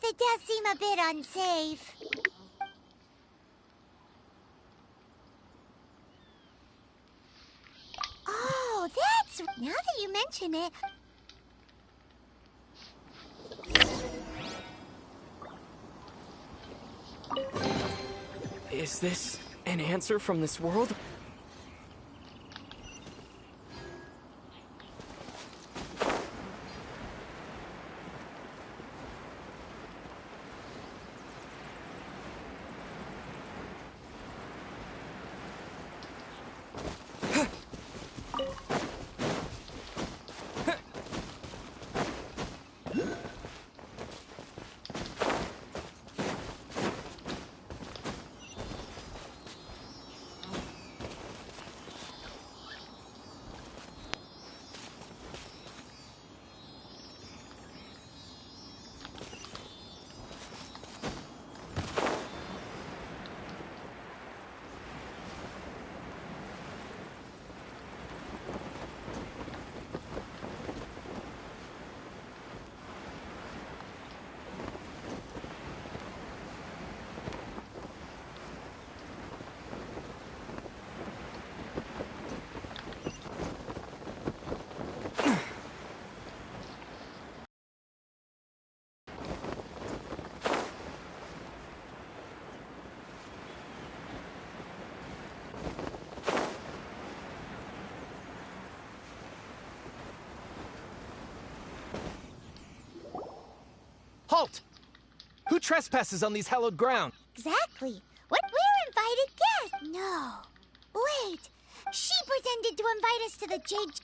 it does seem a bit unsafe. Oh, that's... Now that you mention it... Is this an answer from this world? Halt! Who trespasses on these hallowed ground? Exactly. What? We're invited guests. No. Wait. She pretended to invite us to the Jade...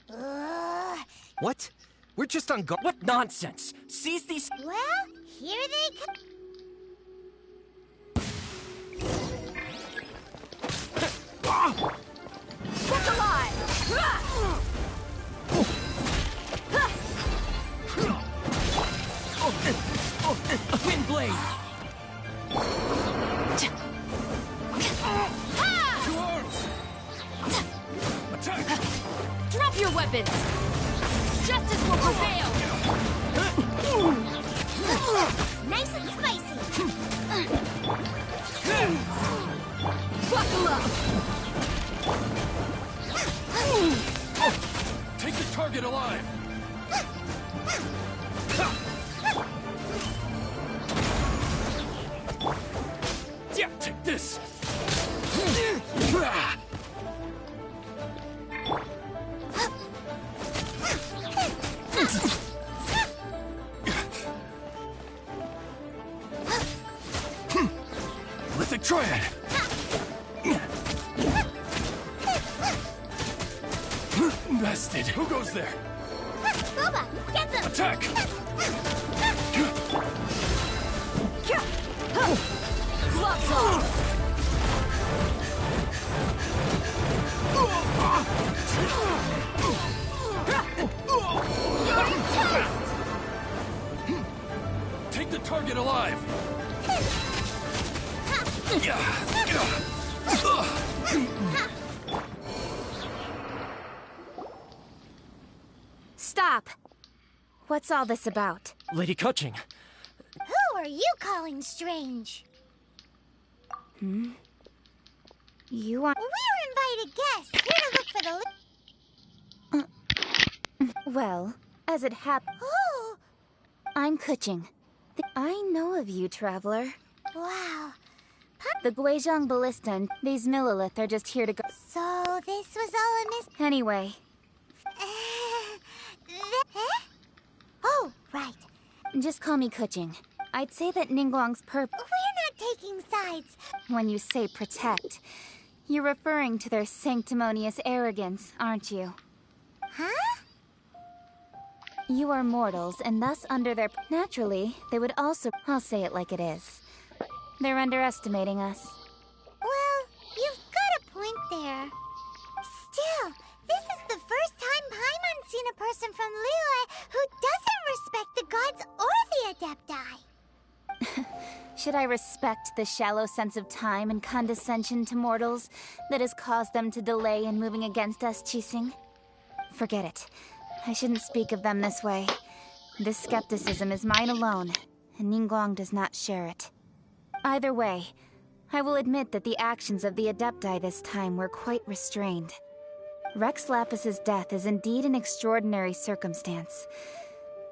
What? We're just on guard. What nonsense! Seize these... Well, here they come. Look alive! Wind blade! Two arms! Attack! Drop your weapons! Justice will prevail! Nice and spicy. Buckle up! Take the target alive! Yeah, take this! Lithic Triad! Bested! Who goes there? Boba, get them! Attack! Gloves off! Take the target alive! Stop! What's all this about? Lady Kuching. Who are you calling strange? You are... We're invited guests, here to look for the... Well, as it happens, Oh, I'm Kuching. I know of you, traveler. wow. The Guizhong Ballista and these Millilith are just here to go... So this was all a mis... Anyway, Oh, right. just call me Kuching. I'd say that Ningguang's We're not taking sides. when you say protect, you're referring to their sanctimonious arrogance, aren't you? Huh? You are mortals, and thus under their... Naturally, they would also... I'll say it like it is. They're underestimating us. Well, you've got a point there. Still, this is the first time Paimon's seen a person from Liyue who doesn't respect the gods or the Adepti. Should I respect the shallow sense of time and condescension to mortals that has caused them to delay in moving against us, Qixing? Forget it. I shouldn't speak of them this way. This skepticism is mine alone, and Ningguang does not share it. Either way, I will admit that the actions of the Adepti this time were quite restrained. Rex Lapis's death is indeed an extraordinary circumstance.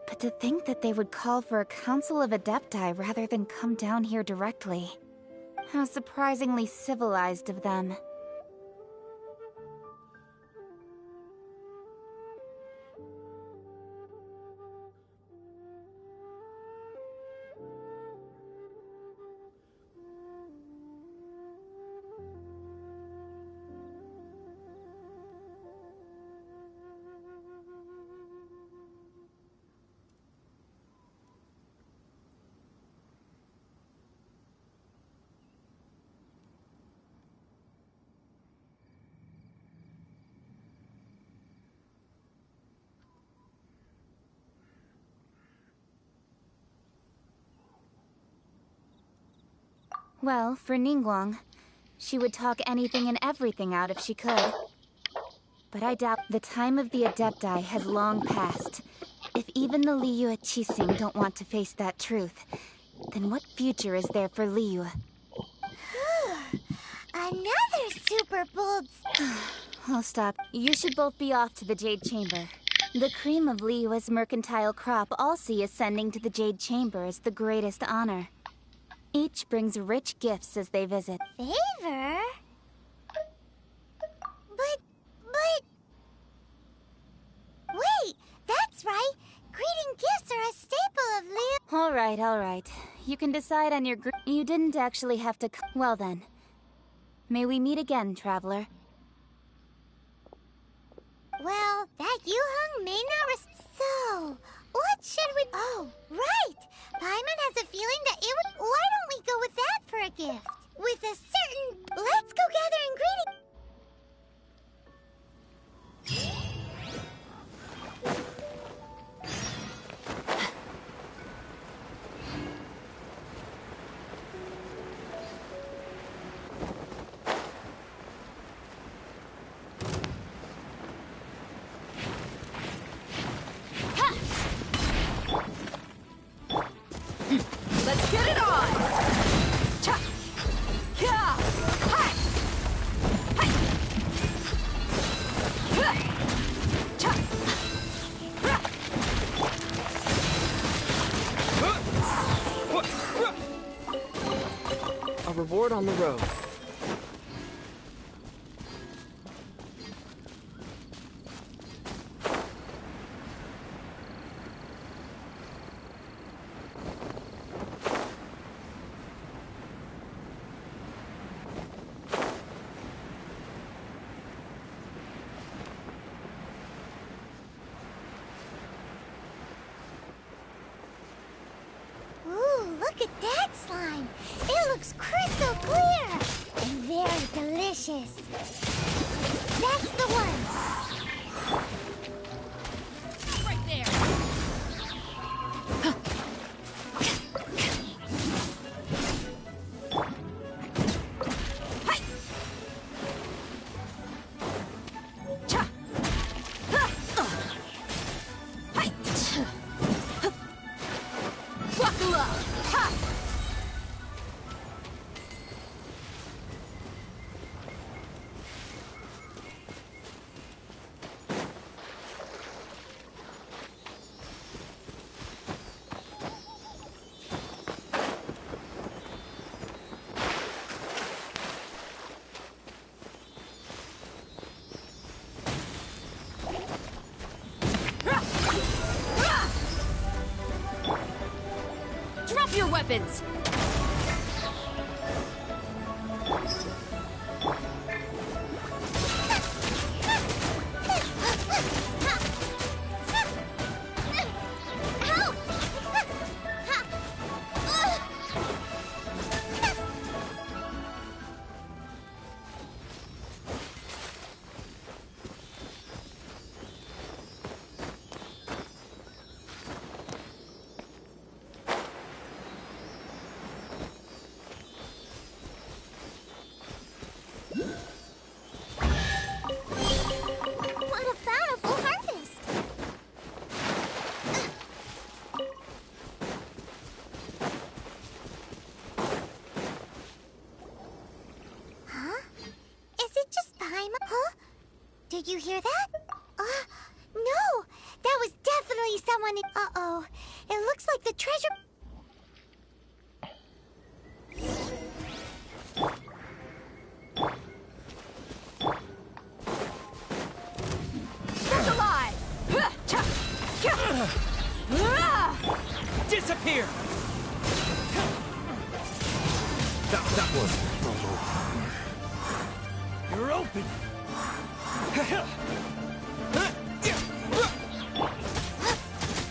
But to think that they would call for a council of Adepti rather than come down here directly. How surprisingly civilized of them. Well, for Ningguang, she would talk anything and everything out if she could. But I doubt the time of the Adepti has long passed. If even the Liyue Qixing don't want to face that truth, then what future is there for Liyue? Another super bold... Oh, stop. You should both be off to the Jade Chamber. The cream of Liyue's mercantile crop all see ascending to the Jade Chamber as the greatest honor. Each brings rich gifts as they visit. Favor? But... Wait, that's right! Greeting gifts are a staple of Liyue... All right. You can decide on your You didn't actually have to Well then. May we meet again, traveler. Well, that Yuheng may not So, what should we... Oh, right! Paimon has a feeling that it would... Why don't we go with that for a gift? With a certain... Let's go gather ingredients... Let's get it on! Cha! Kya! Hi! Hi! Cha! A reward on the road. Ooh, look at that slime! It looks crystal clear! And very delicious! That's the one! Right there! Hi! Cha! Hi! Wakula! Ha! Drop your weapons! treasure... Stuck alive! Huh, cha, cha. Ah! Disappear! That was... You're open!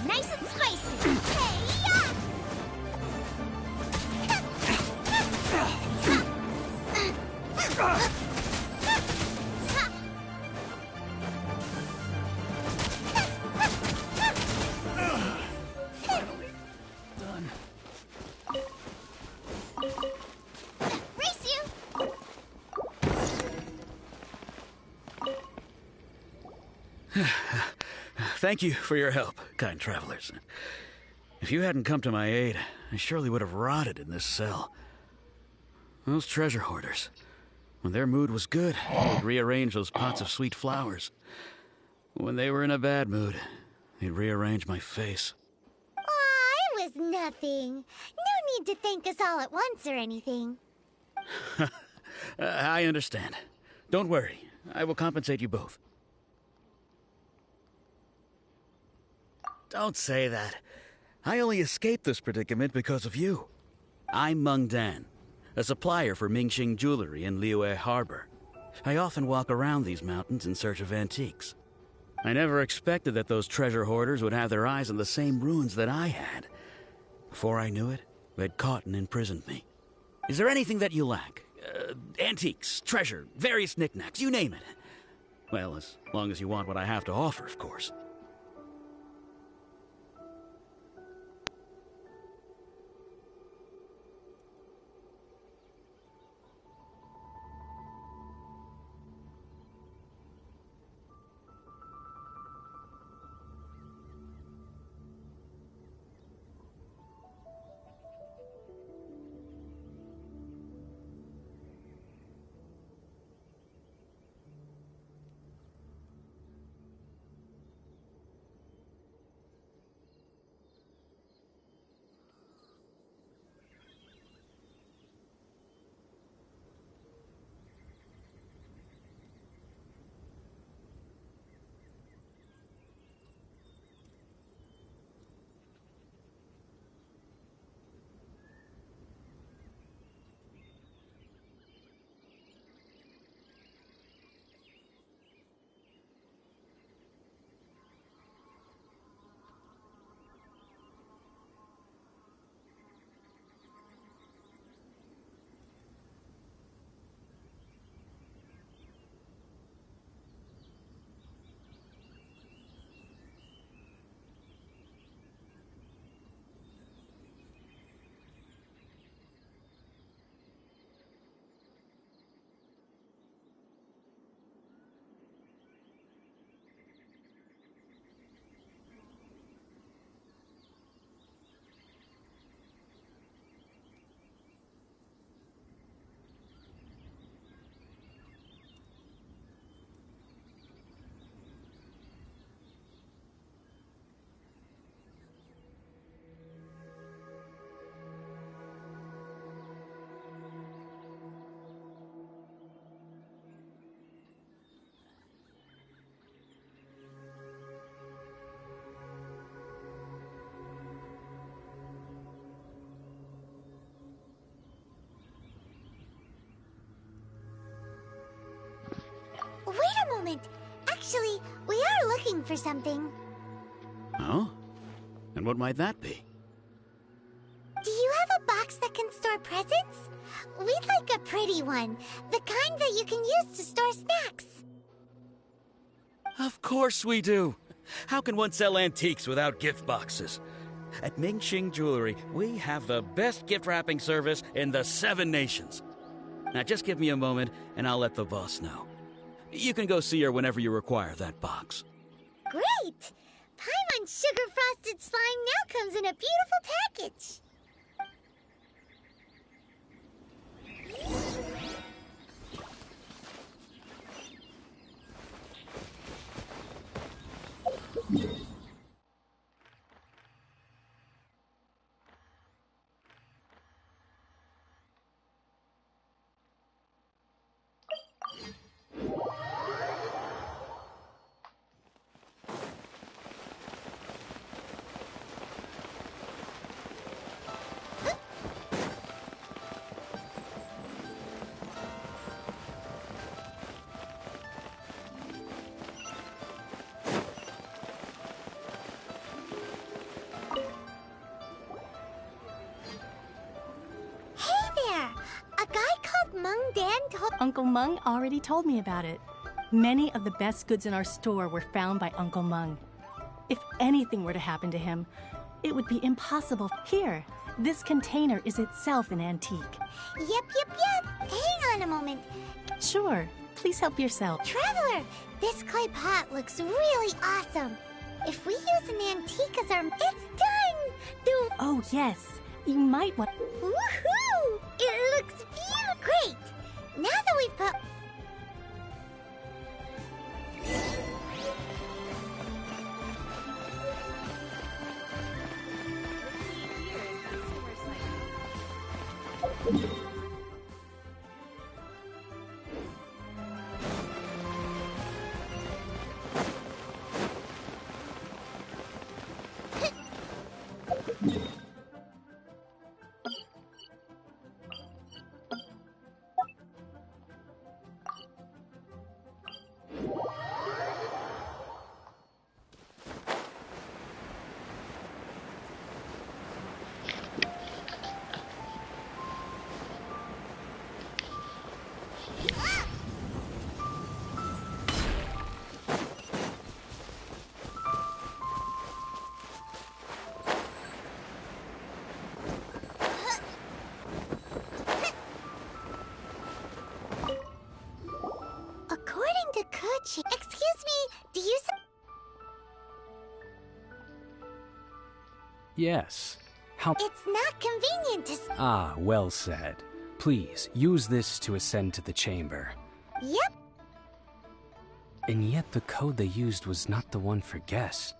Nice and spicy! Hey-ya! Done. Race you! Thank you for your help, kind travelers. If you hadn't come to my aid, I surely would have rotted in this cell. Those treasure hoarders, when their mood was good, they'd rearrange those pots of sweet flowers. When they were in a bad mood, they'd rearrange my face. Aw, it was nothing. No need to thank us all at once or anything. I understand. Don't worry, I will compensate you both. Don't say that. I only escaped this predicament because of you. I'm Meng Dan, a supplier for Mingxing jewelry in Liyue Harbor. I often walk around these mountains in search of antiques. I never expected that those treasure hoarders would have their eyes on the same ruins that I had. Before I knew it, they'd caught and imprisoned me. Is there anything that you lack? Antiques, treasure, various knickknacks, you name it. Well, as long as you want what I have to offer, of course. Wait a moment. Actually, we are looking for something. Oh? And what might that be? Do you have a box that can store presents? We'd like a pretty one. The kind that you can use to store snacks. Of course we do. How can one sell antiques without gift boxes? At Mingxing Jewelry, we have the best gift wrapping service in the 7 nations. Now just give me a moment and I'll let the boss know. You can go see her whenever you require that box. Great! Paimon Sugar Frosted Slime now comes in a beautiful package. Mung Dan told... Uncle Mung already told me about it. Many of the best goods in our store were found by Uncle Mung. If anything were to happen to him, it would be impossible. Here, this container is itself an antique. Yep. Hang on a moment. Sure, please help yourself. Traveler, this clay pot looks really awesome. If we use an antique as our... It's done! Oh, yes. You might want... Woohoo! It looks beautiful! Great! Now that we've put... According to Kuchi... Excuse me, do you... Yes. How... It's not convenient to... Ah, well said. Please, use this to ascend to the chamber. Yep. And yet the code they used was not the one for guests,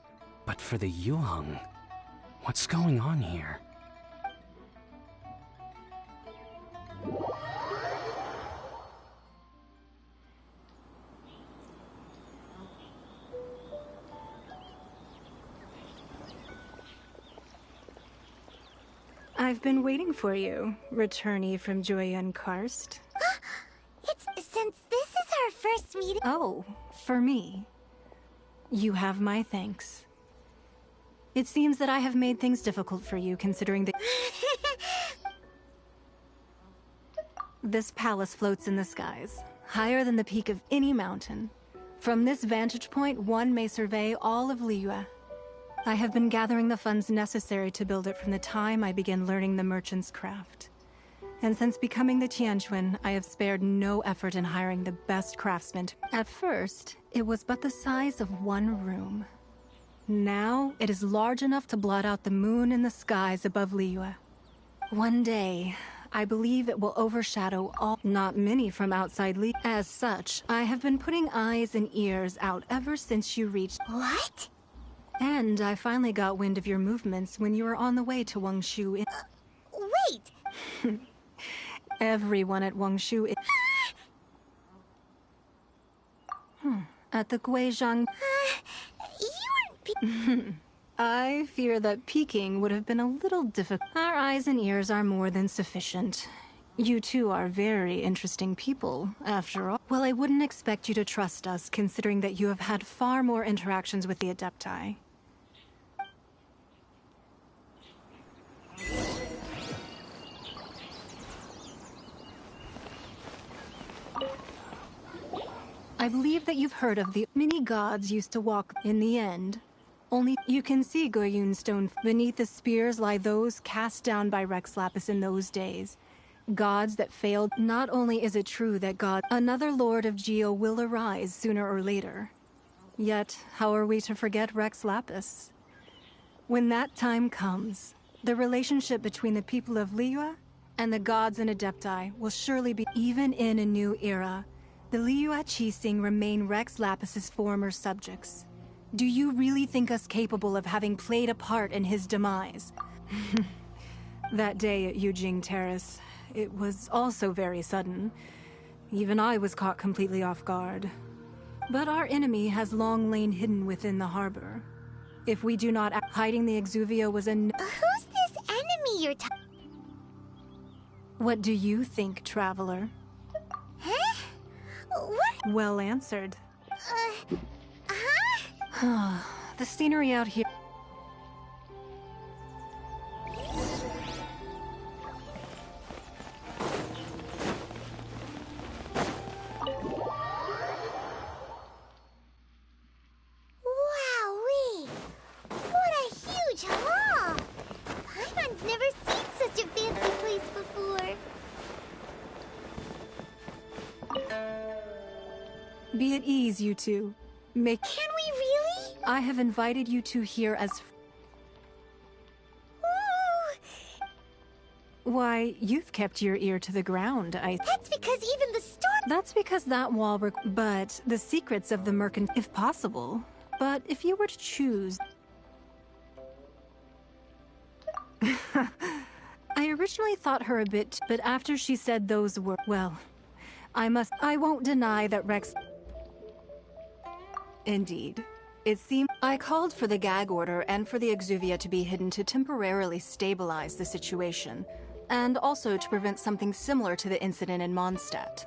but for the Yuheng. What's going on here? I've been waiting for you, returnee from Joyun Karst. It's since this is our first meeting... Oh, for me. You have my thanks. It seems that I have made things difficult for you, considering that... This palace floats in the skies, higher than the peak of any mountain. From this vantage point, one may survey all of Liyue. I have been gathering the funds necessary to build it from the time I began learning the merchant's craft. And since becoming the Tianquan, I have spared no effort in hiring the best craftsmen. At first, it was but the size of one room. Now, it is large enough to blot out the moon in the skies above Liyue. One day, I believe it will overshadow all, not many from outside Liyue. As such, I have been putting eyes and ears out ever since you reached... What? And I finally got wind of your movements when you were on the way to Wangshu. Wait! Everyone at Wangshu is... At the Guizhang... You weren't... I fear that peeking would have been a little difficult. Our eyes and ears are more than sufficient. You two are very interesting people, after all. Well, I wouldn't expect you to trust us, considering that you have had far more interactions with the Adepti. I believe that you've heard of the many gods used to walk in the end. Only you can see Goyun stone. Beneath the spears lie those cast down by Rex Lapis in those days. Gods that failed. Not only is it true that another Lord of Geo will arise sooner or later. Yet, how are we to forget Rex Lapis? When that time comes, the relationship between the people of Liyue and the gods and Adepti will surely be... Even in a new era, the Liyue Qixing remain Rex Lapis's former subjects. Do you really think us capable of having played a part in his demise? That day at Yujing Terrace, it was also very sudden. Even I was caught completely off guard. But our enemy has long lain hidden within the harbor. If we do not act, hiding the Exuvia was Who's this enemy you're talking... What do you think, traveler? Huh? What? Well answered. Huh? The scenery out here... Be at ease, you two. Can we really? I have invited you two here as... Ooh. Why, you've kept your ear to the ground, That's because even the storm... That's because that wall... But the secrets of the mercant... If possible. But if you were to choose... I originally thought her a bit... But after she said those words... Well, I won't deny that Rex... Indeed. It seemed I called for the gag order and for the exuvia to be hidden to temporarily stabilize the situation, and also to prevent something similar to the incident in Mondstadt.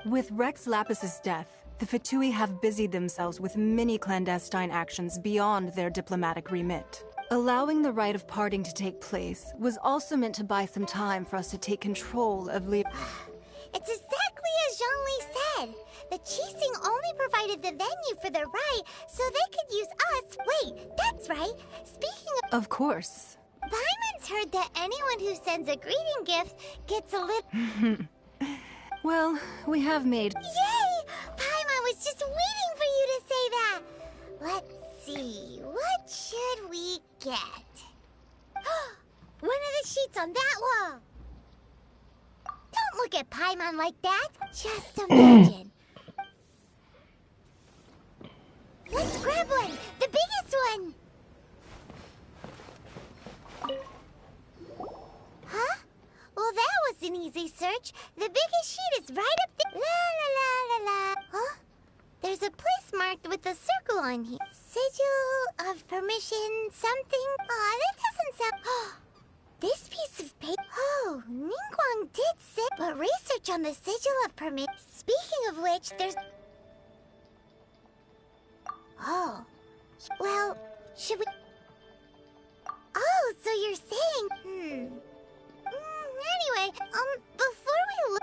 With Rex Lapis's death, the Fatui have busied themselves with many clandestine actions beyond their diplomatic remit. Allowing the rite of parting to take place was also meant to buy some time for us to take control of It's exactly as Zhongli said. The Qixing only provided the venue for the rite, so they could use us. Wait, that's right. Speaking Of course. Paimon's heard that anyone who sends a greeting gift gets a little... Well, we have made... Yay! Paimon was just waiting for you to say that. Let's see, what should we get? One of the sheets on that wall. Don't look at Paimon like that. Just imagine. Let's grab one. The biggest one. Huh? Well, that was an easy search. The biggest sheet is right up there. La la la la la. Huh? There's a place marked with a circle on here. Sigil of permission something. Aw, that doesn't sound... This piece of paper... Oh, Ningguang did say... But research on the sigil of permit... Speaking of which, there's... Oh. Well, should we... Oh, so you're saying... Anyway, before we look...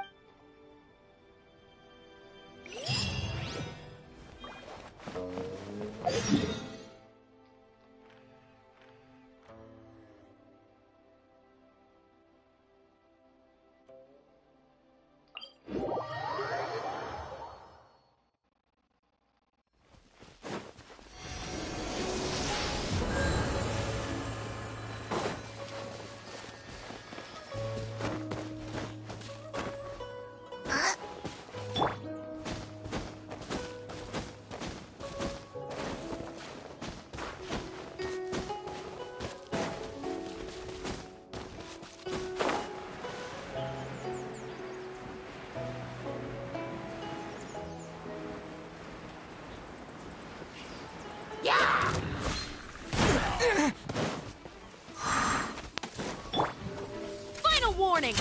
Final warning!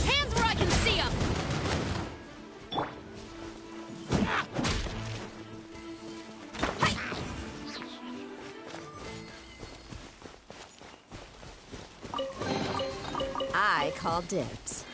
Hands where I can see them! I call dibs.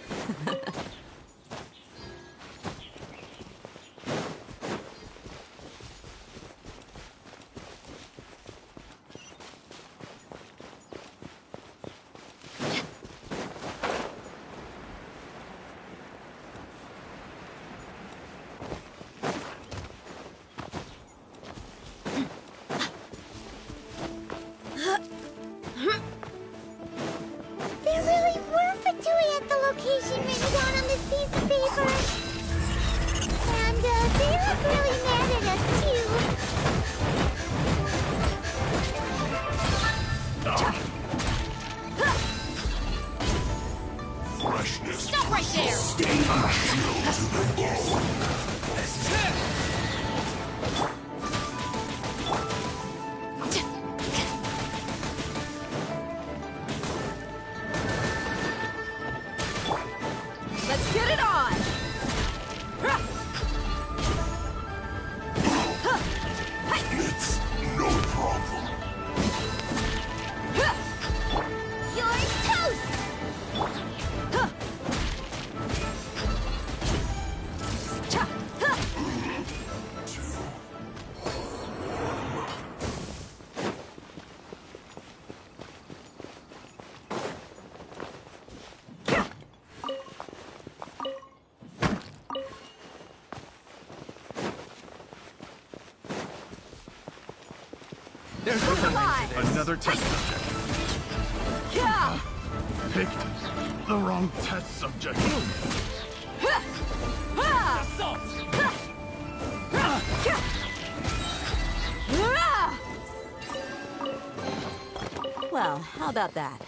There really were Fatui at the location written down on this piece of paper. And, they look really mad at us, too. Freshness. Stop right there! Sting chill to the bone. Let's get it on! It's no problem. You're toast! Cha! There's no Goodbye. Another test subject. Yeah. Picked the wrong test subject. assault! Well, how about that?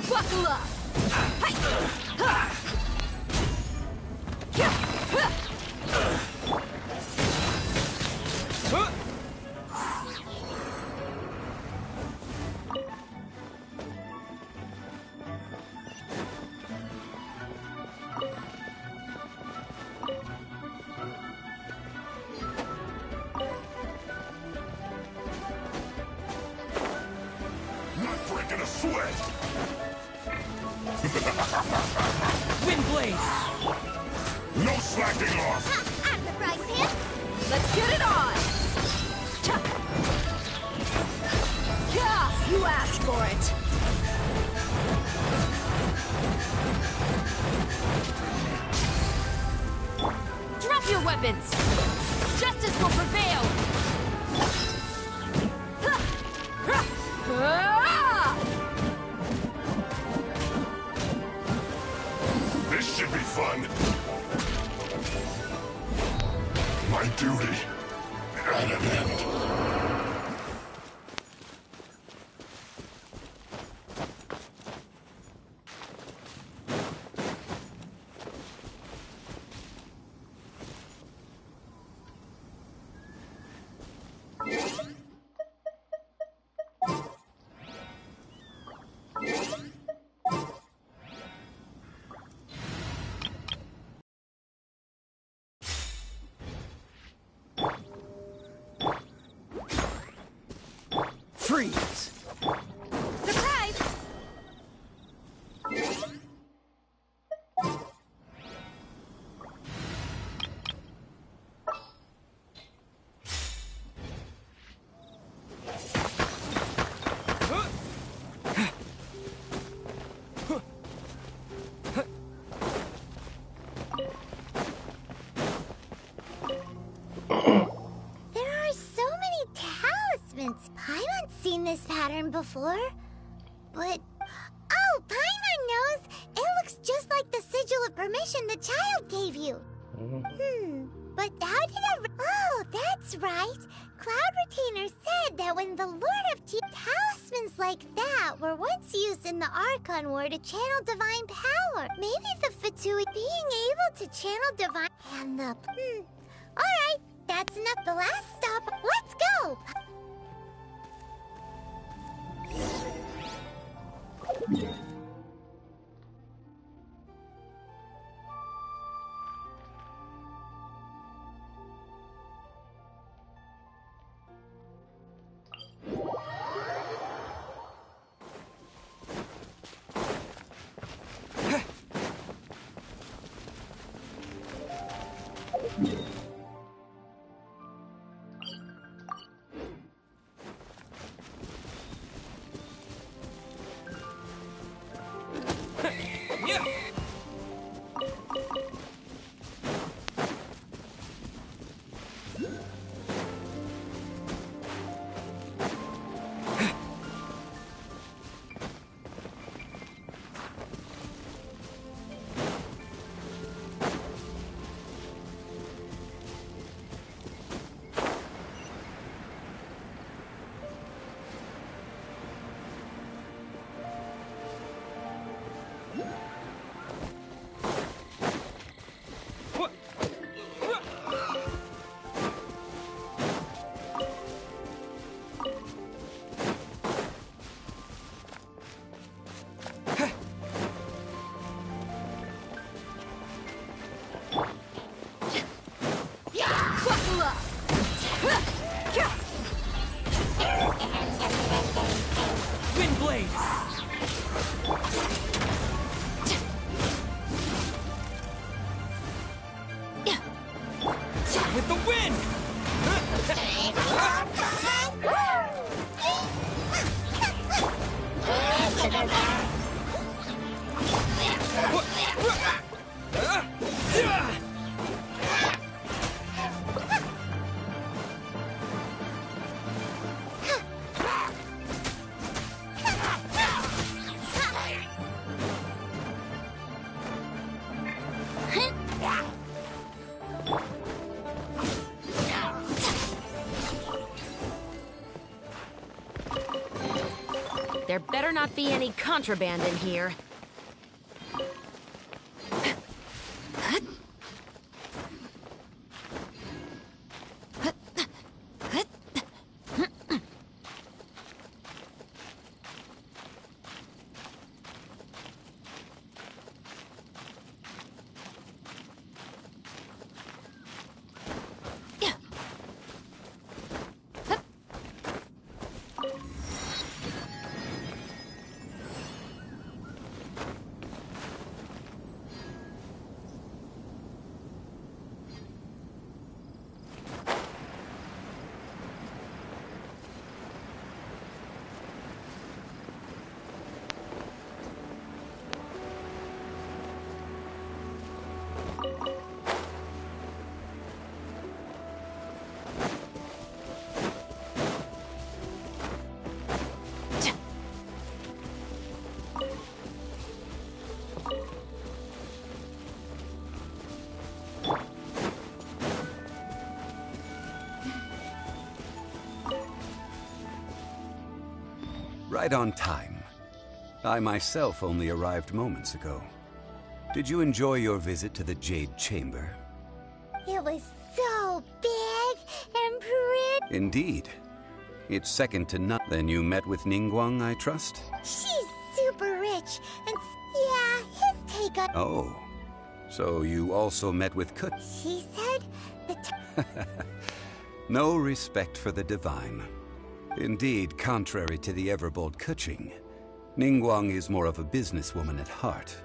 Buckle up. Not breaking a sweat. Wind blade! No slacking off. I'm the frying pan. Let's get it on. Yeah, you asked for it. Drop your weapons. Justice will prevail. This should be fun. My duty at an end. Freeze! Surprise! There are so many talismans. Paimon's seen this pattern before. But... Oh, Paimon knows! It looks just like the sigil of permission the child gave you. But how did I... Oh, that's right. Cloud Retainer said that when the Lord of talismans like that were once used in the Archon War to channel divine power. Maybe the Fatui being able to channel divine... And the... Alright, that's enough. The last stop. Let's go! blade! With the wind! There better not be any contraband in here. Right on time. I myself only arrived moments ago. Did you enjoy your visit to the Jade Chamber? It was so big and pretty. Indeed. It's second to none. Then you met with Ningguang, I trust? She's super rich, and yeah, his take on... Oh. So you also met with Kut? She said the... No respect for the divine. Indeed, contrary to the ever-bold Kuching, Ningguang is more of a businesswoman at heart.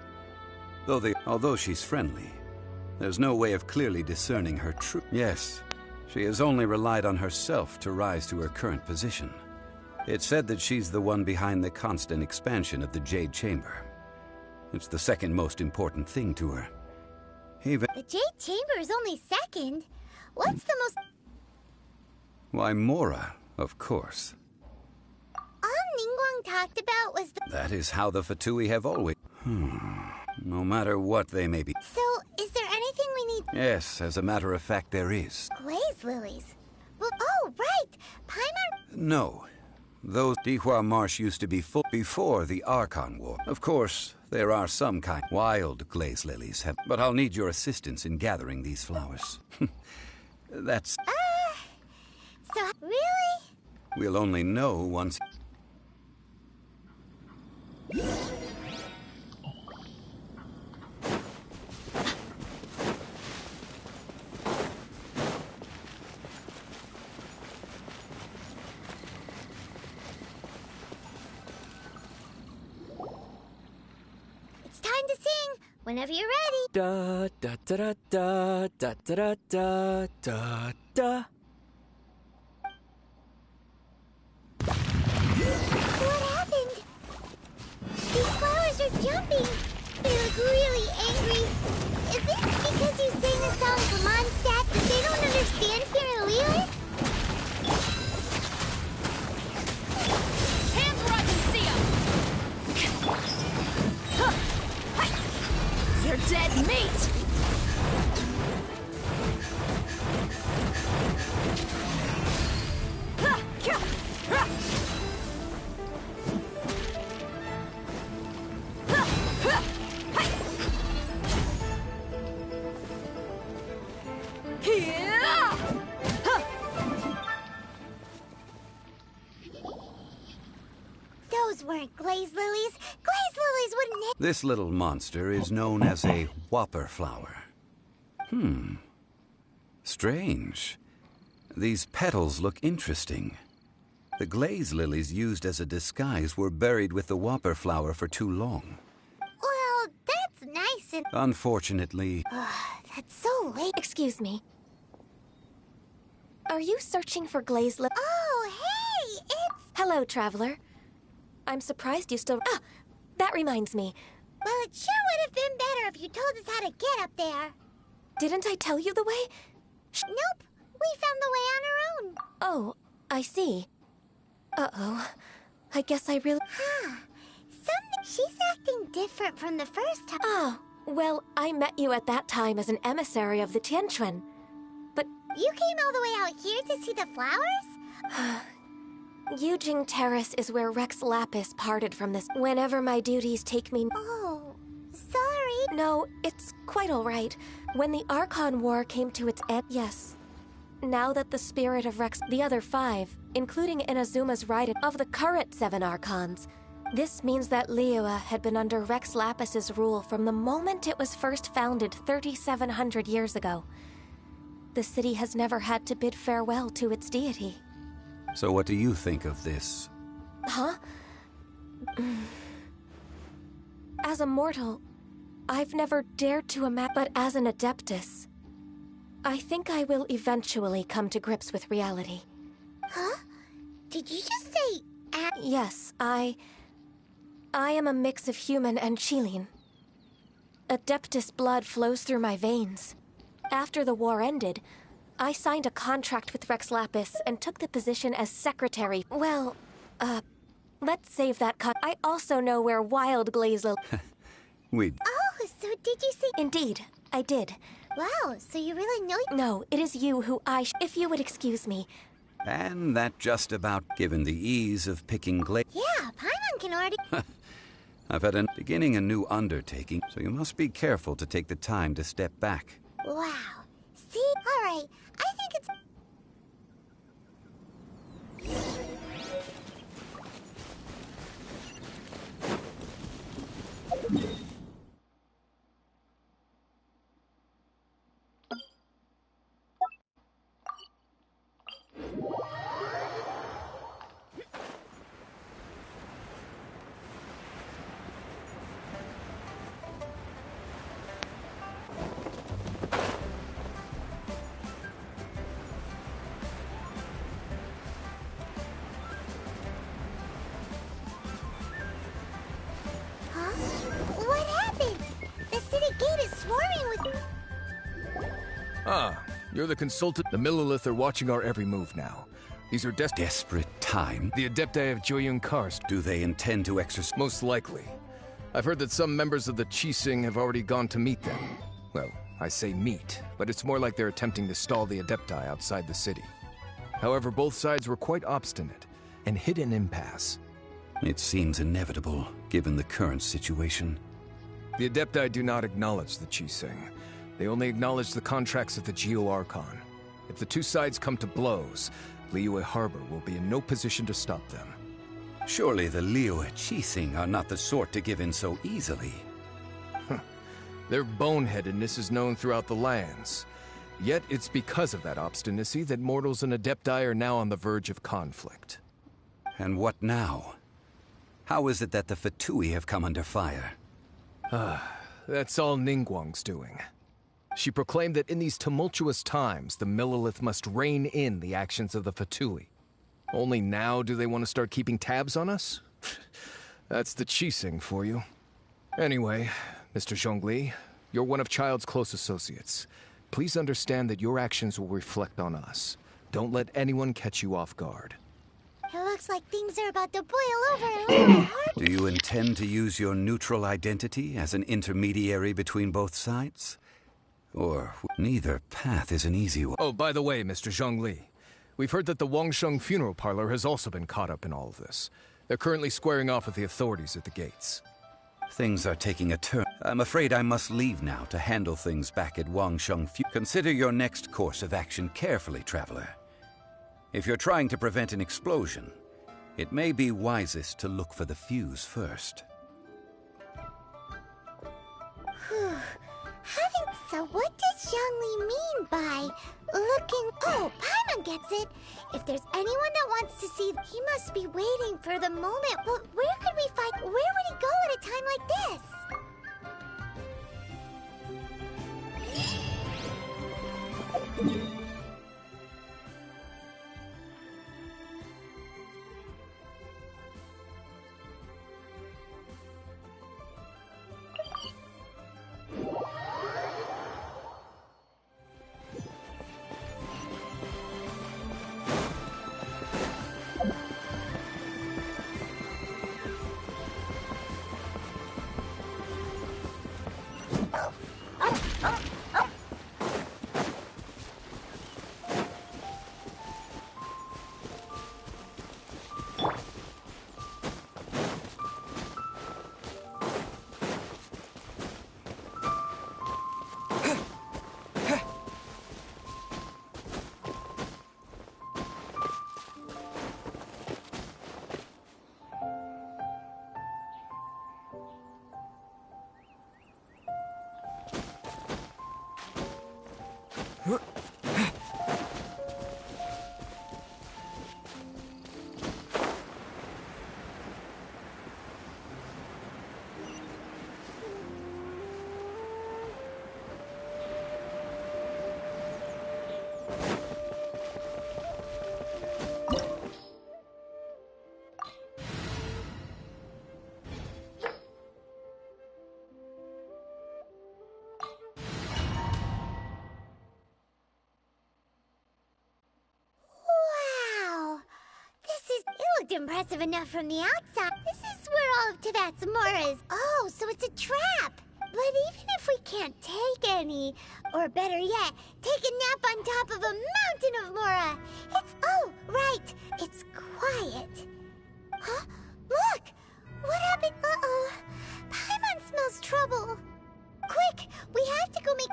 Although she's friendly, there's no way of clearly discerning her true... Yes, she has only relied on herself to rise to her current position. It's said that she's the one behind the constant expansion of the Jade Chamber. It's the second most important thing to her. Even... The Jade Chamber is only second. What's the most... Why, Mora, of course. All Ningguang talked about was the... That is how the Fatui have always... No matter what they may be. So, is there anything we need... Yes, as a matter of fact, there is. Glaze lilies. Well, oh, right. Paimon... No. Those Dihua Marsh used to be full before the Archon War. Of course, there are some kind... Wild glaze lilies have... But I'll need your assistance in gathering these flowers. That's... So, really? We'll only know once... It's time to sing. Whenever you're ready. Da da da da da da da da da da. What happened? These flowers are jumping. They look really angry. Is it because you sang the song Command Stat that they don't understand here in Liyue? Hands where I can see 'em! You're dead meat! Those weren't glaze lilies. Glaze lilies wouldn't hit. This little monster is known as a whopper flower. Strange. These petals look interesting. The glaze lilies used as a disguise were buried with the whopper flower for too long. Well, that's nice and... Unfortunately... That's so late. Excuse me. Are you searching for glaze lilies? Oh, hey! It's... Hello, traveler. I'm surprised you still... Ah! That reminds me. Well, it sure would have been better if you told us how to get up there. Didn't I tell you the way? Nope. We found the way on our own. Oh, I see. Uh-oh. I guess I really... She's acting different from the first time. Oh, well, I met you at that time as an emissary of the Tianquan. But... You came all the way out here to see the flowers? Yujing Terrace is where Rex Lapis parted from this. Whenever my duties take me... Oh, sorry. No, it's quite all right. When the Archon War came to its end... Yes. Now that the spirit of Rex... The other 5, including Inazuma's ride of the current 7 Archons... This means that Liyue had been under Rex Lapis's rule from the moment it was first founded 3,700 years ago. The city has never had to bid farewell to its deity. So what do you think of this? Huh? As a mortal, I've never dared to imagine, but as an Adeptus, I think I will eventually come to grips with reality. Huh? Did you just say... Yes, I am a mix of human and Chilean. Adeptus blood flows through my veins. After the war ended, I signed a contract with Rex Lapis and took the position as secretary. Well, let's save that I also know where wild glaze Oh, so did you see... Indeed, I did. Wow, so you really know... No, it is you who if you would excuse me. And that just about given the ease of picking glaze... Yeah, Paimon can already... I've had beginning a new undertaking, so you must be careful to take the time to step back. Wow. See? All right. I think it's... You're the consultant. The Millilith are watching our every move now. These are desperate time. The Adepti of Joyun Karst. Do they intend to exercise? Most likely. I've heard that some members of the Qixing have already gone to meet them. Well, I say meet, but it's more like they're attempting to stall the Adepti outside the city. However, both sides were quite obstinate and hit an impasse. It seems inevitable, given the current situation. The Adepti do not acknowledge the Qixing. They only acknowledge the contracts of the Geo-Archon. If the two sides come to blows, Liyue Harbor will be in no position to stop them. Surely the Liyue Qixing are not the sort to give in so easily. Their boneheadedness is known throughout the lands. Yet it's because of that obstinacy that mortals and Adepti are now on the verge of conflict. And what now? How is it that the Fatui have come under fire? That's all Ningguang's doing. She proclaimed that in these tumultuous times, the Millilith must rein in the actions of the Fatui. Only now do they want to start keeping tabs on us? That's the Qixing for you. Anyway, Mr. Zhongli, you're one of Child's close associates. Please understand that your actions will reflect on us. Don't let anyone catch you off guard. It looks like things are about to boil over. Do you intend to use your neutral identity as an intermediary between both sides? Or neither path is an easy one. Oh, by the way, Mr. Zhongli, we've heard that the Wangsheng funeral parlor has also been caught up in all of this. They're currently squaring off with the authorities at the gates. Things are taking a turn. I'm afraid I must leave now to handle things back at Wangsheng. Consider your next course of action carefully, traveler. If you're trying to prevent an explosion, it may be wisest to look for the fuse first. Having So what does Xiangli mean by looking... Oh, Paimon gets it. If there's anyone that wants to see, he must be waiting for the moment. But where could we find... Where would he go at a time like this? Impressive enough from the outside. This is where all of Teyvat's Mora is. Oh, so it's a trap. But even if we can't take any, or better yet, take a nap on top of a mountain of Mora, it's... Oh, right. It's quiet. Huh? Look! What happened? Uh-oh. Paimon smells trouble. Quick! We have to go make...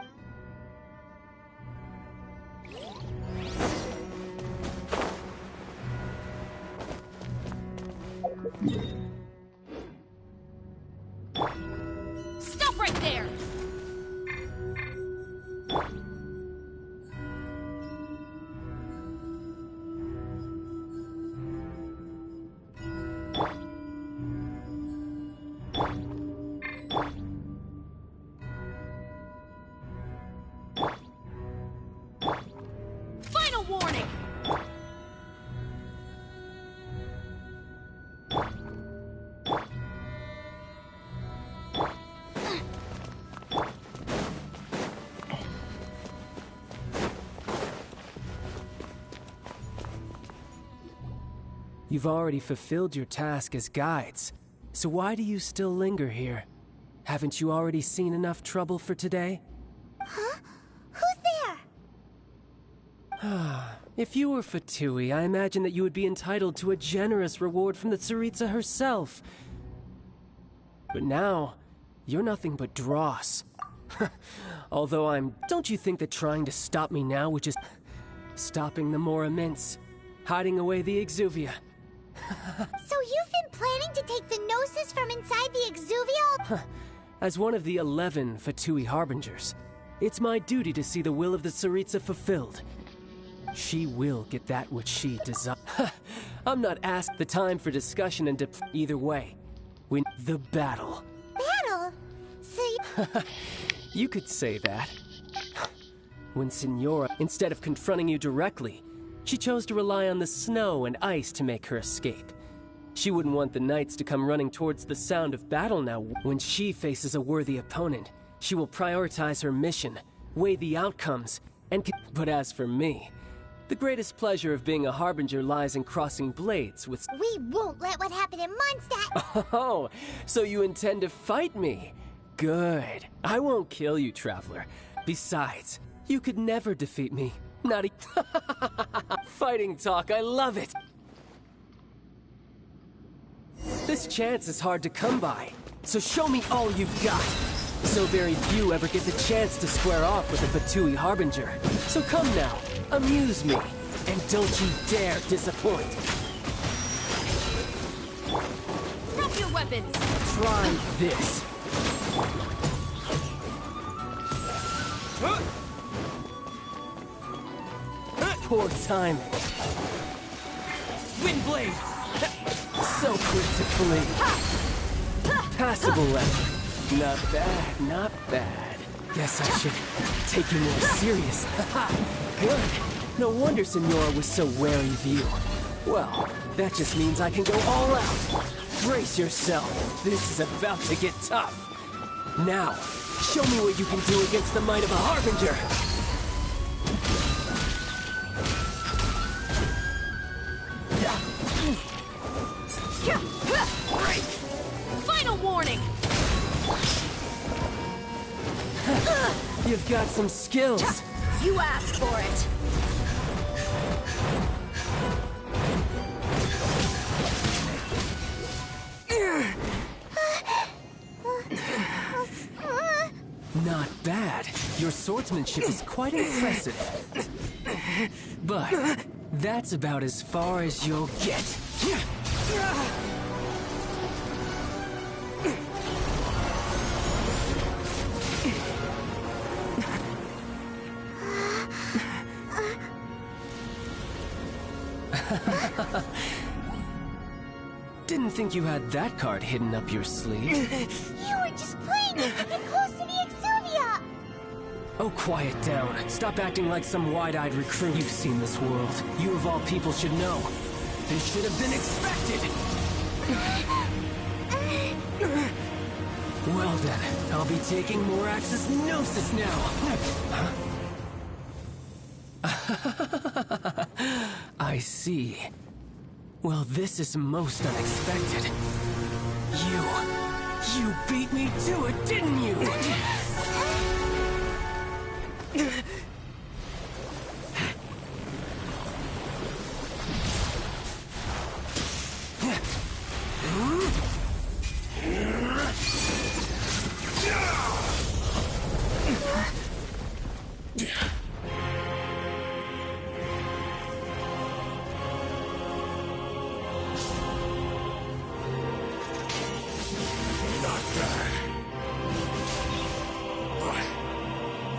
Stop right there! Final warning! You've already fulfilled your task as guides, so why do you still linger here? Haven't you already seen enough trouble for today? Huh? Who's there? If you were Fatui, I imagine that you would be entitled to a generous reward from the Tsaritsa herself. But now, you're nothing but dross. Although don't you think that trying to stop me now would just... Stopping the Mora Mints, hiding away the Exuvia. So you've been planning to take the Gnosis from inside the Exuvia? As one of the 11 Fatui Harbingers, it's my duty to see the will of the Tsaritsa fulfilled. She will get that which she desires. I'm not asked the time for discussion and either way. Win the battle. Battle? So you could say that. When Signora, instead of confronting you directly, she chose to rely on the snow and ice to make her escape. She wouldn't want the knights to come running towards the sound of battle now. When she faces a worthy opponent, she will prioritize her mission, weigh the outcomes, and... But as for me, the greatest pleasure of being a Harbinger lies in crossing blades with... We won't let what happened in Mondstadt! Oh, so you intend to fight me? Good. I won't kill you, Traveler. Besides, you could never defeat me. Not fighting talk, I love it! This chance is hard to come by, so show me all you've got. So very few ever get the chance to square off with a Fatui Harbinger. So come now, amuse me, and don't you dare disappoint. Drop your weapons! Try this. Poor timing. Windblade! So quick to flee. Passable effort. Not bad, not bad. Guess I should take you more serious. Good. No wonder Senora was so wary of you. Well, that just means I can go all out. Brace yourself. This is about to get tough. Now, show me what you can do against the might of a Harbinger. Final warning! You've got some skills. You asked for it. Not bad. Your swordsmanship is quite impressive. But that's about as far as you'll get. Didn't think you had that card hidden up your sleeve. You were just playing us to get close to the Exuvia! Oh, quiet down. Stop acting like some wide-eyed recruit. You've seen this world. You of all people should know. This should have been expected! Well then, I'll be taking more Axis Gnosis now! I see. Well, this is most unexpected. You beat me to it, didn't you?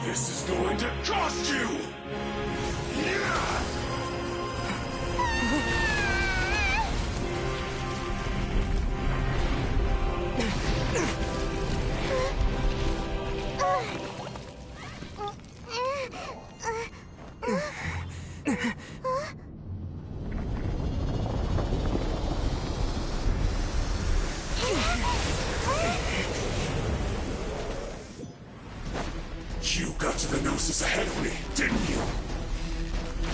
This is going to cost you! You got to the Gnosis ahead of me, didn't you?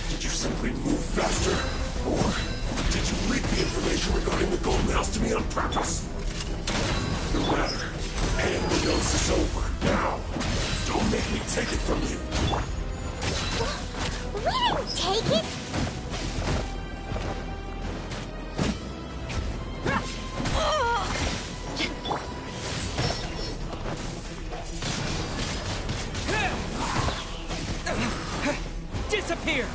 Did you simply move faster? Or did you leak the information regarding the Golden House to me on purpose? No matter. And the Gnosis over. Now, don't make me take it from you. We didn't take it! Disappear!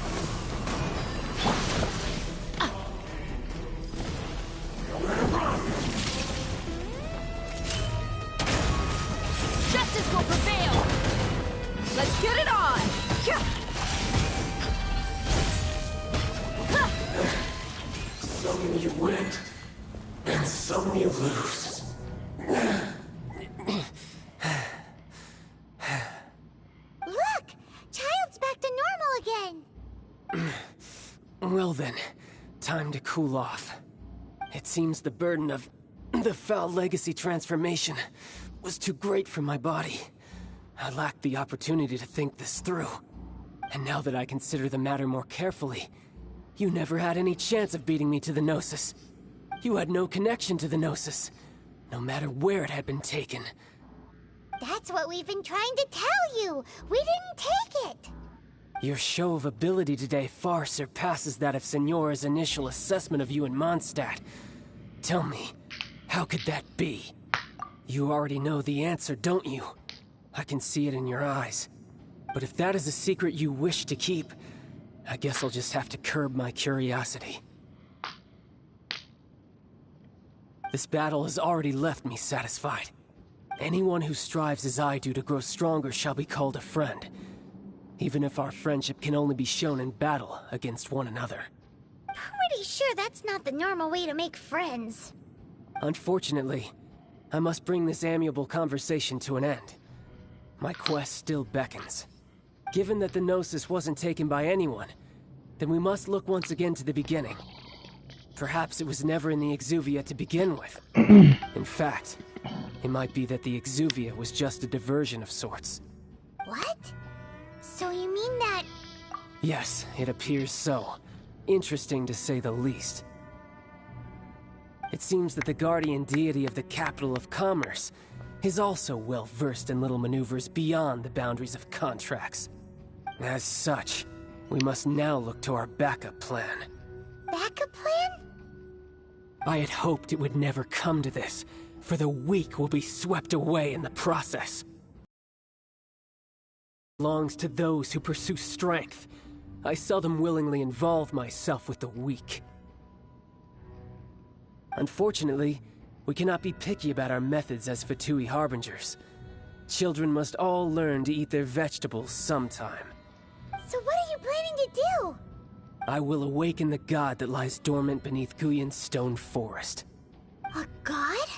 Justice will prevail! Let's get it on! Some you win, and some you lose. Look! Child's back to normal again! Well then, time to cool off. It seems the burden of the foul legacy transformation was too great for my body. I lacked the opportunity to think this through. And now that I consider the matter more carefully, you never had any chance of beating me to the Gnosis. You had no connection to the Gnosis, no matter where it had been taken. That's what we've been trying to tell you! We didn't take it! Your show of ability today far surpasses that of Senora's initial assessment of you in Mondstadt. Tell me, how could that be? You already know the answer, don't you? I can see it in your eyes. But if that is a secret you wish to keep, I guess I'll just have to curb my curiosity. This battle has already left me satisfied. Anyone who strives as I do to grow stronger shall be called a friend, even if our friendship can only be shown in battle against one another. Pretty sure that's not the normal way to make friends. Unfortunately, I must bring this amiable conversation to an end. My quest still beckons. Given that the Gnosis wasn't taken by anyone, then we must look once again to the beginning. Perhaps it was never in the Exuvia to begin with. In fact, it might be that the Exuvia was just a diversion of sorts. What? So you mean that... Yes, it appears so. Interesting to say the least. It seems that the guardian deity of the capital of commerce is also well versed in little maneuvers beyond the boundaries of contracts. As such, we must now look to our backup plan. Backup plan? I had hoped it would never come to this, for the weak will be swept away in the process. It belongs to those who pursue strength. I seldom willingly involve myself with the weak. Unfortunately, we cannot be picky about our methods as Fatui Harbingers. Children must all learn to eat their vegetables sometime. So what are you planning to do? I will awaken the god that lies dormant beneath Guyun's stone forest. A god?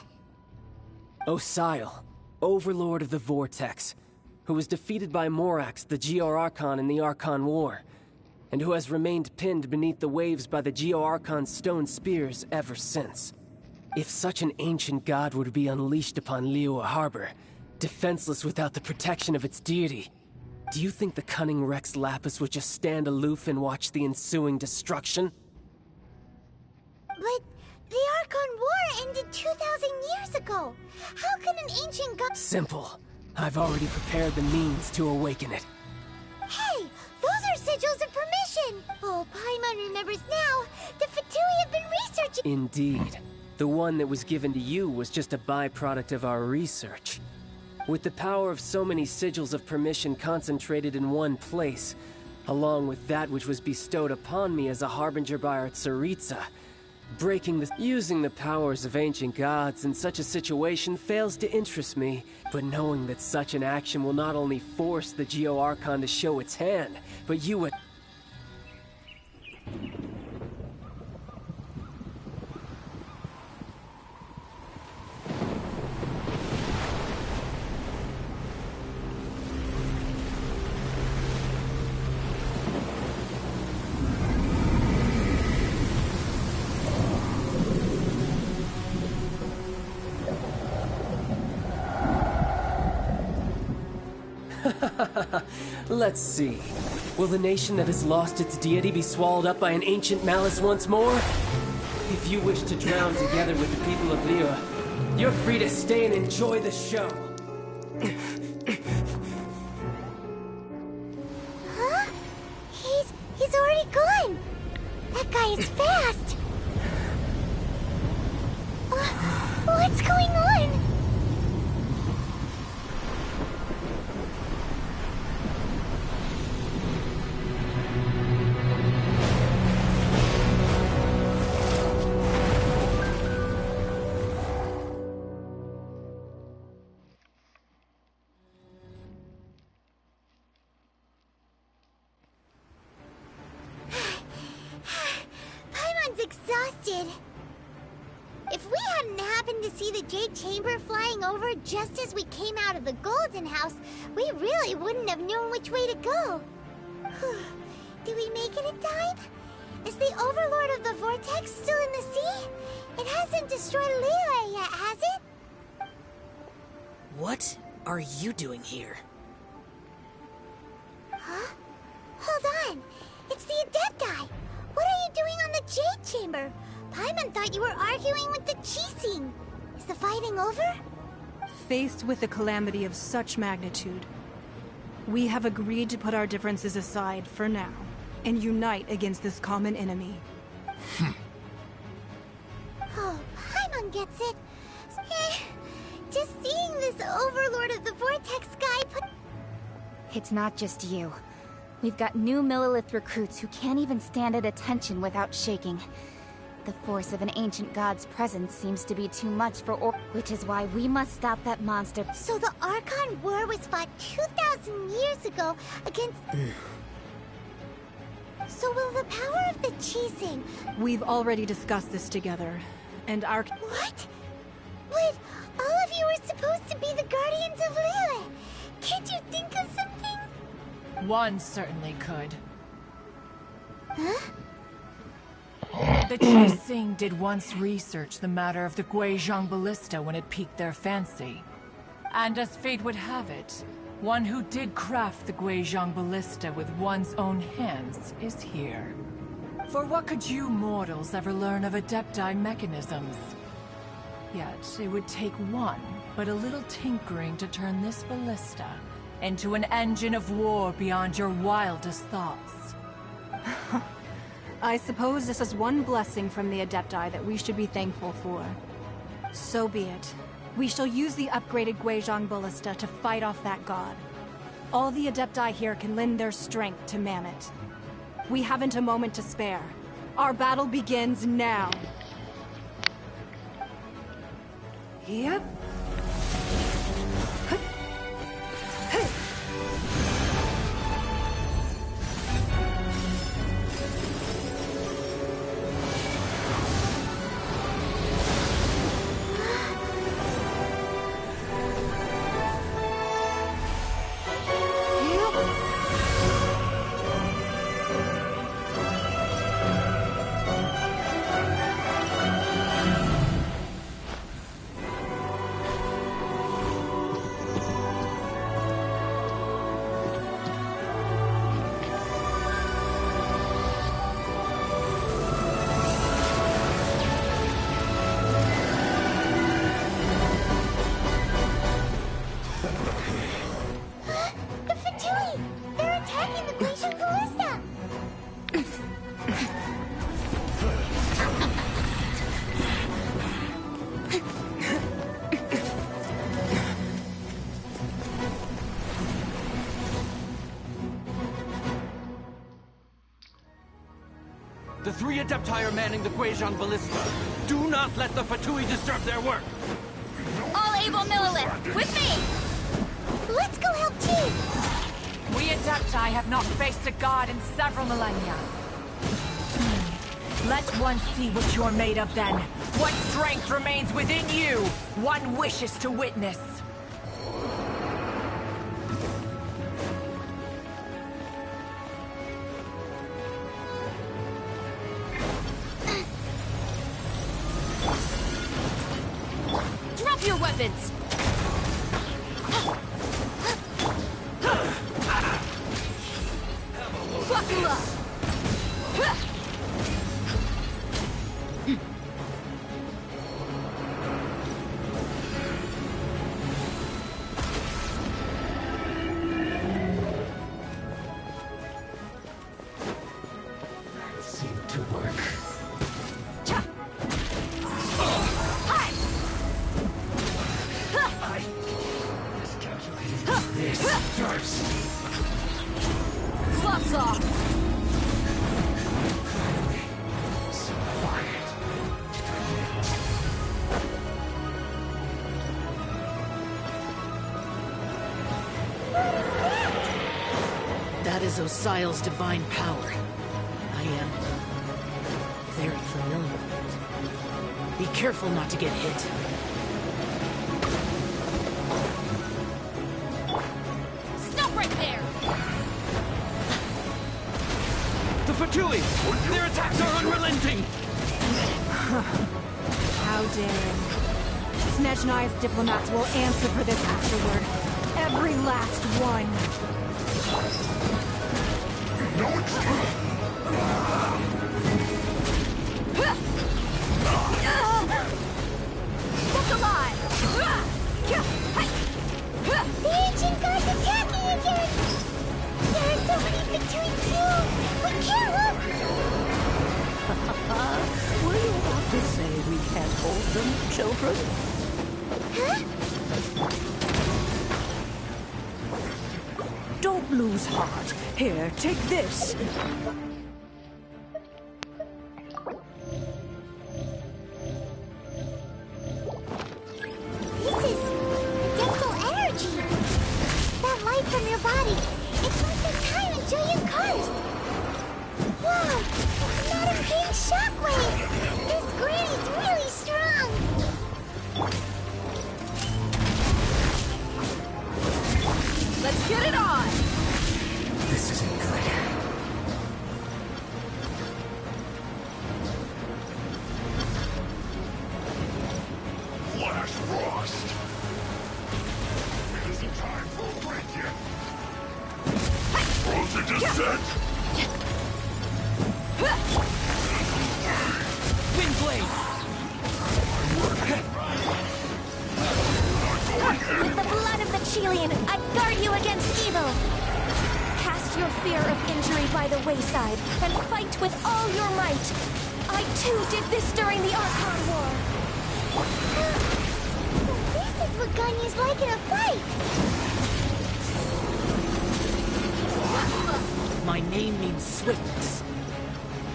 Osial, overlord of the Vortex, who was defeated by Morax, the Geo-Archon in the Archon War, and who has remained pinned beneath the waves by the Geo-Archon's stone spears ever since. If such an ancient god were to be unleashed upon Liyue Harbor, defenseless without the protection of its deity, do you think the cunning Rex Lapis would just stand aloof and watch the ensuing destruction? But the Archon War ended 2,000 years ago. How can an ancient god... Simple. I've already prepared the means to awaken it. Hey! Those are sigils of permission! Oh, Paimon remembers now. The Fatui have been researching... Indeed. The one that was given to you was just a byproduct of our research. With the power of so many sigils of permission concentrated in one place, along with that which was bestowed upon me as a harbinger by our Tsaritsa, using the powers of ancient gods in such a situation fails to interest me, but knowing that such an action will not only force the Geo-Archon to show its hand, but you would... Let's see. Will the nation that has lost its deity be swallowed up by an ancient malice once more? If you wish to drown together with the people of Liyue, you're free to stay and enjoy the show. Huh? He's already gone. That guy is fast. What's going on? Exhausted. If we hadn't happened to see the Jade Chamber flying over just as we came out of the Golden House, we really wouldn't have known which way to go. Did we make it in time? Is the Overlord of the Vortex still in the sea? It hasn't destroyed Liyue yet, has it? What are you doing here? Huh? Hold on. It's the Adepti. What are you doing on the Jade Chamber? Paimon thought you were arguing with the Qixing. Is the fighting over? Faced with a calamity of such magnitude, we have agreed to put our differences aside for now and unite against this common enemy. Oh, Paimon gets it. Just seeing this Overlord of the Vortex guy put... It's not just you. We've got new Millilith recruits who can't even stand at attention without shaking. the force of an ancient god's presence seems to be too much for which is why we must stop that monster. So the Archon War was fought 2,000 years ago against... So will the power of the Qixing... We've already discussed this together, and our... What? But all of you were supposed to be the Guardians of Liyue. Can't you think of something? One certainly could. Huh? The Qixing did once research the matter of the Guizhong Ballista when it piqued their fancy. And as fate would have it, one who did craft the Guizhong Ballista with one's own hands is here. For what could you mortals ever learn of Adepti mechanisms? Yet, it would take one, but a little tinkering to turn this ballista into an engine of war beyond your wildest thoughts. I suppose this is one blessing from the Adepti that we should be thankful for. So be it. We shall use the upgraded Guizhong Ballista to fight off that god. All the Adepti here can lend their strength to man it. We haven't a moment to spare. Our battle begins now. Yep. The three Adepti are manning the Guizhong Ballista. Do not let the Fatui disturb their work! All able Millilith, with me! Let's go help too! We Adepti have not faced a god in several millennia. Let one see what you're made of then. What strength remains within you, one wishes to witness. Drop your weapons! Buckle up! Gloves off! So quiet. That is Osial's divine power. I am very familiar with it. Be careful not to get hit. Stop right there! The Fatui! Their attacks are unrelenting! How daring. Snezhnai's diplomats will answer for this afterward. Every last one. You know it's true! Look alive! The ancient god's attacking again! There are so many between too! We can't look! Were you about to say we can't hold them, children? Huh? Don't lose heart. Here, take this. dust. It isn't time for a break yet. Frozen descent! Wind blade! With the blood of the Chilean, I guard you against evil! Cast your fear of injury by the wayside, and fight with all your might! I too did this during the Archon War! This is what Ganyu's like in a fight! My name means swiftness.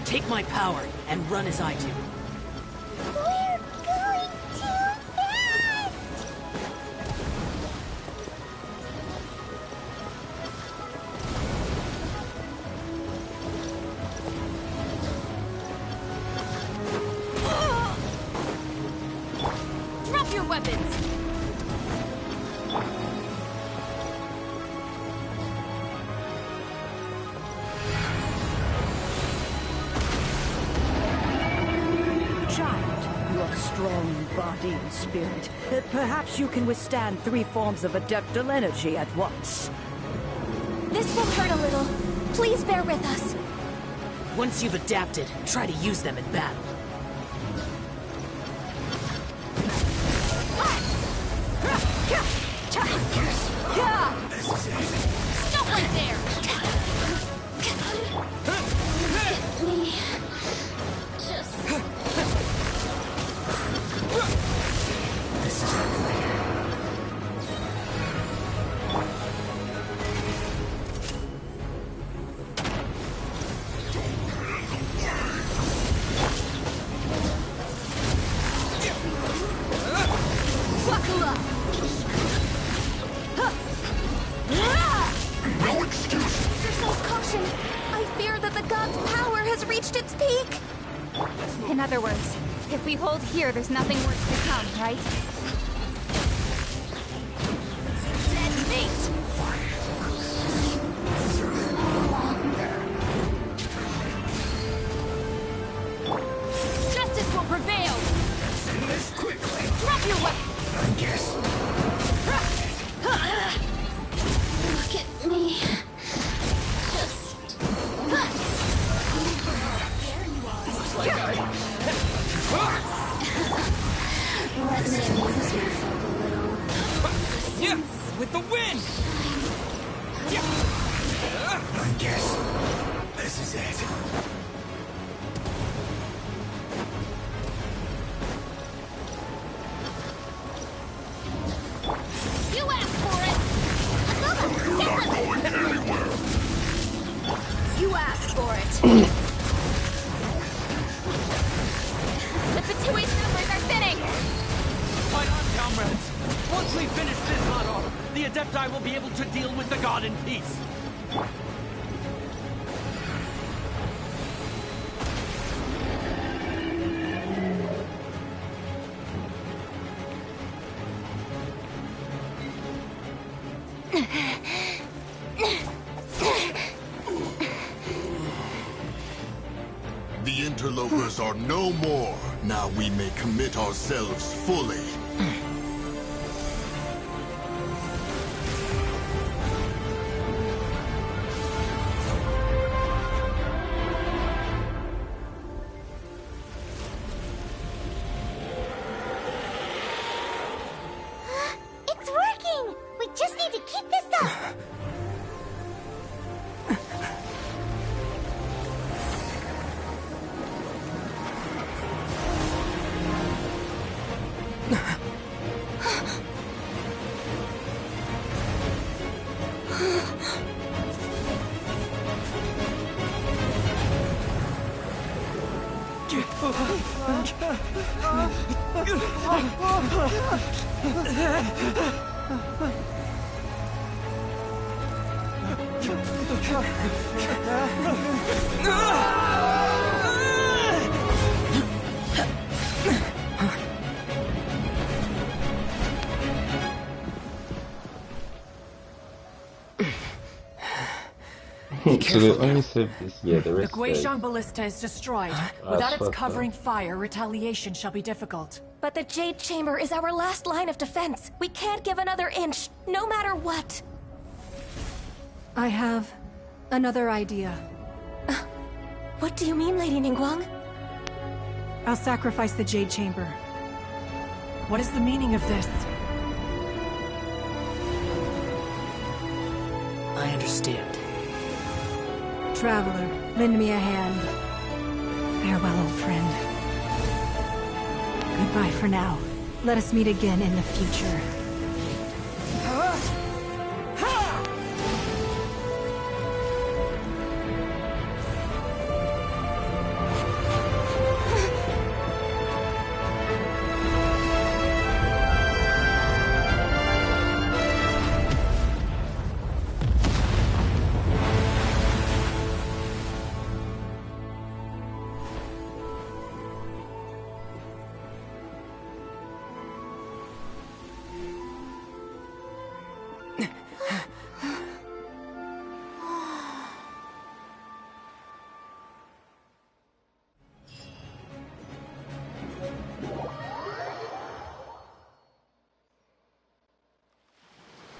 Take my power and run as I do. We're going too fast! Drop your weapons! You are strong in body and spirit. Perhaps you can withstand 3 forms of adeptal energy at once. This will hurt a little. Please bear with us. Once you've adapted, try to use them in battle. Stop right there! This is ugly. Buckle up! No excuse! Exercise caution! I fear that the god's power has reached its peak! In other words, if we hold here, there's nothing worse to come, right? Dead meat! Justice will prevail! End this quickly! Drop your weapon! I guess. Look at me. Just... Looks like I... Let me amuse myself a little. Yeah! With the wind! I guess. This is it. You asked for it! You're not going anywhere! You asked for it! The Fatui's numbers are thinning! Fight on, comrades! Once we finish this huddle, the Adepti will be able to deal with the god in peace! The interlopers are no more. Now we may commit ourselves fully. It's working! We just need to keep this up! so the only service, yeah, the The rest Guizhong Ballista is destroyed. Without its covering fire, retaliation shall be difficult. But the Jade Chamber is our last line of defense. We can't give another inch, no matter what. I have another idea. What do you mean, Lady Ningguang? I'll sacrifice the Jade Chamber. What is the meaning of this? I understand. Traveler, lend me a hand. Farewell, old friend. Goodbye for now. Let us meet again in the future.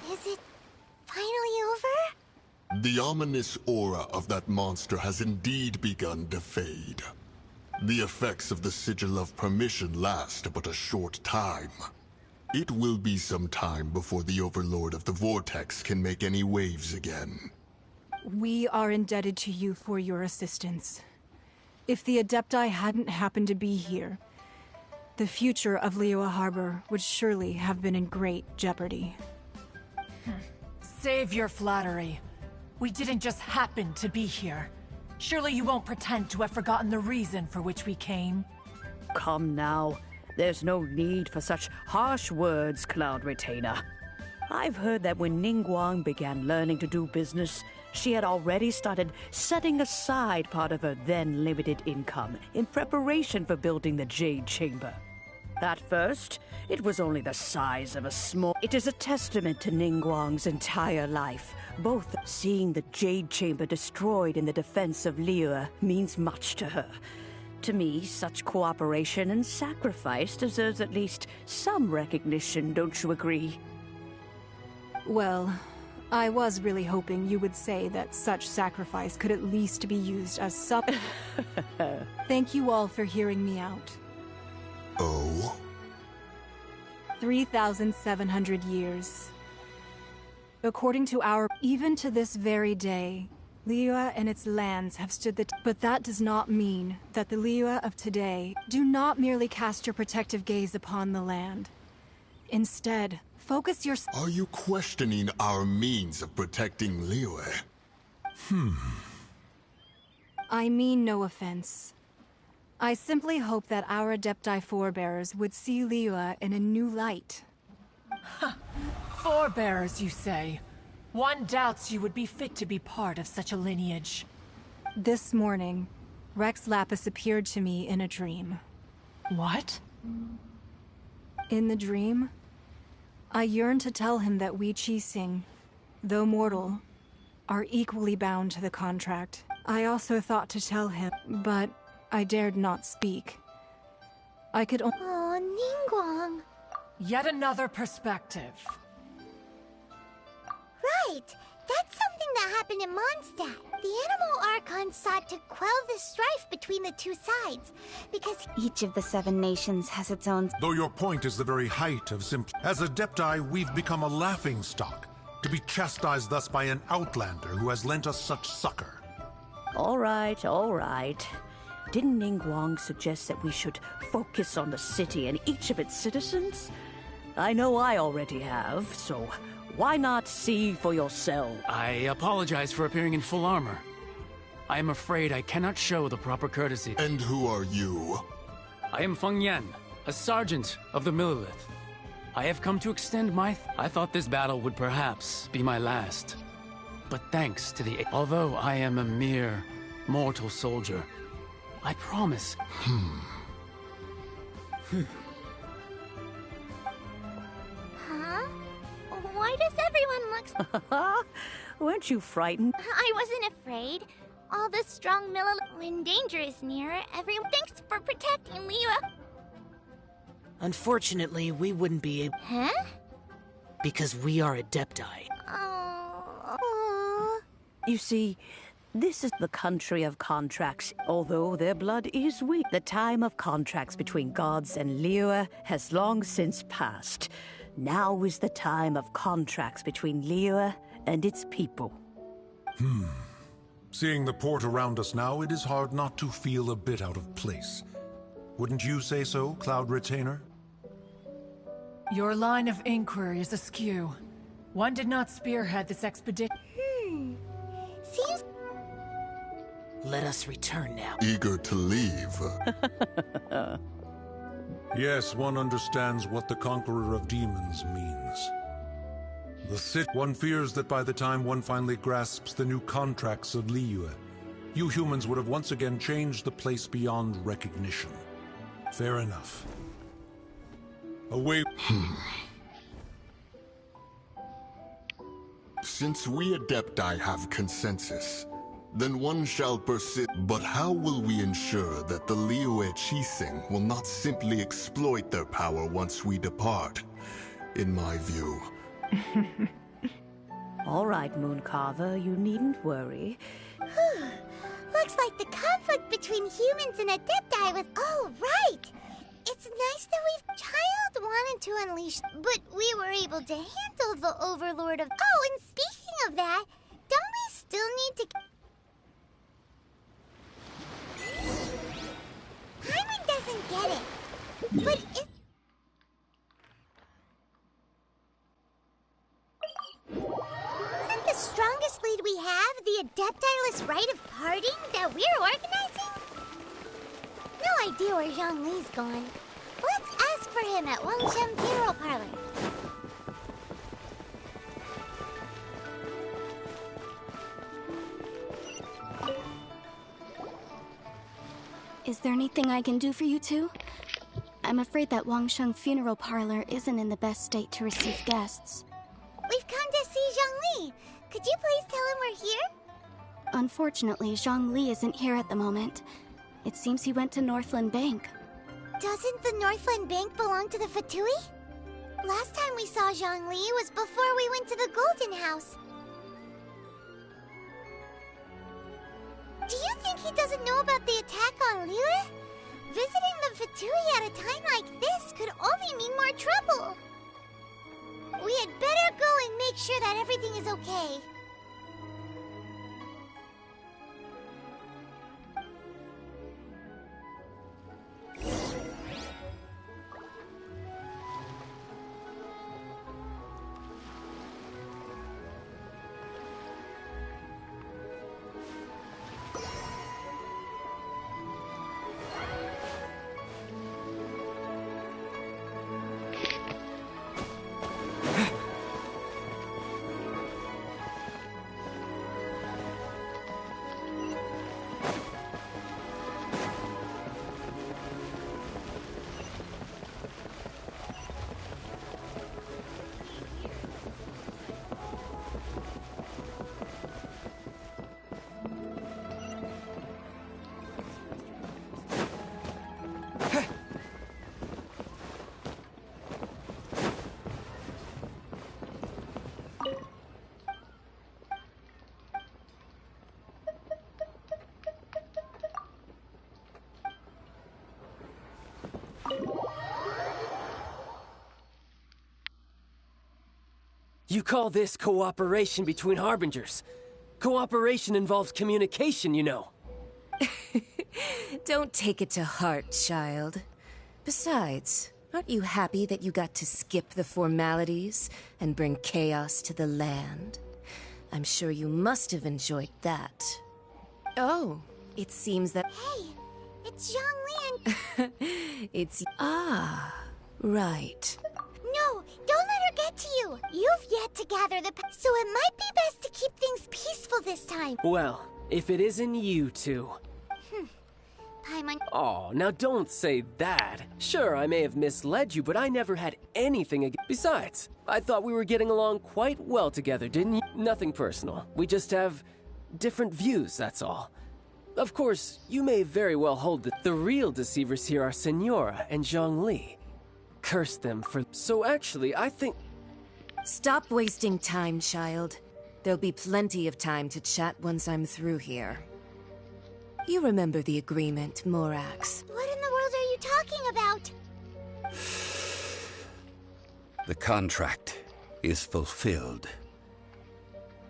Is it finally over? The ominous aura of that monster has indeed begun to fade. The effects of the Sigil of Permission last but a short time. It will be some time before the Overlord of the Vortex can make any waves again. We are indebted to you for your assistance. If the Adepti hadn't happened to be here, the future of Liyue Harbor would surely have been in great jeopardy. Save your flattery. We didn't just happen to be here. Surely you won't pretend to have forgotten the reason for which we came? Come now. There's no need for such harsh words, Cloud Retainer. I've heard that when Ningguang began learning to do business, she had already started setting aside part of her then limited income in preparation for building the Jade Chamber. At first, it was only the size of a small... It is a testament to Ningguang's entire life. Both seeing the Jade Chamber destroyed in the defense of Liyue means much to her. To me, such cooperation and sacrifice deserves at least some recognition, don't you agree? Well, I was really hoping you would say that such sacrifice could at least be used as Thank you all for hearing me out. Oh? 3,700 years. According to even to this very day, Liyue and its lands have stood but that does not mean that the Liyue of today do not merely cast your protective gaze upon the land. Instead, focus your... Are you questioning our means of protecting Liyue? I mean no offense. I simply hope that our Adepti forebears would see Liyue in a new light. Forebears, you say? One doubts you would be fit to be part of such a lineage. This morning, Rex Lapis appeared to me in a dream. What? In the dream, I yearned to tell him that we Qixing, though mortal, are equally bound to the contract. I also thought to tell him, but I dared not speak. I could only... Oh, Ningguang. Yet another perspective. Right! That's something that happened in Mondstadt. The Animal Archon sought to quell the strife between the two sides, because each of the 7 nations has its own... Though your point is the very height of as Adepti, we've become a laughingstock, to be chastised thus by an outlander who has lent us such succor. All right, all right. Didn't Ningguang suggest that we should focus on the city and each of its citizens? I know I already have, so why not see for yourself? I apologize for appearing in full armor. I am afraid I cannot show the proper courtesy. And who are you? I am Feng Yan, a sergeant of the Millilith. I have come to extend my... I thought this battle would perhaps be my last. But thanks to the... Although I am a mere mortal soldier, I promise... Huh? Why does everyone look? Weren't you frightened? I wasn't afraid. All the strong Millilith. When danger is near, everyone thanks for protecting Liyue. Unfortunately, we wouldn't be able. Huh? Because we are Adepti. Oh. You see, this is the country of contracts. Although their blood is weak, the time of contracts between gods and Liyue has long since passed. Now is the time of contracts between Liyue and its people. Seeing the port around us now, it is hard not to feel a bit out of place. Wouldn't you say so, Cloud Retainer? Your line of inquiry is askew. One did not spearhead this expedition. Seems... Let us return now. Eager to leave. Yes, one understands what the Conqueror of Demons means. One fears that by the time one finally grasps the new contracts of Liyue, you humans would have once again changed the place beyond recognition. Fair enough. Away. Since we Adepti have consensus, then one shall persist. But how will we ensure that the Liyue Chising will not simply exploit their power once we depart? In my view. All right, Mooncarver, you needn't worry. Looks like the conflict between humans and Adepti was all right. It's nice that Child wanted to unleash, but we were able to handle the Overlord of... Oh, and speaking of that, don't we still need to... Paimon doesn't get it, but it... Isn't the strongest lead we have the Adepti-less rite of parting that we're organizing? No idea where Zhongli's gone. Let's ask for him at Wangshan Funeral Parlor. Is there anything I can do for you two? I'm afraid that Wangsheng Funeral Parlor isn't in the best state to receive guests. We've come to see Zhongli. Could you please tell him we're here? Unfortunately, Zhongli isn't here at the moment. It seems he went to Northland Bank. Doesn't the Northland Bank belong to the Fatui? Last time we saw Zhongli was before we went to the Golden House. Do you think he doesn't know about the attack on Liyue? Visiting the Fatui at a time like this could only mean more trouble. We had better go and make sure that everything is okay. You call this cooperation between Harbingers? Cooperation involves communication, you know. Don't take it to heart, child. Besides, aren't you happy that you got to skip the formalities and bring chaos to the land? I'm sure you must have enjoyed that. Oh, it seems that... Hey, it's Zhongli and... It's... Ah, right. No, don't let her get to you. You've yet to gather the... So it might be best to keep things peaceful this time. Well, if it isn't you two... Paimon. Oh, now don't say that. Sure, I may have misled you, but I never had anything against. Besides, I thought we were getting along quite well together, didn't you? Nothing personal. We just have different views, that's all. Of course, you may very well hold that the real deceivers here are Senora and Zhongli. Curse them for. So actually, I think. Stop wasting time, child. There'll be plenty of time to chat once I'm through here. You remember the agreement, Morax. What in the world are you talking about? The contract is fulfilled.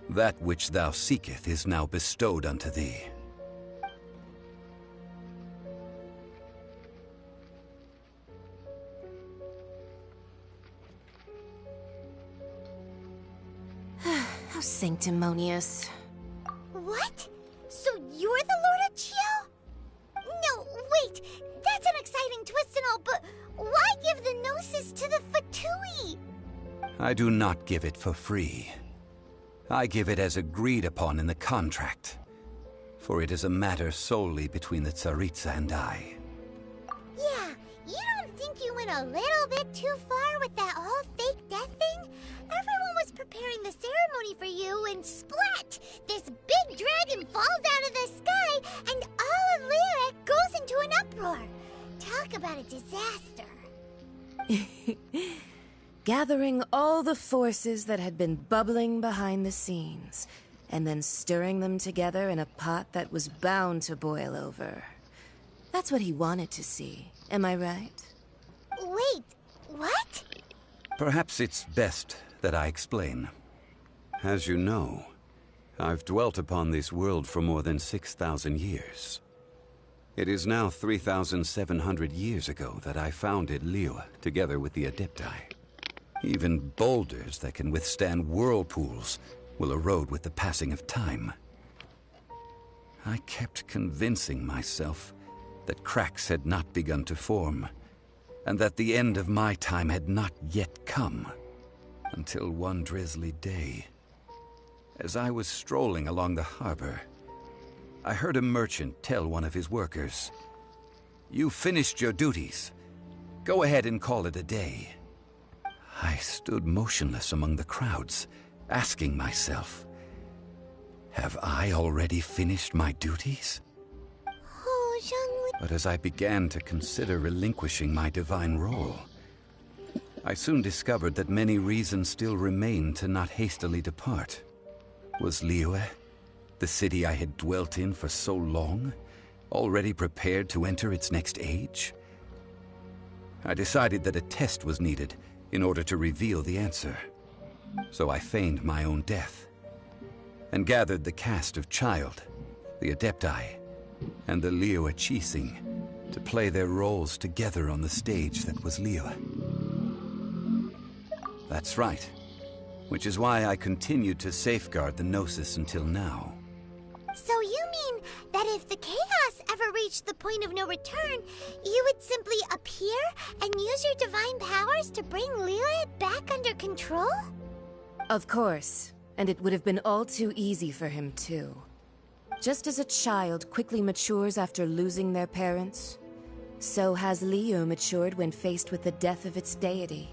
That which thou seeketh is now bestowed unto thee. How sanctimonious. What? So you're the Lord of Chiao? No, wait. That's an exciting twist and all, but why give the Gnosis to the Fatui? I do not give it for free. I give it as agreed upon in the contract, for it is a matter solely between the Tsaritsa and I. Yeah, you don't think you went a little bit too far with that whole fake death thing? Everyone was preparing the ceremony for you, and splat! This big dragon falls out of the sky, and all of Lyric goes into an uproar. Talk about a disaster. Gathering all the forces that had been bubbling behind the scenes, and then stirring them together in a pot that was bound to boil over. That's what he wanted to see, am I right? Wait, what? Perhaps it's best that I explain. As you know, I've dwelt upon this world for more than 6,000 years. It is now 3,700 years ago that I founded Liyue together with the Adepti. Even boulders that can withstand whirlpools will erode with the passing of time. I kept convincing myself that cracks had not begun to form, and that the end of my time had not yet come. Until one drizzly day, as I was strolling along the harbor, I heard a merchant tell one of his workers, "You finished your duties. Go ahead and call it a day." I stood motionless among the crowds, asking myself, have I already finished my duties? Oh, Zhongli. But as I began to consider relinquishing my divine role, I soon discovered that many reasons still remained to not hastily depart. Was Liyue, the city I had dwelt in for so long, already prepared to enter its next age? I decided that a test was needed in order to reveal the answer. So I feigned my own death, and gathered the cast of Child, the Adepti, and the Liyue Qixing to play their roles together on the stage that was Liyue. That's right, which is why I continued to safeguard the Gnosis until now. So you mean that if the chaos ever reached the point of no return, you would simply appear and use your divine powers to bring Liyue back under control? Of course, and it would have been all too easy for him too. Just as a child quickly matures after losing their parents, so has Liyue matured when faced with the death of its deity.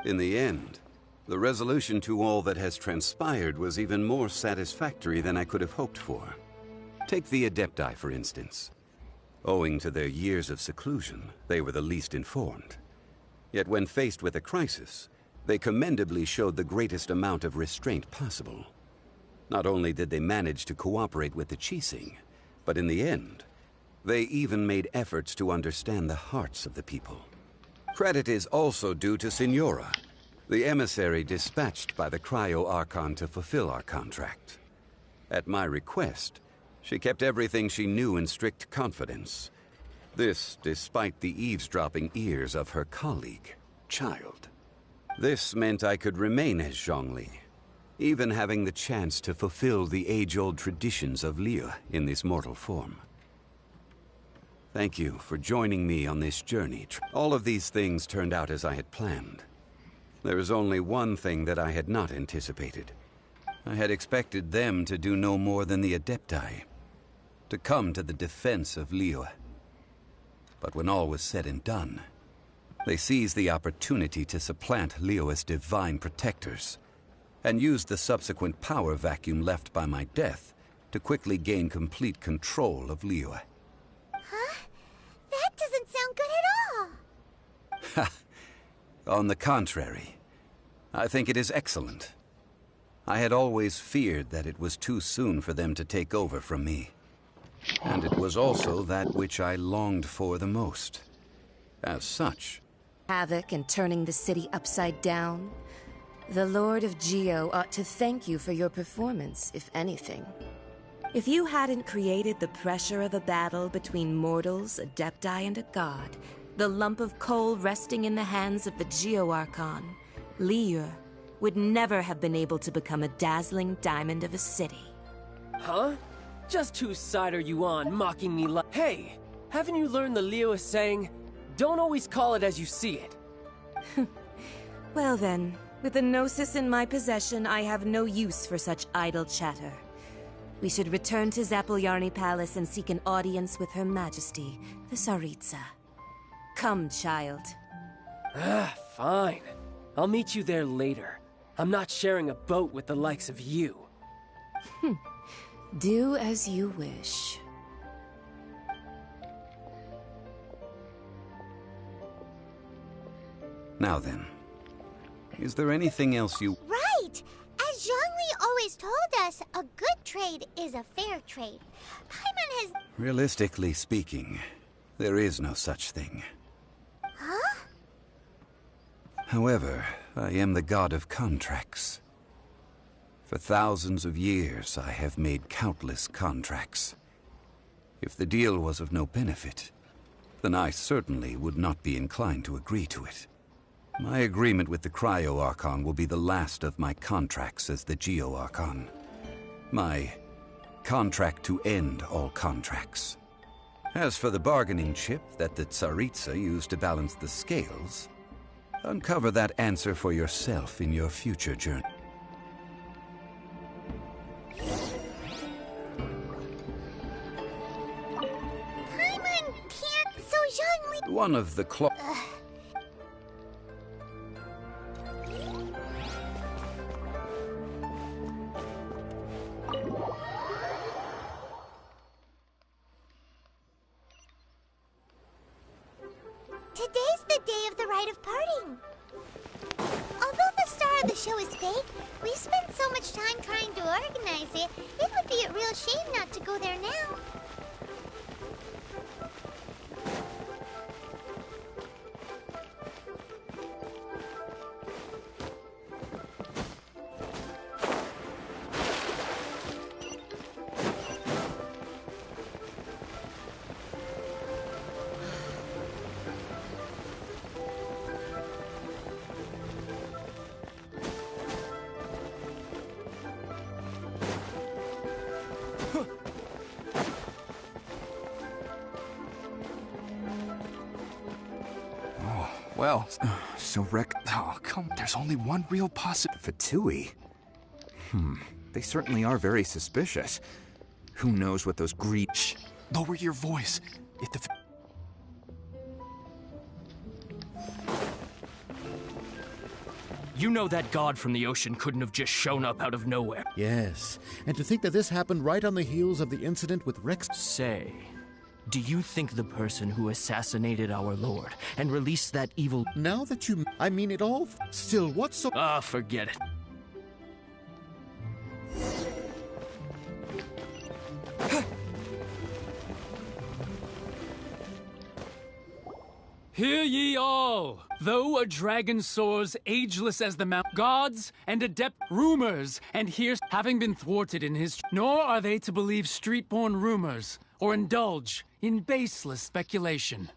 In the end, the resolution to all that has transpired was even more satisfactory than I could have hoped for. Take the Adepti, for instance. Owing to their years of seclusion, they were the least informed. Yet when faced with a crisis, they commendably showed the greatest amount of restraint possible. Not only did they manage to cooperate with the Qixing, but in the end, they even made efforts to understand the hearts of the people. Credit is also due to Senora, the emissary dispatched by the Cryo-Archon to fulfill our contract. At my request, she kept everything she knew in strict confidence. This despite the eavesdropping ears of her colleague, Child. This meant I could remain as Zhongli, even having the chance to fulfill the age-old traditions of Liyue in this mortal form. Thank you for joining me on this journey. All of these things turned out as I had planned. There is only one thing that I had not anticipated. I had expected them to do no more than the Adepti. to come to the defense of Liyue. But when all was said and done, they seized the opportunity to supplant Liyue's divine protectors, and used the subsequent power vacuum left by my death to quickly gain complete control of Liyue. Huh? That doesn't sound good at all! Ha! On the contrary, I think it is excellent. I had always feared that it was too soon for them to take over from me. And it was also that which I longed for the most. As such... Havoc and turning the city upside down. The Lord of Geo ought to thank you for your performance, if anything. If you hadn't created the pressure of a battle between mortals, adepti, and a god, the lump of coal resting in the hands of the Geo Archon, Liyue, would never have been able to become a dazzling diamond of a city. Huh? Just whose side are you on, mocking me like— Hey! Haven't you learned the Liyue saying, don't always call it as you see it? Well then, with the Gnosis in my possession, I have no use for such idle chatter. We should return to Zapoljarny Palace and seek an audience with Her Majesty, the Tsaritsa. Come, child. Fine. I'll meet you there later. I'm not sharing a boat with the likes of you. Do as you wish. Now then, is there anything else you... Right! As Zhongli always told us, a good trade is a fair trade. Paimon has... Realistically speaking, there is no such thing. Huh? However, I am the god of contracts. For thousands of years, I have made countless contracts. If the deal was of no benefit, then I certainly would not be inclined to agree to it. My agreement with the Cryo Archon will be the last of my contracts as the Geo Archon. My contract to end all contracts. As for the bargaining chip that the Tsaritsa used to balance the scales, uncover that answer for yourself in your future journey. Paimon can't, so Zhongli... One of the Today's the day of the rite of parting. Although the star of the show is fake, we've spent so much time trying to organize it, it would be a real shame not to go there now. Well, so oh, come, there's only one real Fatui. They certainly are very suspicious. Who knows what those Shh! Lower your voice. If the... You know that god from the ocean couldn't have just shown up out of nowhere. Yes, and to think that this happened right on the heels of the incident with Rex... Say, do you think the person who assassinated our lord and released that evil... Now that you... I mean it all... Still, what's so... Ah, forget it. Hear ye all! Though a dragon soars ageless as the mount, gods and adept rumors, and here's having been thwarted in his... Nor are they to believe street-born rumors, or indulge in baseless speculation.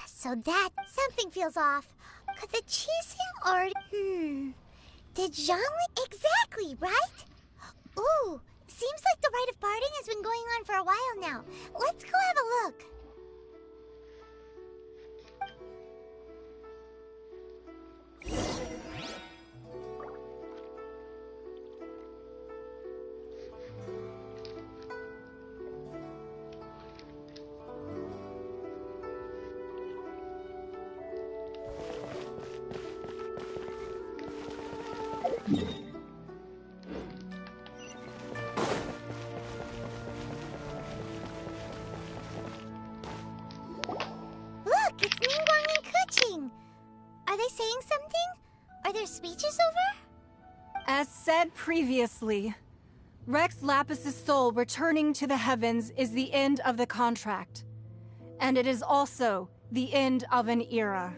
So that... something feels off. Could the cheesing or... Did Zhongli... Exactly, right? Ooh, seems like the rite of parting has been going on for a while now. Let's go have a look. saying something? Are their speeches over? As said previously, Rex Lapis's soul returning to the heavens is the end of the contract. And it is also the end of an era.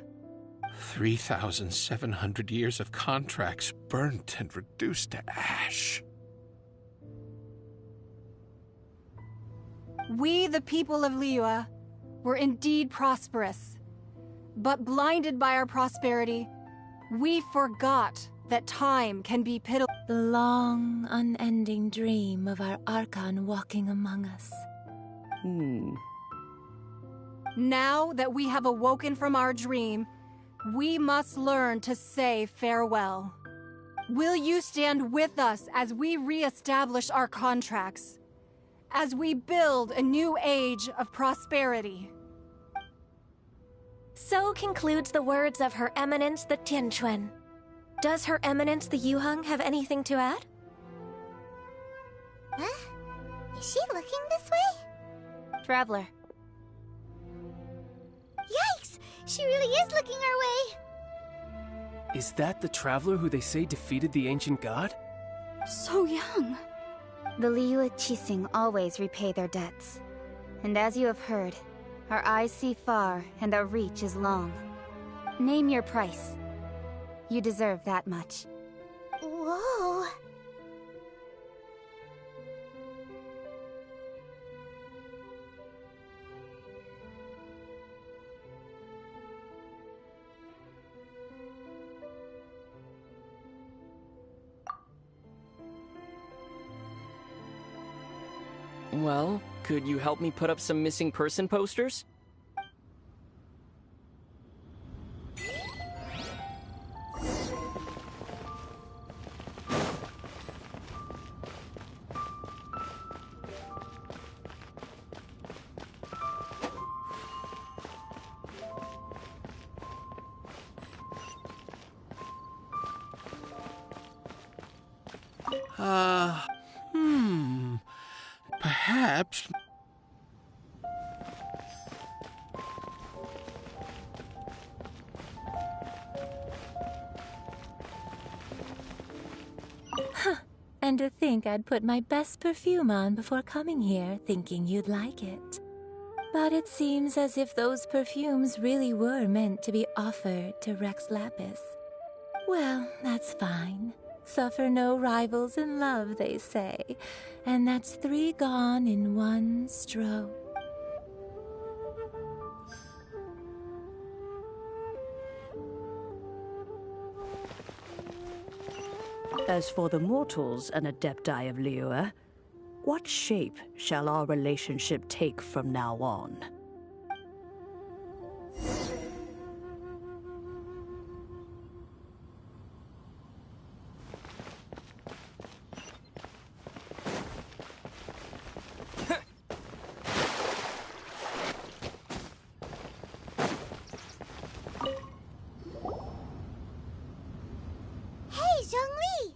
3,700 years of contracts burnt and reduced to ash. We, the people of Liyue, were indeed prosperous. But blinded by our prosperity, we forgot that time can be pitiful. The long, unending dream of our Archon walking among us. Now that we have awoken from our dream, we must learn to say farewell. Will you stand with us as we re-establish our contracts? As we build a new age of prosperity? So concludes the words of Her Eminence the Tianquan. Does Her Eminence the Yuheng have anything to add? Huh? Is she looking this way? Traveler. Yikes! She really is looking our way! Is that the traveler who they say defeated the ancient god? So young. The Liyue Qixing always repay their debts. And as you have heard, our eyes see far and our reach is long. Name your price. You deserve that much. Whoa! Well, could you help me put up some missing person posters? Perhaps... And to think I'd put my best perfume on before coming here, thinking you'd like it. But it seems as if those perfumes really were meant to be offered to Rex Lapis. Well, that's fine. Suffer no rivals in love, they say. And that's 3 gone in one stroke. As for the mortals and Adepti of Liyue, what shape shall our relationship take from now on? Hey, Zhongli!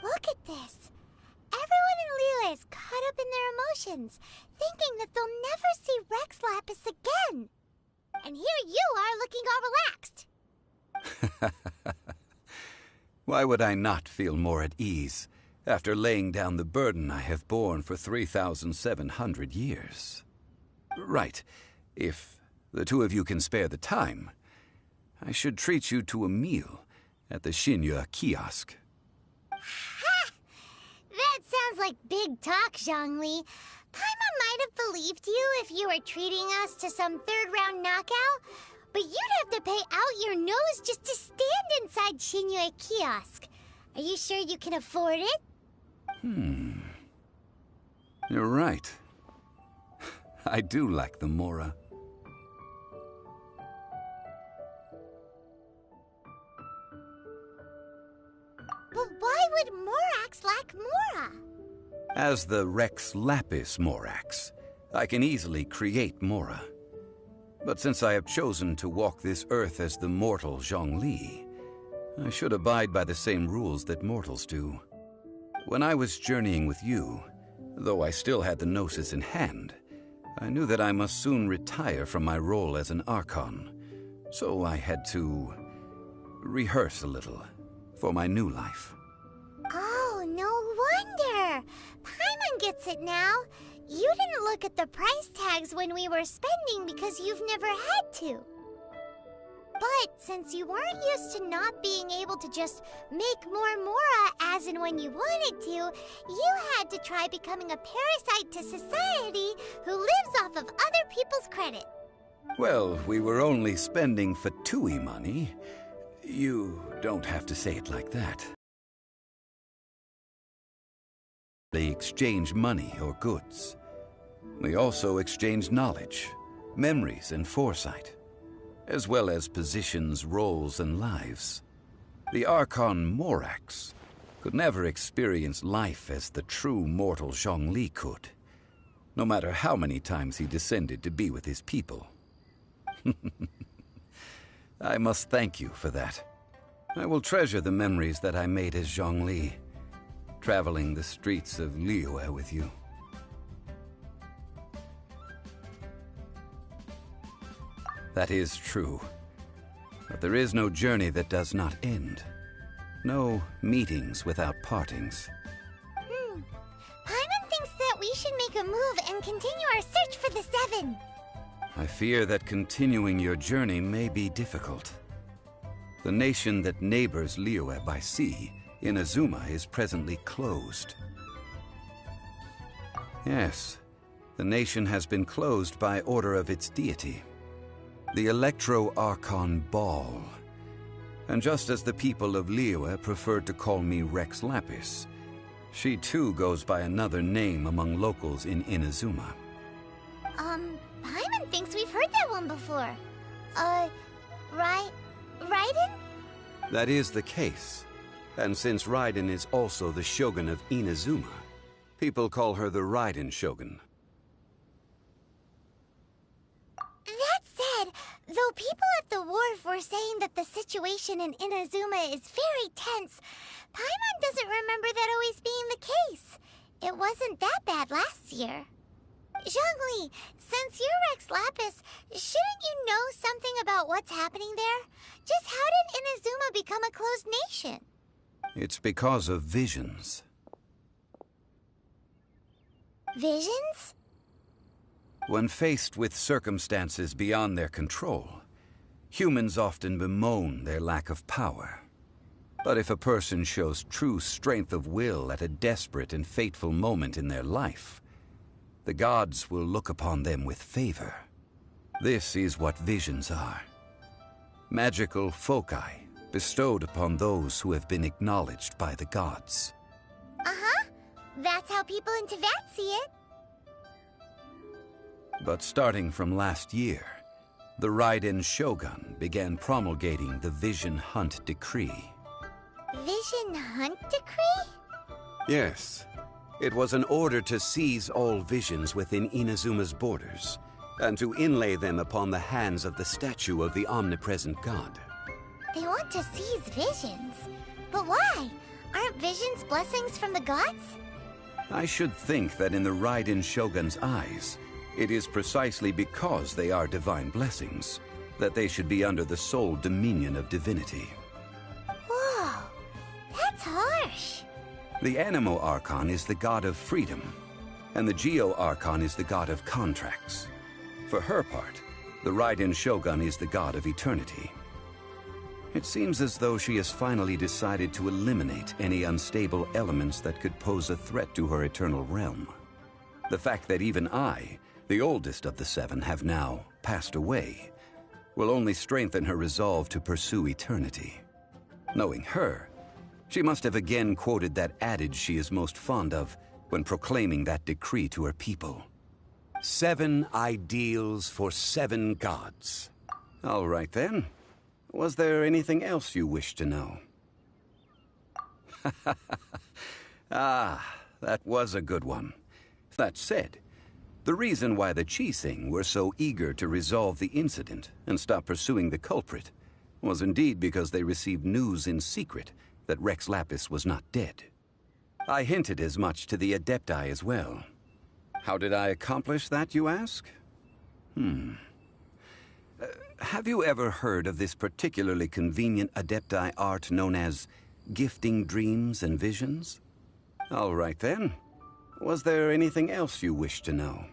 Look at this. Everyone in Liyue is caught up in their emotions, thinking that they'll never see Rex Lapis again. And here you are looking all relaxed. Why would I not feel more at ease after laying down the burden I have borne for 3,700 years? Right. If the two of you can spare the time, I should treat you to a meal at the Xinyue kiosk. Ha! That sounds like big talk, Zhongli. Paimon might have believed you if you were treating us to some third-round knockout, but you'd have to pay out your nose just to stand inside Xinyue kiosk. Are you sure you can afford it? You're right. I do like the Mora. But why would Morax lack Mora? As the Rex Lapis Morax, I can easily create Mora. But since I have chosen to walk this earth as the mortal Zhongli, I should abide by the same rules that mortals do. When I was journeying with you, though I still had the Gnosis in hand, I knew that I must soon retire from my role as an Archon, so I had to rehearse a little for my new life. Oh, no wonder! Paimon gets it now. You didn't look at the price tags when we were spending because you've never had to. But since you weren't used to not being able to just make more Mora as and when you wanted to, you had to try becoming a parasite to society who lives off of other people's credit. Well, we were only spending Fatui money. You don't have to say it like that. They exchange money or goods. We also exchange knowledge, memories, and foresight, as well as positions, roles, and lives. The Archon Morax could never experience life as the true mortal Zhongli could, no matter how many times he descended to be with his people. I must thank you for that. I will treasure the memories that I made as Zhongli, traveling the streets of Liyue with you. That is true. But there is no journey that does not end. No meetings without partings. Paimon thinks that we should make a move and continue our search for the Seven. I fear that continuing your journey may be difficult. The nation that neighbors Liyue by sea, Inazuma, is presently closed. Yes, the nation has been closed by order of its deity, the Electro-Archon Ball. And just as the people of Liyue preferred to call me Rex Lapis, she too goes by another name among locals in Inazuma. Paimon thinks we've heard that one before. Raiden? That is the case. And since Raiden is also the Shogun of Inazuma, people call her the Raiden Shogun. That said, though people at the wharf were saying that the situation in Inazuma is very tense, Paimon doesn't remember that always being the case. It wasn't that bad last year. Zhongli, since you're Rex Lapis, shouldn't you know something about what's happening there? Just how did Inazuma become a closed nation? It's because of visions. Visions? When faced with circumstances beyond their control, humans often bemoan their lack of power. But if a person shows true strength of will at a desperate and fateful moment in their life, the gods will look upon them with favor. This is what visions are. Magical foci bestowed upon those who have been acknowledged by the gods. Uh-huh. That's how people in Teyvat see it. But starting from last year, the Raiden Shogun began promulgating the Vision Hunt Decree. Vision Hunt Decree? Yes. It was an order to seize all visions within Inazuma's borders, and to inlay them upon the hands of the statue of the omnipresent god. They want to seize visions. But why? Aren't visions blessings from the gods? I should think that in the Raiden Shogun's eyes, it is precisely because they are divine blessings that they should be under the sole dominion of divinity. Whoa, that's harsh. The Animo Archon is the god of freedom, and the Geo Archon is the god of contracts. For her part, the Raiden Shogun is the god of eternity. It seems as though she has finally decided to eliminate any unstable elements that could pose a threat to her eternal realm. The fact that even I, the oldest of the seven, have now passed away, will only strengthen her resolve to pursue eternity. Knowing her, she must have again quoted that adage she is most fond of when proclaiming that decree to her people. 7 ideals for 7 gods. All right then. Was there anything else you wished to know? Ah, that was a good one. That said, the reason why the Qixing were so eager to resolve the incident and stop pursuing the culprit was indeed because they received news in secret that Rex Lapis was not dead. I hinted as much to the Adepti as well. How did I accomplish that, you ask? Have you ever heard of this particularly convenient Adepti art known as gifting dreams and visions? All right then. Was there anything else you wish to know?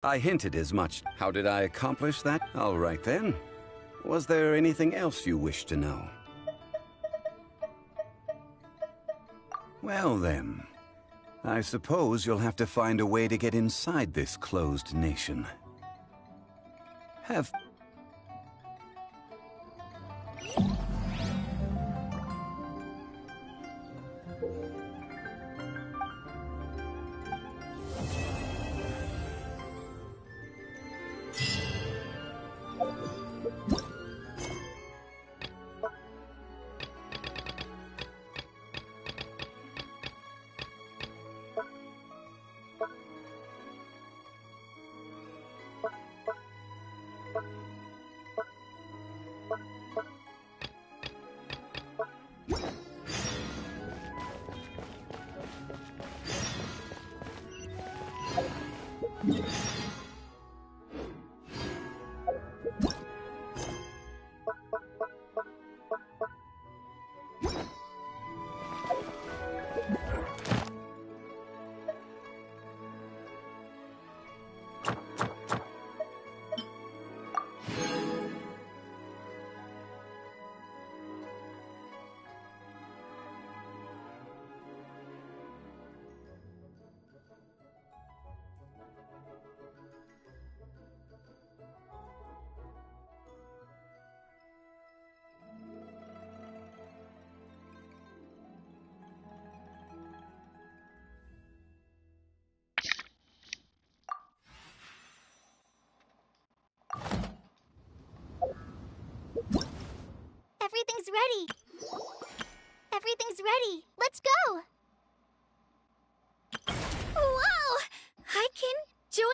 I hinted as much. How did I accomplish that? All right then. Was there anything else you wish to know? Well then, I suppose you'll have to find a way to get inside this closed nation. Have... Everything's ready. Everything's ready. Let's go. Whoa! I can join.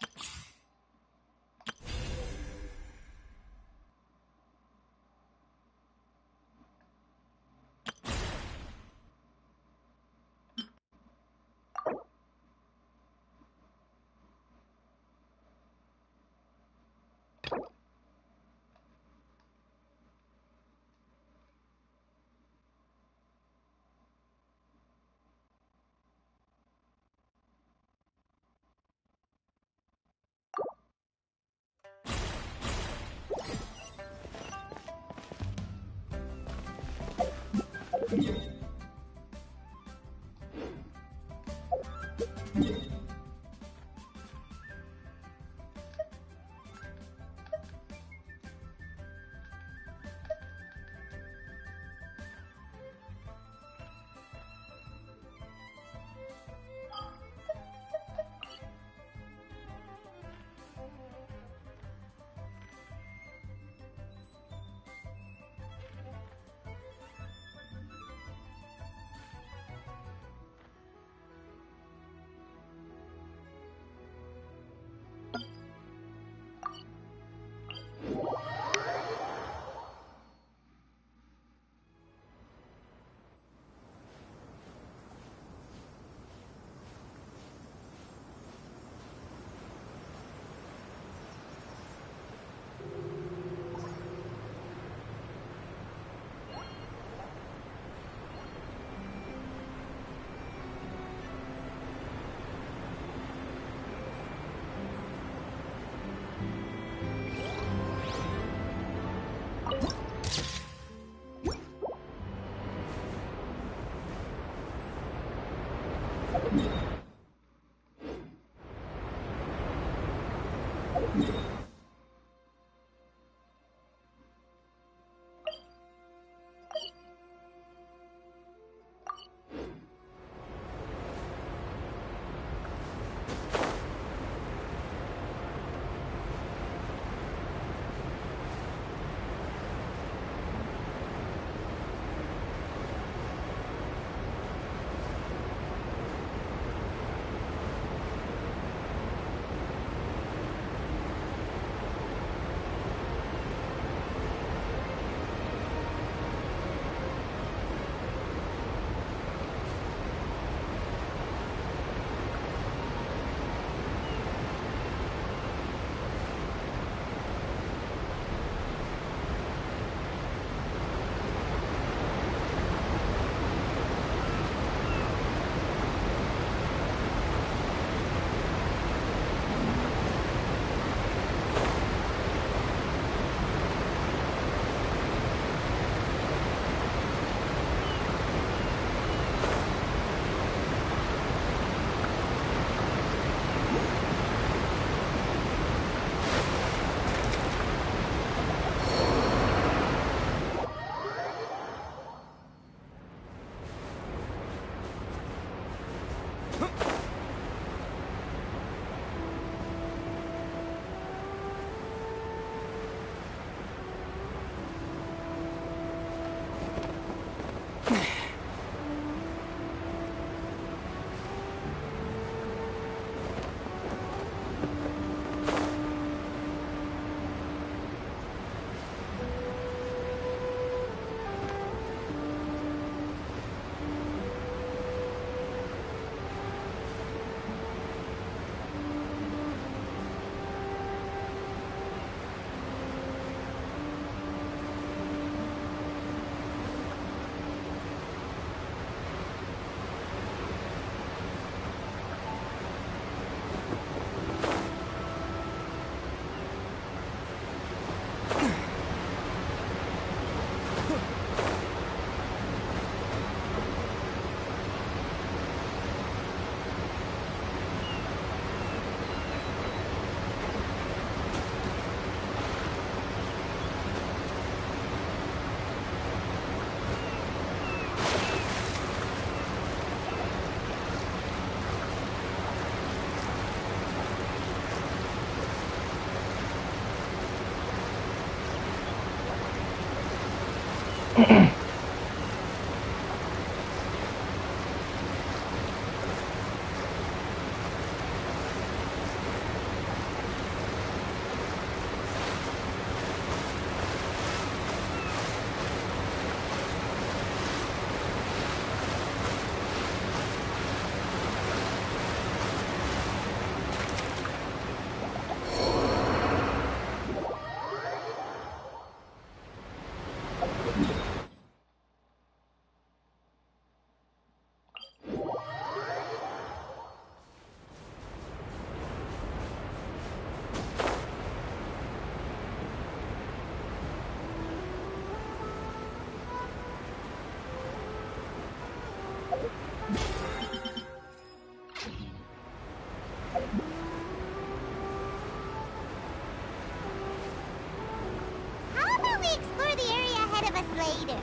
How about we explore the area ahead of us later?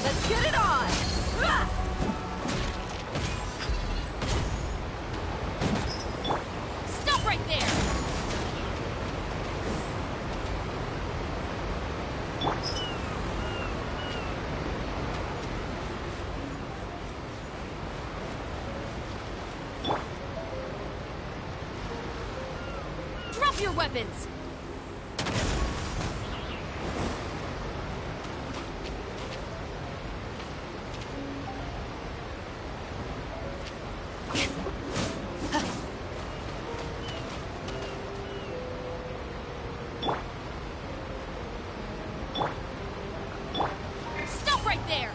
Let's get it on! Stop right there! Drop your weapons! Stop right there!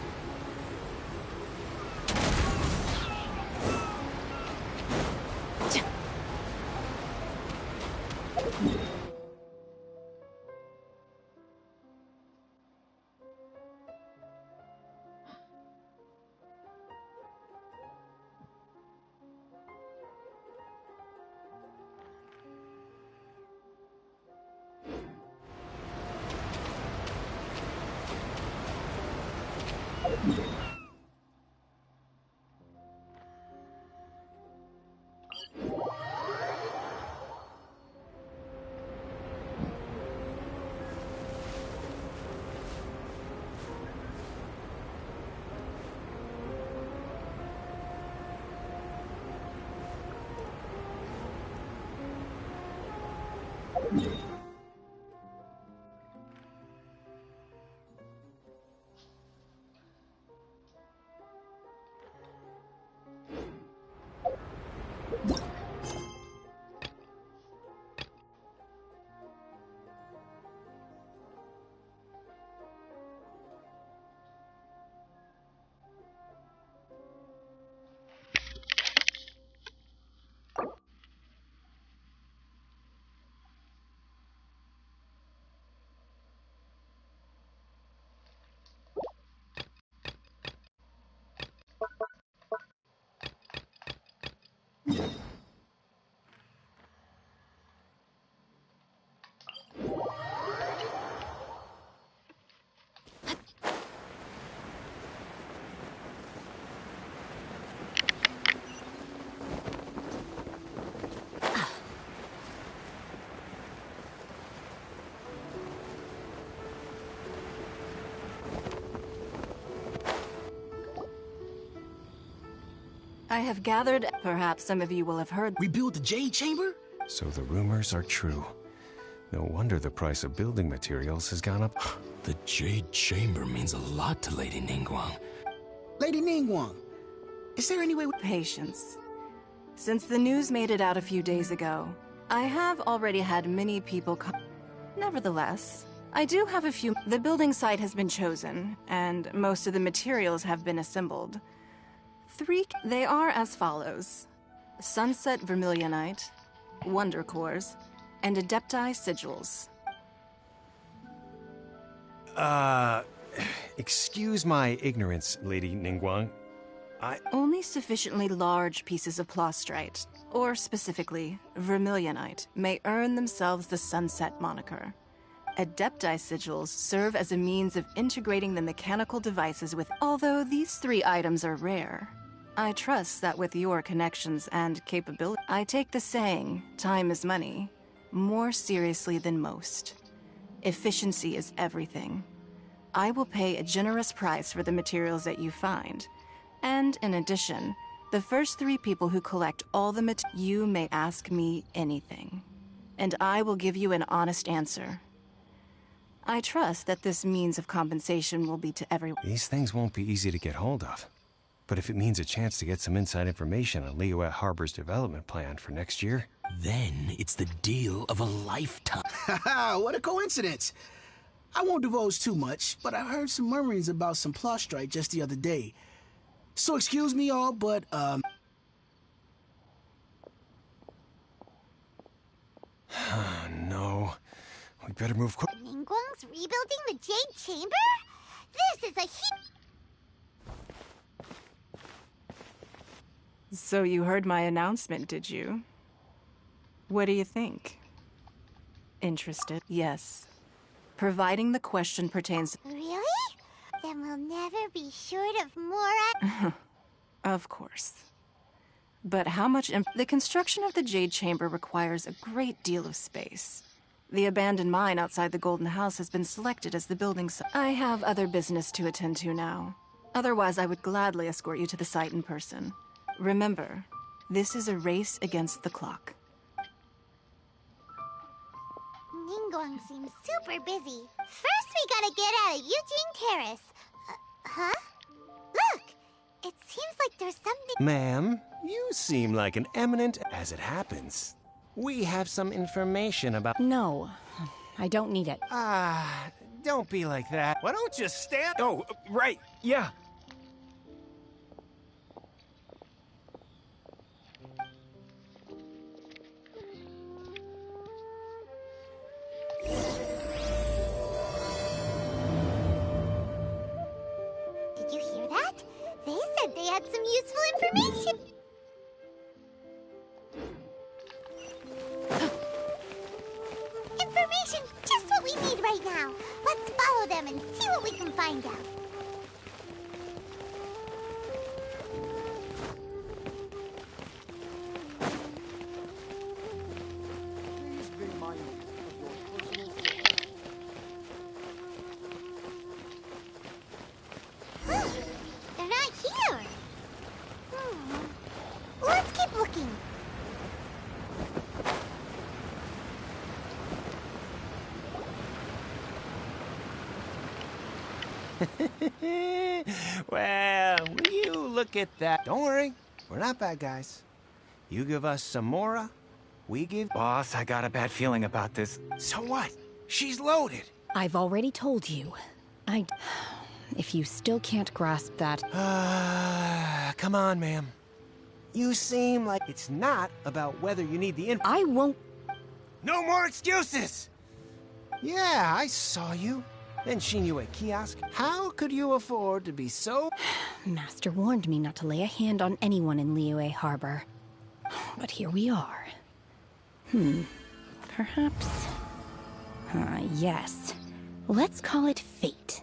I have gathered, perhaps some of you will have heard. Rebuild the Jade Chamber? So the rumors are true. No wonder the price of building materials has gone up. The Jade Chamber means a lot to Lady Ningguang. Lady Ningguang, is there any way with patience? Since the news made it out a few days ago, I have already had many people come. Nevertheless, I do have a few. The building site has been chosen, and most of the materials have been assembled. 3. They are as follows: Sunset Vermilionite, Wonder Cores, and Adepti Sigils. Excuse my ignorance, Lady Ningguang. Only sufficiently large pieces of plastrite, or specifically Vermilionite, may earn themselves the Sunset moniker. Adepti Sigils serve as a means of integrating the mechanical devices with. Although these 3 items are rare, I trust that with your connections and capability, I take the saying, time is money, more seriously than most. Efficiency is everything. I will pay a generous price for the materials that you find. And in addition, the first 3 people who collect all the you may ask me anything. And I will give you an honest answer. I trust that this means of compensation will be to everyone. These things won't be easy to get hold of. But if it means a chance to get some inside information on Liyue Harbor's development plan for next year... Then it's the deal of a lifetime. Haha, what a coincidence. I won't divulge too much, but I heard some murmurings about some plastrite just the other day. So excuse me all, but, No. We better move quick. Ningguang's rebuilding the Jade Chamber? This is a So you heard my announcement, did you? What do you think? Interested? Yes. Providing the question pertains... Really? Then we'll never be short of more... Of course. But how much... The construction of the Jade Chamber requires a great deal of space. The abandoned mine outside the Golden House has been selected as the building site. I have other business to attend to now. Otherwise, I would gladly escort you to the site in person. Remember, this is a race against the clock. Ningguang seems super busy. First, we gotta get out of Eugene Terrace. Huh? Look! It seems like there's something... Ma'am, you seem like an eminent... As it happens, we have some information about... No, I don't need it. Don't be like that. Why don't you stand... Oh, right, yeah. Did you hear that? They said they had some useful information. Information's just what we need right now. Let's follow them and see what we can find out. They're not here. Let's keep looking. Well, will you look at that? Don't worry, we're not bad guys. You give us some Mora, we give... Boss, I got a bad feeling about this. So what? She's loaded. I've already told you. If you still can't grasp that... Come on, ma'am. You seem like it's not about whether you need the I won't... No more excuses! Yeah, I saw you. Then seen you at kiosk. How could you afford to be so... Master warned me not to lay a hand on anyone in Liyue Harbor. But here we are. Perhaps... yes. Let's call it fate.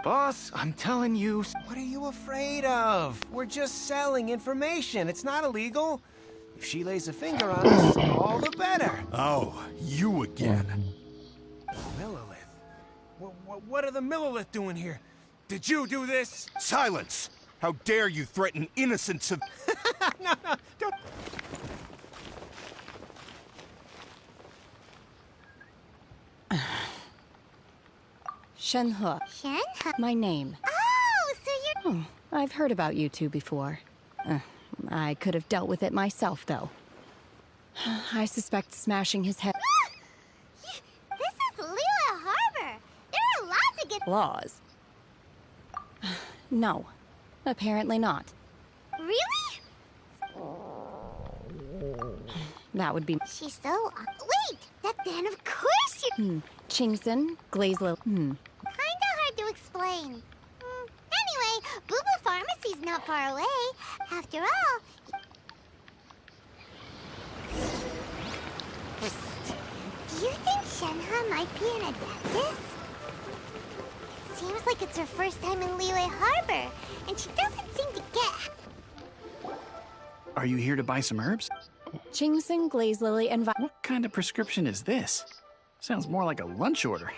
Boss, I'm telling you... What are you afraid of? We're just selling information. It's not illegal. If she lays a finger on us, all the better. Oh, you again. Millilith. What are the Millilith doing here? Did you do this? Silence! How dare you threaten innocent civ... No, don't... Shenhe. Shenhe? My name. Oh, so you're... I've heard about you two before. I could have dealt with it myself, though. I suspect smashing his head... This is Liyue Harbor. Laws? No. Apparently not. Really? That would be... She's so... Wait! Then of course you... Chingson, Glazelo... Kinda hard to explain. Anyway, Boo Boo Pharmacy's not far away. After all... Do you think Shenhe might be an Adeptus? It seems like it's her first time in Liyue Harbor, and she doesn't seem to get... Are you here to buy some herbs? Chingson, Glazelily, and... What kind of prescription is this? Sounds more like a lunch order.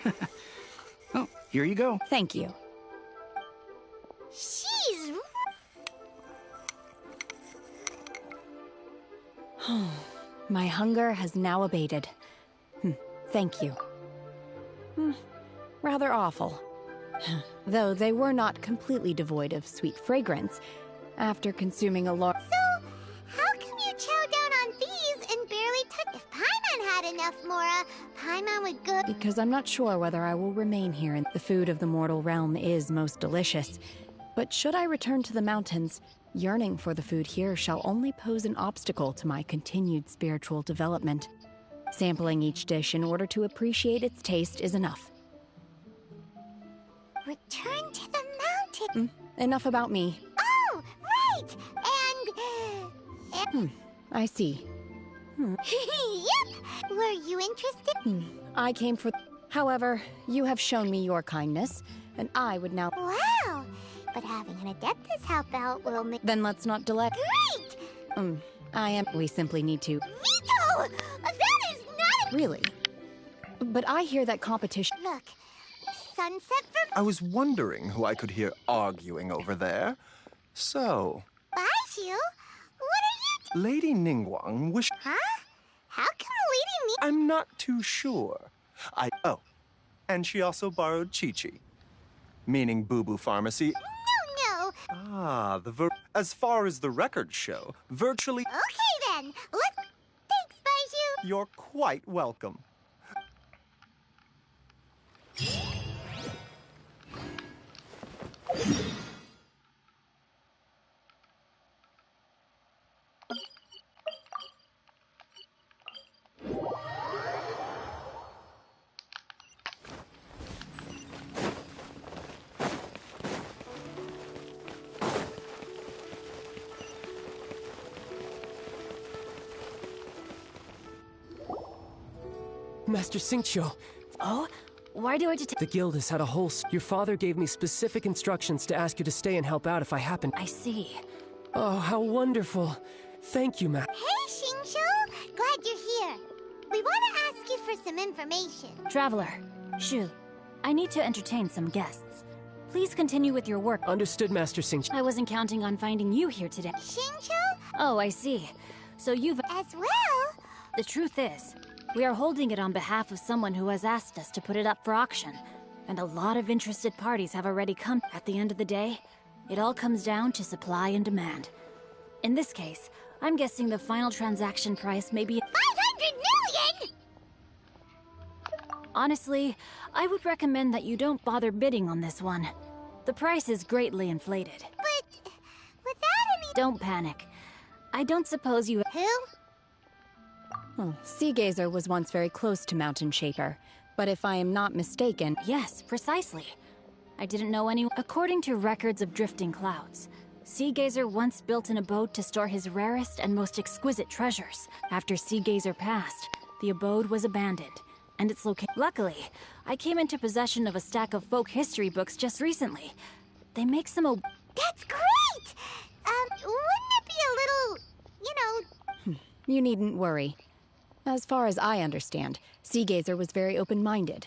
Oh, here you go. Thank you. She's... My hunger has now abated. Thank you. Rather awful. Though they were not completely devoid of sweet fragrance. After consuming a large... So, how come you chow down on these and barely touch... If Paimon had enough, Mora, Paimon would go... Because I'm not sure whether I will remain here. The food of the mortal realm is most delicious. But should I return to the mountains, yearning for the food here shall only pose an obstacle to my continued spiritual development. Sampling each dish in order to appreciate its taste is enough. Return to the mountain. Enough about me. Oh, right! And... I see. Yep! Were you interested? I came for... However, you have shown me your kindness, and I would now... Wow! But having an Adeptus help out will make... Then let's not delay... Great! We simply need to... Vito! That is not... Really? But I hear that competition... Look, sunset for... I was wondering who I could hear arguing over there. So... Baiju? What are you... Lady Ningguang wished... Huh? How come Lady Ning... I'm not too sure. Oh. And she also borrowed Chi-Chi. Meaning Boo Boo Pharmacy... No. Ah, as far as the records show, virtually... Okay then, Thanks, Baiju. You're quite welcome. Master Xingqiu. Oh? Why do I detect... The guild has had a whole... Your father gave me specific instructions to ask you to stay and help out if I happen... I see. Oh, how wonderful. Thank you, Hey, Xingqiu! Glad you're here. We want to ask you for some information. Traveler, Shu, I need to entertain some guests. Please continue with your work. Understood, Master Xingqiu. I wasn't counting on finding you here today. Xingqiu? Oh, I see. So you've... As well? The truth is, we are holding it on behalf of someone who has asked us to put it up for auction. And a lot of interested parties have already come. At the end of the day, it all comes down to supply and demand. In this case, I'm guessing the final transaction price may be... 500 million?! Honestly, I would recommend that you don't bother bidding on this one. The price is greatly inflated. But... without any... Don't panic. I don't suppose you... Who? Seagazer was once very close to Mountain Shaper, but if I am not mistaken... Yes, precisely. I didn't know any... According to records of drifting clouds, Seagazer once built an abode to store his rarest and most exquisite treasures. After Seagazer passed, the abode was abandoned, and its location... Luckily, I came into possession of a stack of folk history books just recently. They make some... That's great! Wouldn't it be a little... you know... You needn't worry. As far as I understand, Seagazer was very open-minded.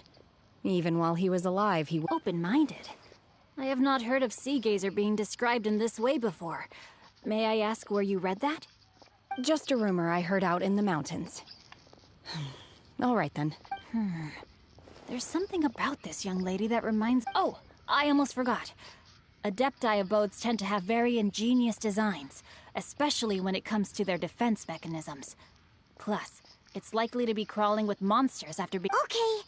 Even while he was alive, he... Open-minded? I have not heard of Seagazer being described in this way before. May I ask where you read that? Just a rumor I heard out in the mountains. All right, then. There's something about this young lady that reminds... Oh, I almost forgot. Adepti abodes tend to have very ingenious designs, especially when it comes to their defense mechanisms. Plus, it's likely to be crawling with monsters after being... Okay,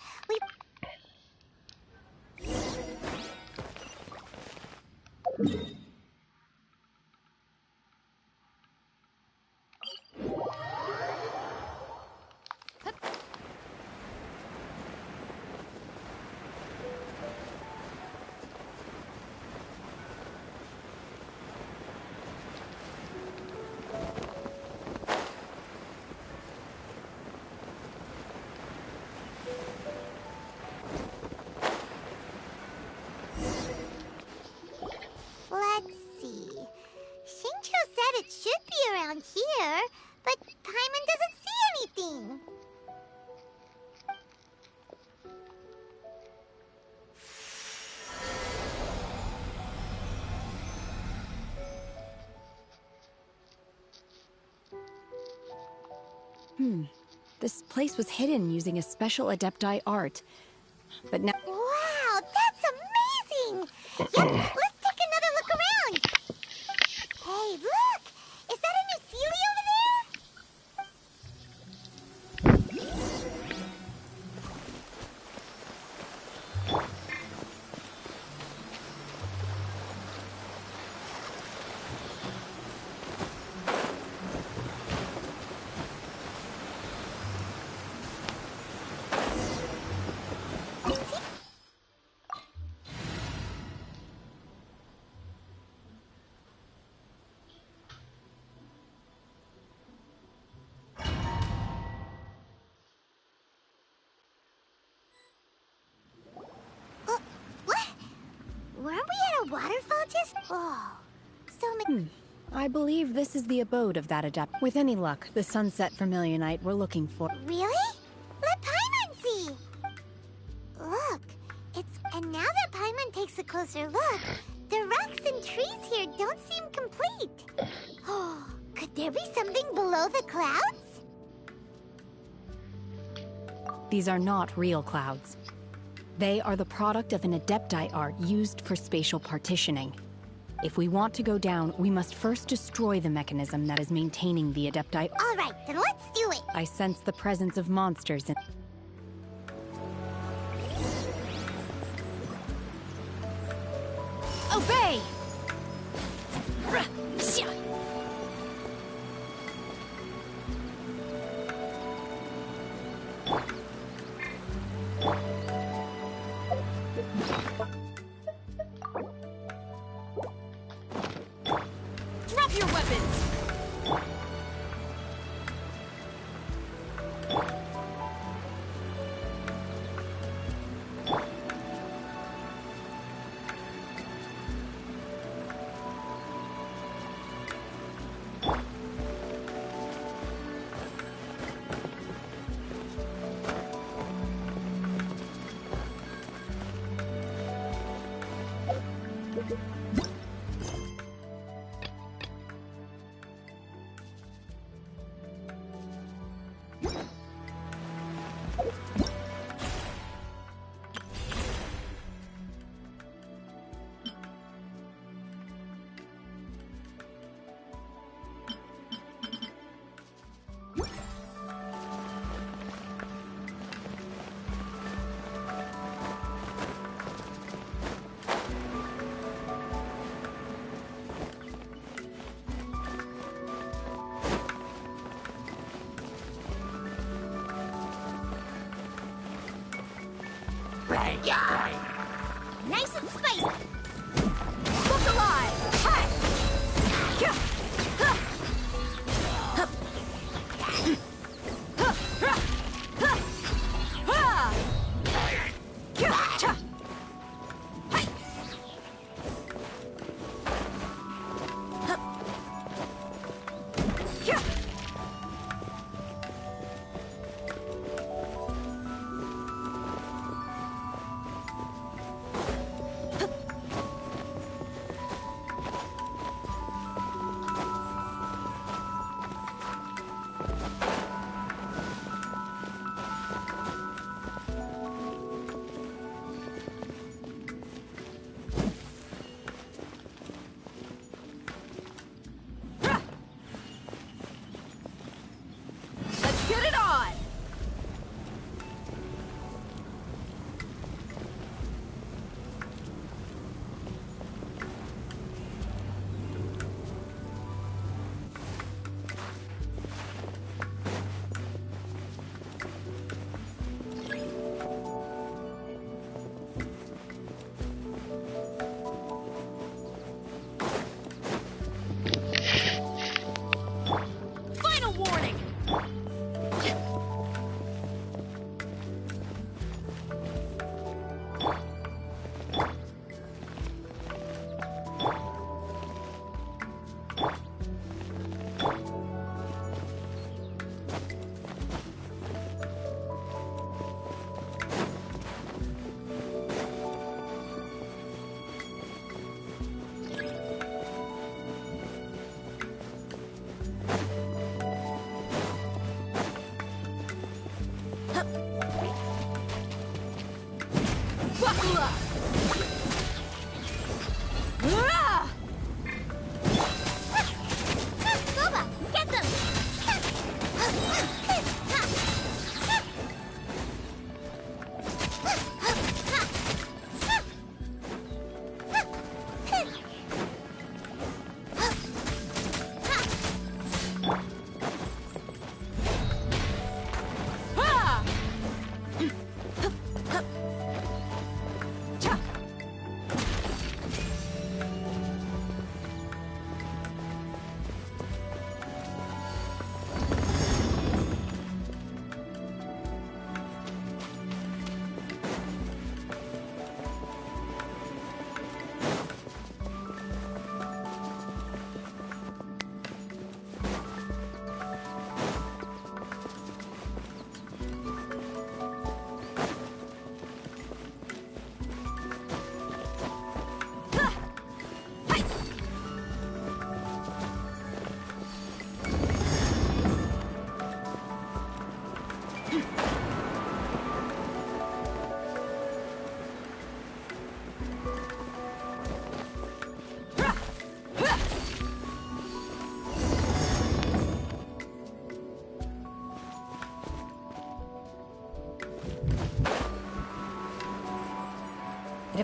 Let's see. Shincho said it should be around here, but Paimon doesn't see anything. This place was hidden using a special Adepti art. But now... Wow, that's amazing! Yep, let's take another look around. Hey, look! Is that a new Sealy over there? Weren't we at a waterfall just? Oh, so many. I believe this is the abode of that adept. With any luck, the sunset vermilionite we're looking for. Really? Let Paimon see! Look, and now that Paimon takes a closer look, the rocks and trees here don't seem complete. Oh, could there be something below the clouds? These are not real clouds. They are the product of an Adepti art used for spatial partitioning. If we want to go down, we must first destroy the mechanism that is maintaining the Adepti. All right, then let's do it. I sense the presence of monsters in... Obey! Drop your weapons! Nice and spicy. Look alive. Hi.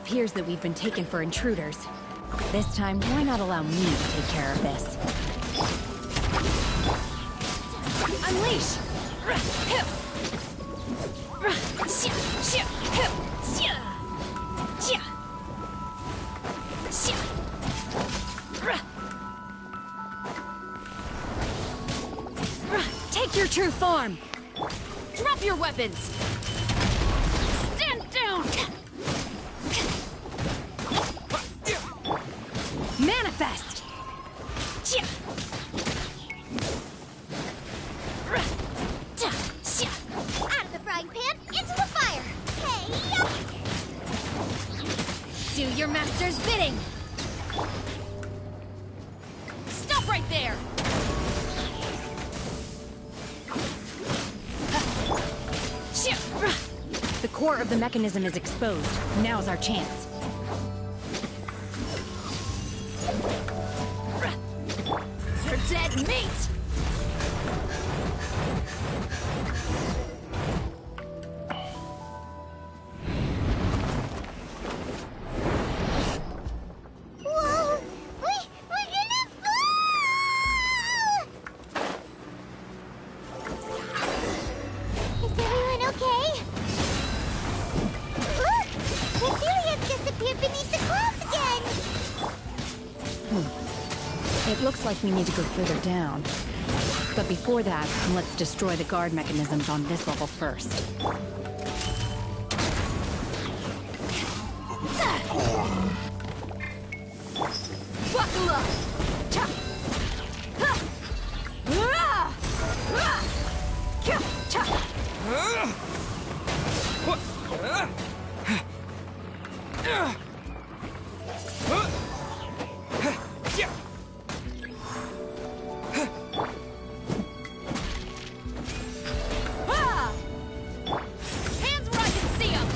appears that we've been taken for intruders. This time, why not allow me to take care of this? Unleash! Take your true form! Drop your weapons! Stand down! Manifest! Out of the frying pan, into the fire! Hey, yup! Do your master's bidding! Stop right there! The core of the mechanism is exposed. Now's our chance. You're dead meat! Whoa! We're gonna fall! Is everyone okay? Look! The Celiacs disappeared beneath the clouds again! It looks like we need to go further down. But before that, let's destroy the guard mechanisms on this level first. Buckle up! Cha! Ha! Ra! Ra! Cha! Cha! Ah! Hands where I can see 'em!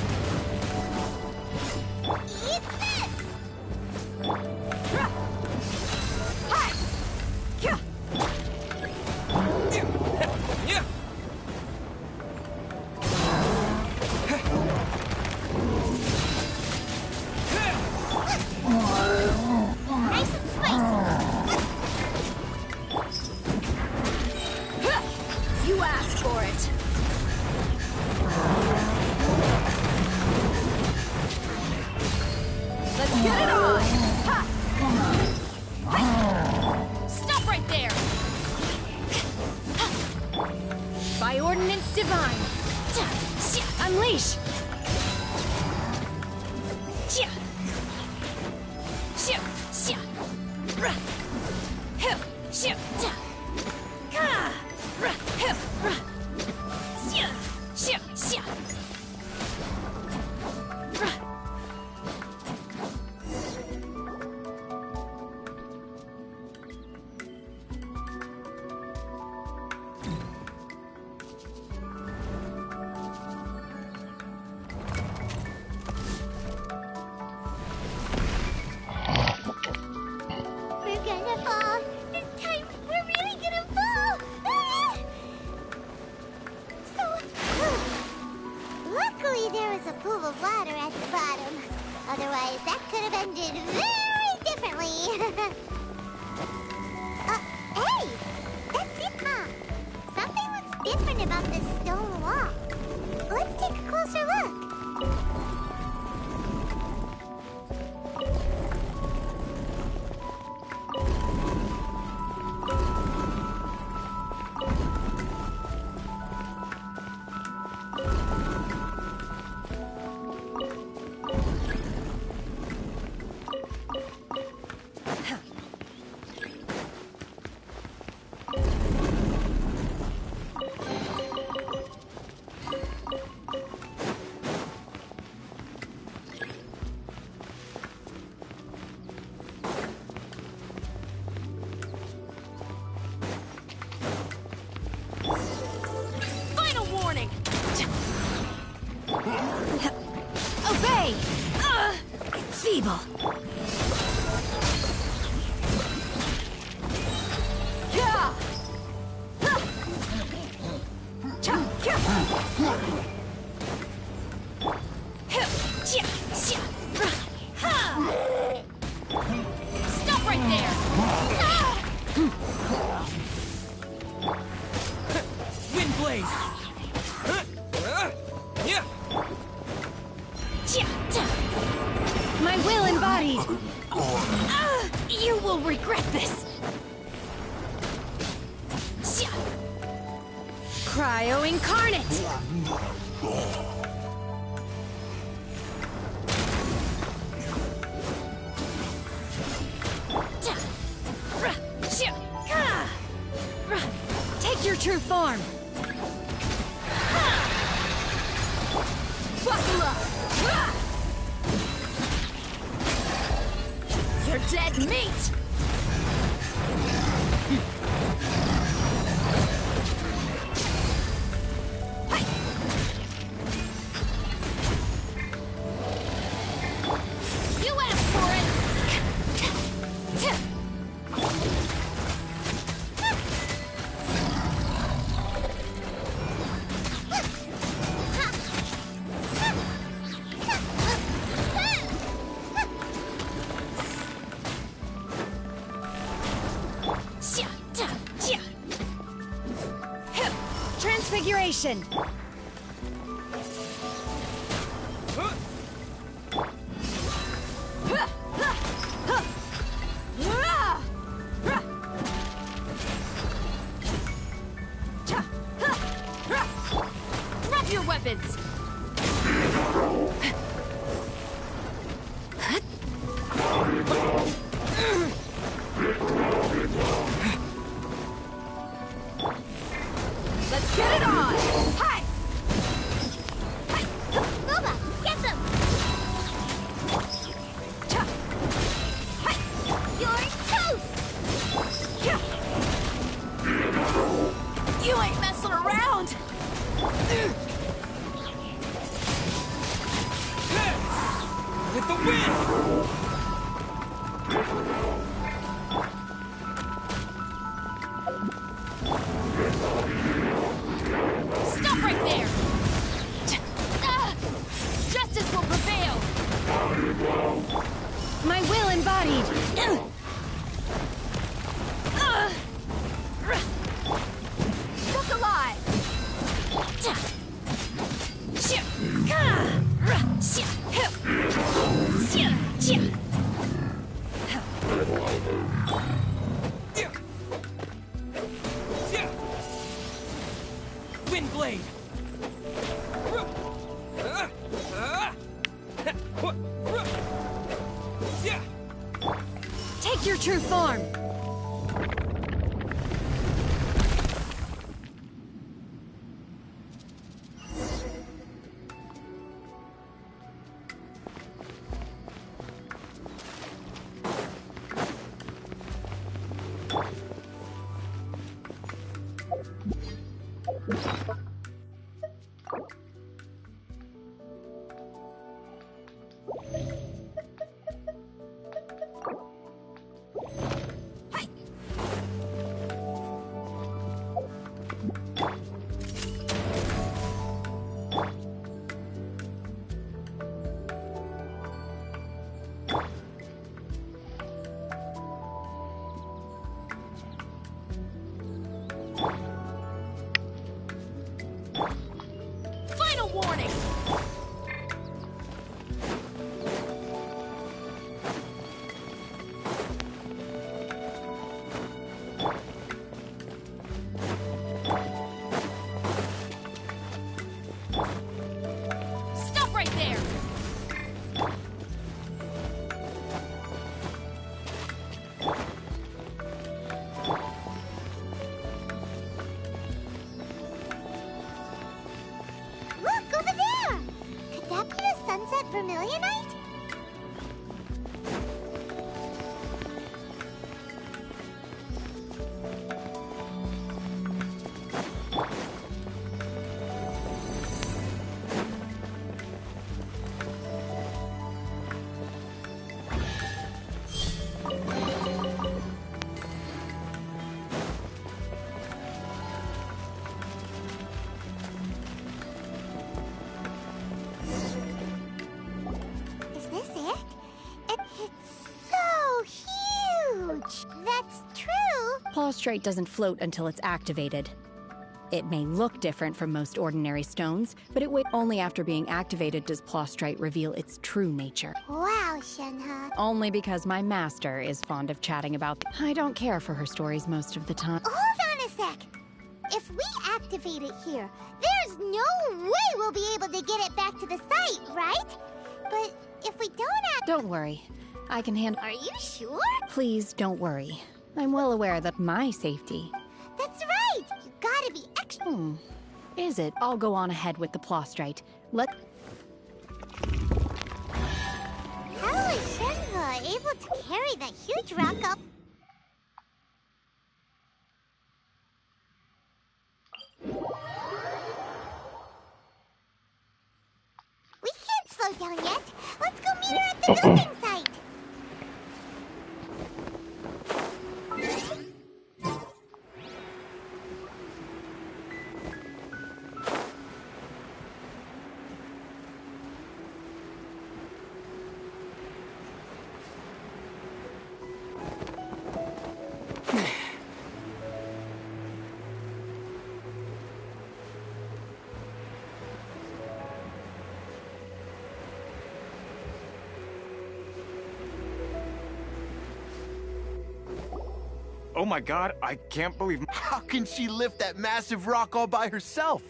Eat this! Ra! Hi! Kya! Nice and spicy! You asked for it! Let's get it on! Ha! Hi! Stop right there! By ordinance divine! Unleash! We're gonna fall! This time, we're really gonna fall! Ah! Luckily, there was a pool of water at the bottom. Otherwise, that could have ended very differently. Hey! That's it, Ma! Something looks different about this stone wall. Let's take a closer look. will regret this! Cryo Incarnate! Take your true form! Buckle up! You're dead meat! You asked for it! Transfiguration! Drop your weapons! Let's get it on! Hi! Hi! Boba, get them! Cha! Hi! You're toast! Yeah. You ain't messing around! With the wind! Stop right there! Justice will prevail! My will embodied! Look alive! Wind blade! Take your true form! Final warning! Stop right there! Look, over there! Could that be the sunset vermilionite? Is this it? It's so huge! That's true! Prostrate doesn't float until it's activated. It may look different from most ordinary stones, but only after being activated does Plostrite reveal its true nature. Wow, Shenhe. Only because my master is fond of chatting about I don't care for her stories most of the time. Hold on a sec. If we activate it here, there's no way we'll be able to get it back to the site, right? But if we don't Don't worry. I can handle. Are you sure? Please don't worry. I'm well aware that my safety. That's right! You gotta be extra. Is it? I'll go on ahead with the Plostrite. How is Shenhe able to carry that huge rock up? We can't slow down yet. Let's go meet her at the building site. Oh my god, I can't believe... How can she lift that massive rock all by herself?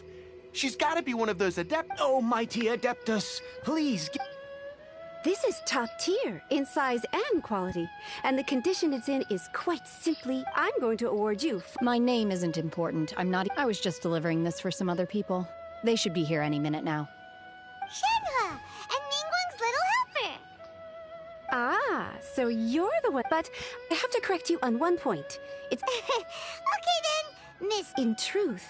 She's gotta be one of those adept... Oh, mighty Adeptus, please... This is top tier in size and quality, and the condition it's in is quite simply, I'm going to award you... My name isn't important. I was just delivering this for some other people. They should be here any minute now. Shenhe! And Ningguang's little helper! Ah, so you're the one. But I have to correct you on one point. It's... Okay then, Miss... In truth,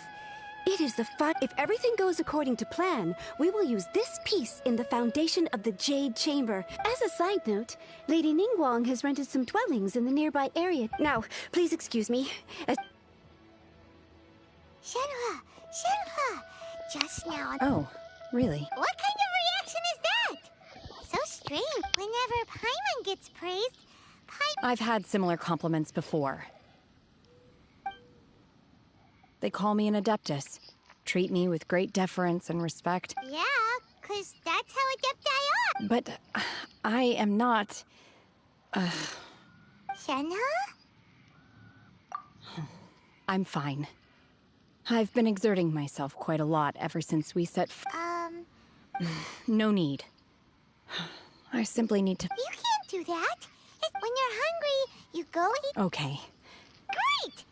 it is the fun... If everything goes according to plan, we will use this piece in the foundation of the Jade Chamber. As a side note, Lady Ningguang has rented some dwellings in the nearby area. Now, please excuse me. Shenhe! Shenhe! Just now... Oh, really? What kind of reaction is that? So strange. Whenever Paimon gets praised, I've had similar compliments before. They call me an Adeptus. Treat me with great deference and respect. Yeah, 'cause that's how Adepti are. But I am not... Shenhe? I'm fine. I've been exerting myself quite a lot ever since we set No need. I simply need to... You can't do that. When you're hungry, you go eat... Okay. Great!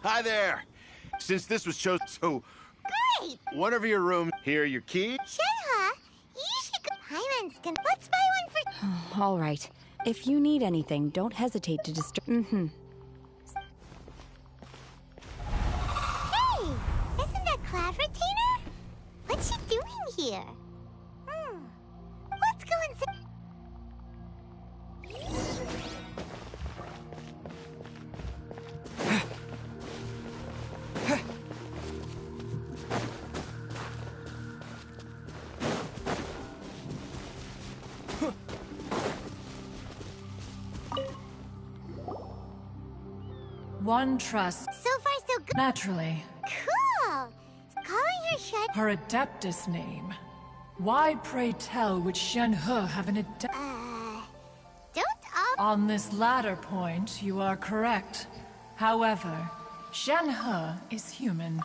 Hi there! Since this was chosen, so... Great! One of your rooms, here are your keys. Shenhe, you should go... Paimon's gonna... Let's buy one for... All right. If you need anything, don't hesitate to disturb... Hey! Isn't that Cloud Retainer? What's she doing here? Let's go and see... One trusts. So far, so good. Naturally. Cool! Calling her Shen... Her Adeptus name. Why, pray tell, would Shenhe have an Adept... Don't all... On this latter point, you are correct. However, Shenhe is human.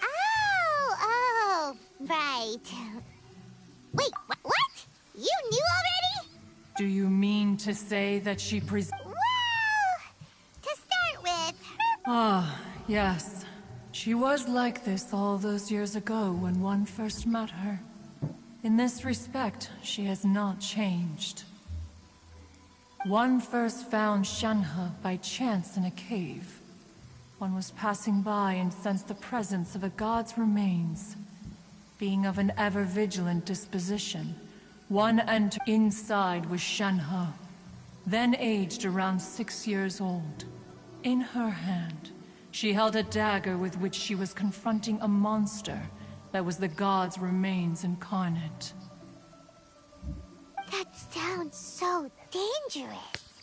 Oh, right. Wait, what? You knew already? Do you mean to say that she Well, to start with, Ah, yes. She was like this all those years ago when one first met her. In this respect, she has not changed. One first found Shenhe by chance in a cave. One was passing by and sensed the presence of a god's remains. Being of an ever-vigilant disposition, one entered. Inside was Shenhe, then aged around 6 years old. In her hand, she held a dagger with which she was confronting a monster that was the god's remains incarnate. That sounds so dangerous.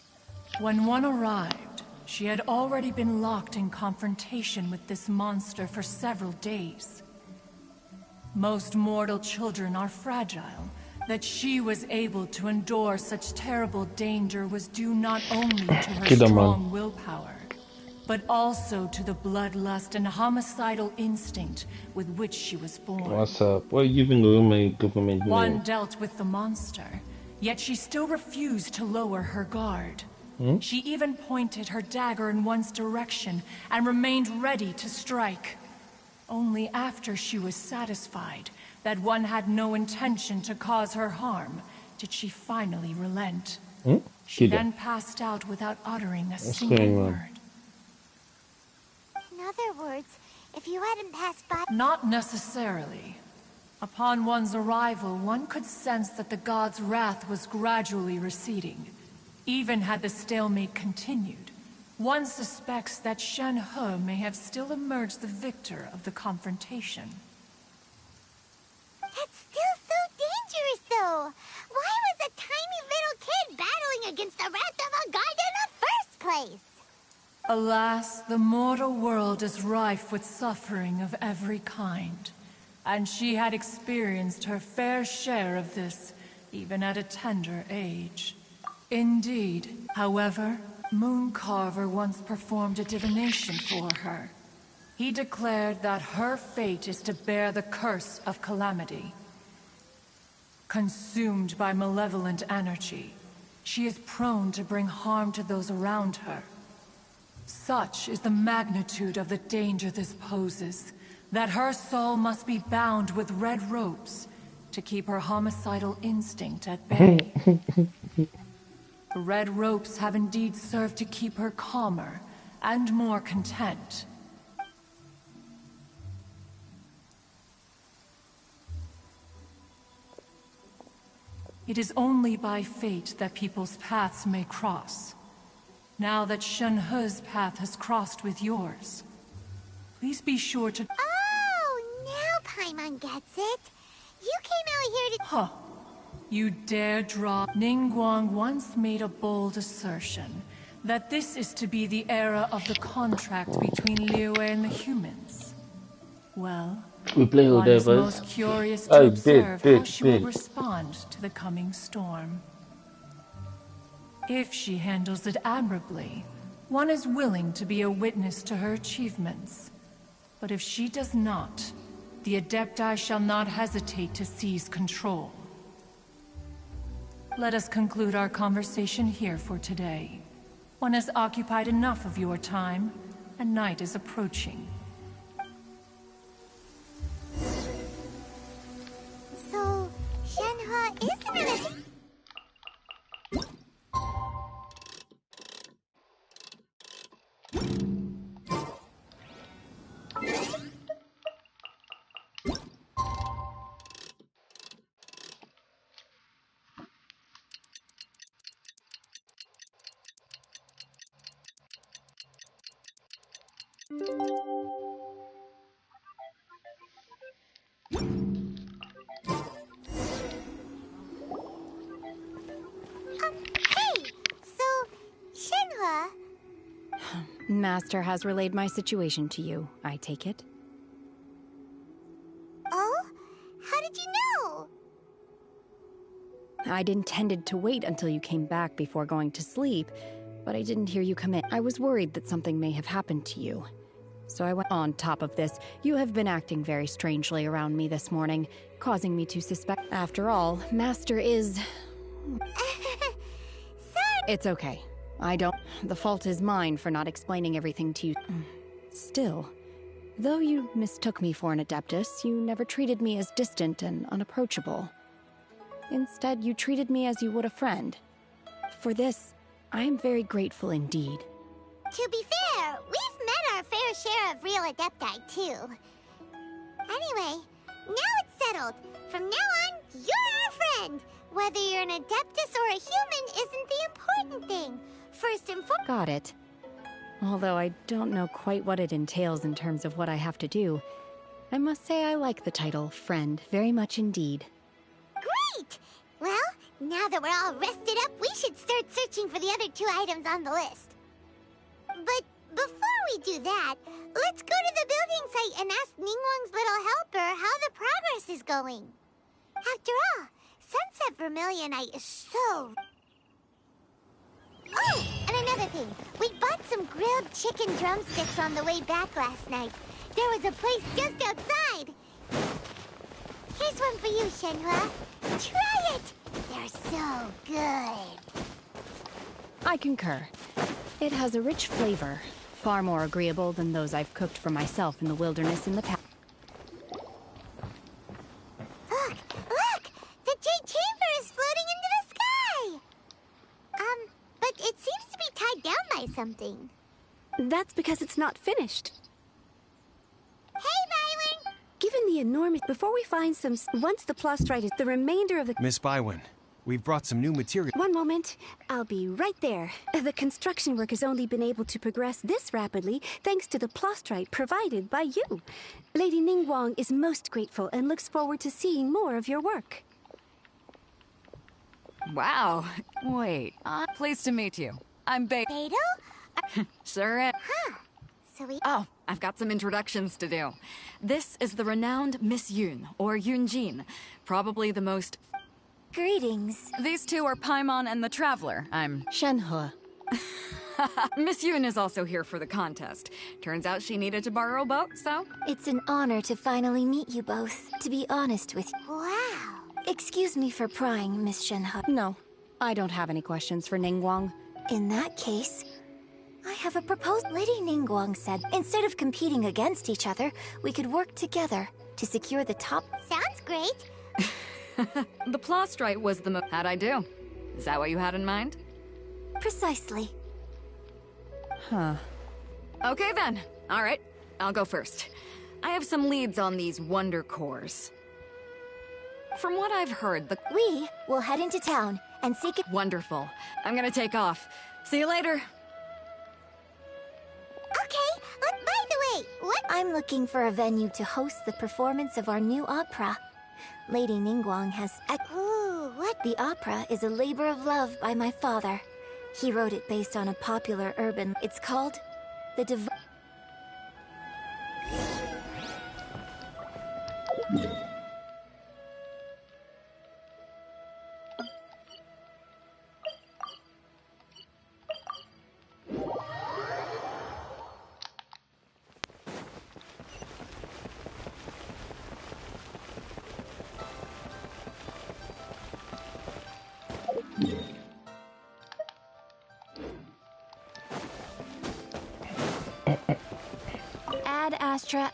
When one arrived, she had already been locked in confrontation with this monster for several days. Most mortal children are fragile. That she was able to endure such terrible danger was due not only to her strong willpower, but also to the bloodlust and homicidal instinct with which she was born. What's up? What you been doing? One dealt with the monster, yet she still refused to lower her guard. She even pointed her dagger in one's direction and remained ready to strike. Only after she was satisfied that one had no intention to cause her harm did she finally relent. She then passed out without uttering a single word. In other words, if you hadn't passed by... Not necessarily. Upon one's arrival, one could sense that the god's wrath was gradually receding. Even had the stalemate continued, one suspects that Shenhe may have still emerged the victor of the confrontation. That's still so dangerous, though. Why was a tiny little kid battling against the wrath of a god in the first place? Alas, the mortal world is rife with suffering of every kind, and she had experienced her fair share of this, even at a tender age. Indeed. However, Mooncarver once performed a divination for her. He declared that her fate is to bear the curse of calamity. Consumed by malevolent energy, she is prone to bring harm to those around her. Such is the magnitude of the danger this poses, that her soul must be bound with red ropes to keep her homicidal instinct at bay. The red ropes have indeed served to keep her calmer and more content. It is only by fate that people's paths may cross. Now that Shenhe's path has crossed with yours, please be sure to... Oh, now Paimon gets it. You came out here to... Huh. You dare draw... Ningguang once made a bold assertion that this is to be the era of the contract between Liyue and the humans. Well, one is most curious to observe how she will respond to the coming storm. If she handles it admirably, one is willing to be a witness to her achievements. But if she does not, the Adepti shall not hesitate to seize control. Let us conclude our conversation here for today. One has occupied enough of your time, and night is approaching. So, Shenhe isn't an... Master has relayed my situation to you, I take it? Oh? How did you know? I'd intended to wait until you came back before going to sleep, but I didn't hear you come in. I was worried that something may have happened to you. So I went on top of this. You have been acting very strangely around me this morning, causing me to suspect. After all, Master is... It's okay. I don't... The fault is mine for not explaining everything to you. Still, though you mistook me for an Adeptus, you never treated me as distant and unapproachable. Instead, you treated me as you would a friend. For this, I am very grateful indeed. To be fair, we've met our fair share of real Adepti, too. Anyway, now it's settled. From now on, you're our friend. Whether you're an Adeptus or a human isn't the important thing. First and foremost... Got it. Although I don't know quite what it entails in terms of what I have to do, I must say I like the title, Friend, very much indeed. Great! Well, now that we're all rested up, we should start searching for the other 2 items on the list. But before we do that, let's go to the building site and ask Ningguang's little helper how the progress is going. After all, Sunset Vermilionite is so... Oh, and another thing. We bought some grilled chicken drumsticks on the way back last night. There was a place just outside. Here's one for you, Shenhua. Try it! They're so good. I concur. It has a rich flavor, far more agreeable than those I've cooked for myself in the wilderness in the past. Look! The Jade Chamber is floating into the sky! But it seems to be tied down by something. That's because it's not finished. Hey, Bywin! Given the enormous... Before we find some... Once the plastrite is... The remainder of the... Miss Bywin, we've brought some new material. One moment. I'll be right there. The construction work has only been able to progress this rapidly thanks to the plastrite provided by you. Lady Ningguang is most grateful and looks forward to seeing more of your work. Wow. Wait. Pleased to meet you. I'm Beidou? Sure am. Huh. So we... Oh, I've got some introductions to do. This is the renowned Miss Yun, or Yunjin. Probably the most... Greetings. These two are Paimon and the Traveler. I'm... Shenhua. Miss Yun is also here for the contest. Turns out she needed to borrow a boat, so... It's an honor to finally meet you both, to be honest with you. Wow. Excuse me for prying, Miss Shenhua. No, I don't have any questions for Ningguang. In that case, I have a proposal. Lady Ningguang said, instead of competing against each other, we could work together to secure the top... Sounds great. The plastrite was the How'd I do? Is that what you had in mind? Precisely. Huh. Okay then. All right, I'll go first. I have some leads on these wonder cores. From what I've heard, We will head into town and seek it. Wonderful. I'm gonna take off. See you later. Okay, by the way, what? I'm looking for a venue to host the performance of our new opera. Lady Ningguang has... Ooh, what? The opera is a labor of love by my father. He wrote it based on a popular urban... It's called The Ad Astra...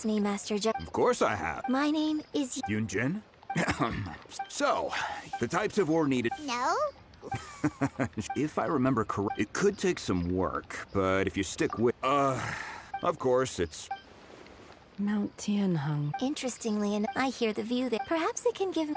Excuse me, Master Jo. Of course I have. My name is Yunjin? So, the types of ore needed... No? If I remember correctly, it could take some work, but if you stick with... of course, it's... Mount Tianheng. Interestingly enough, I hear the view there. Perhaps it can give...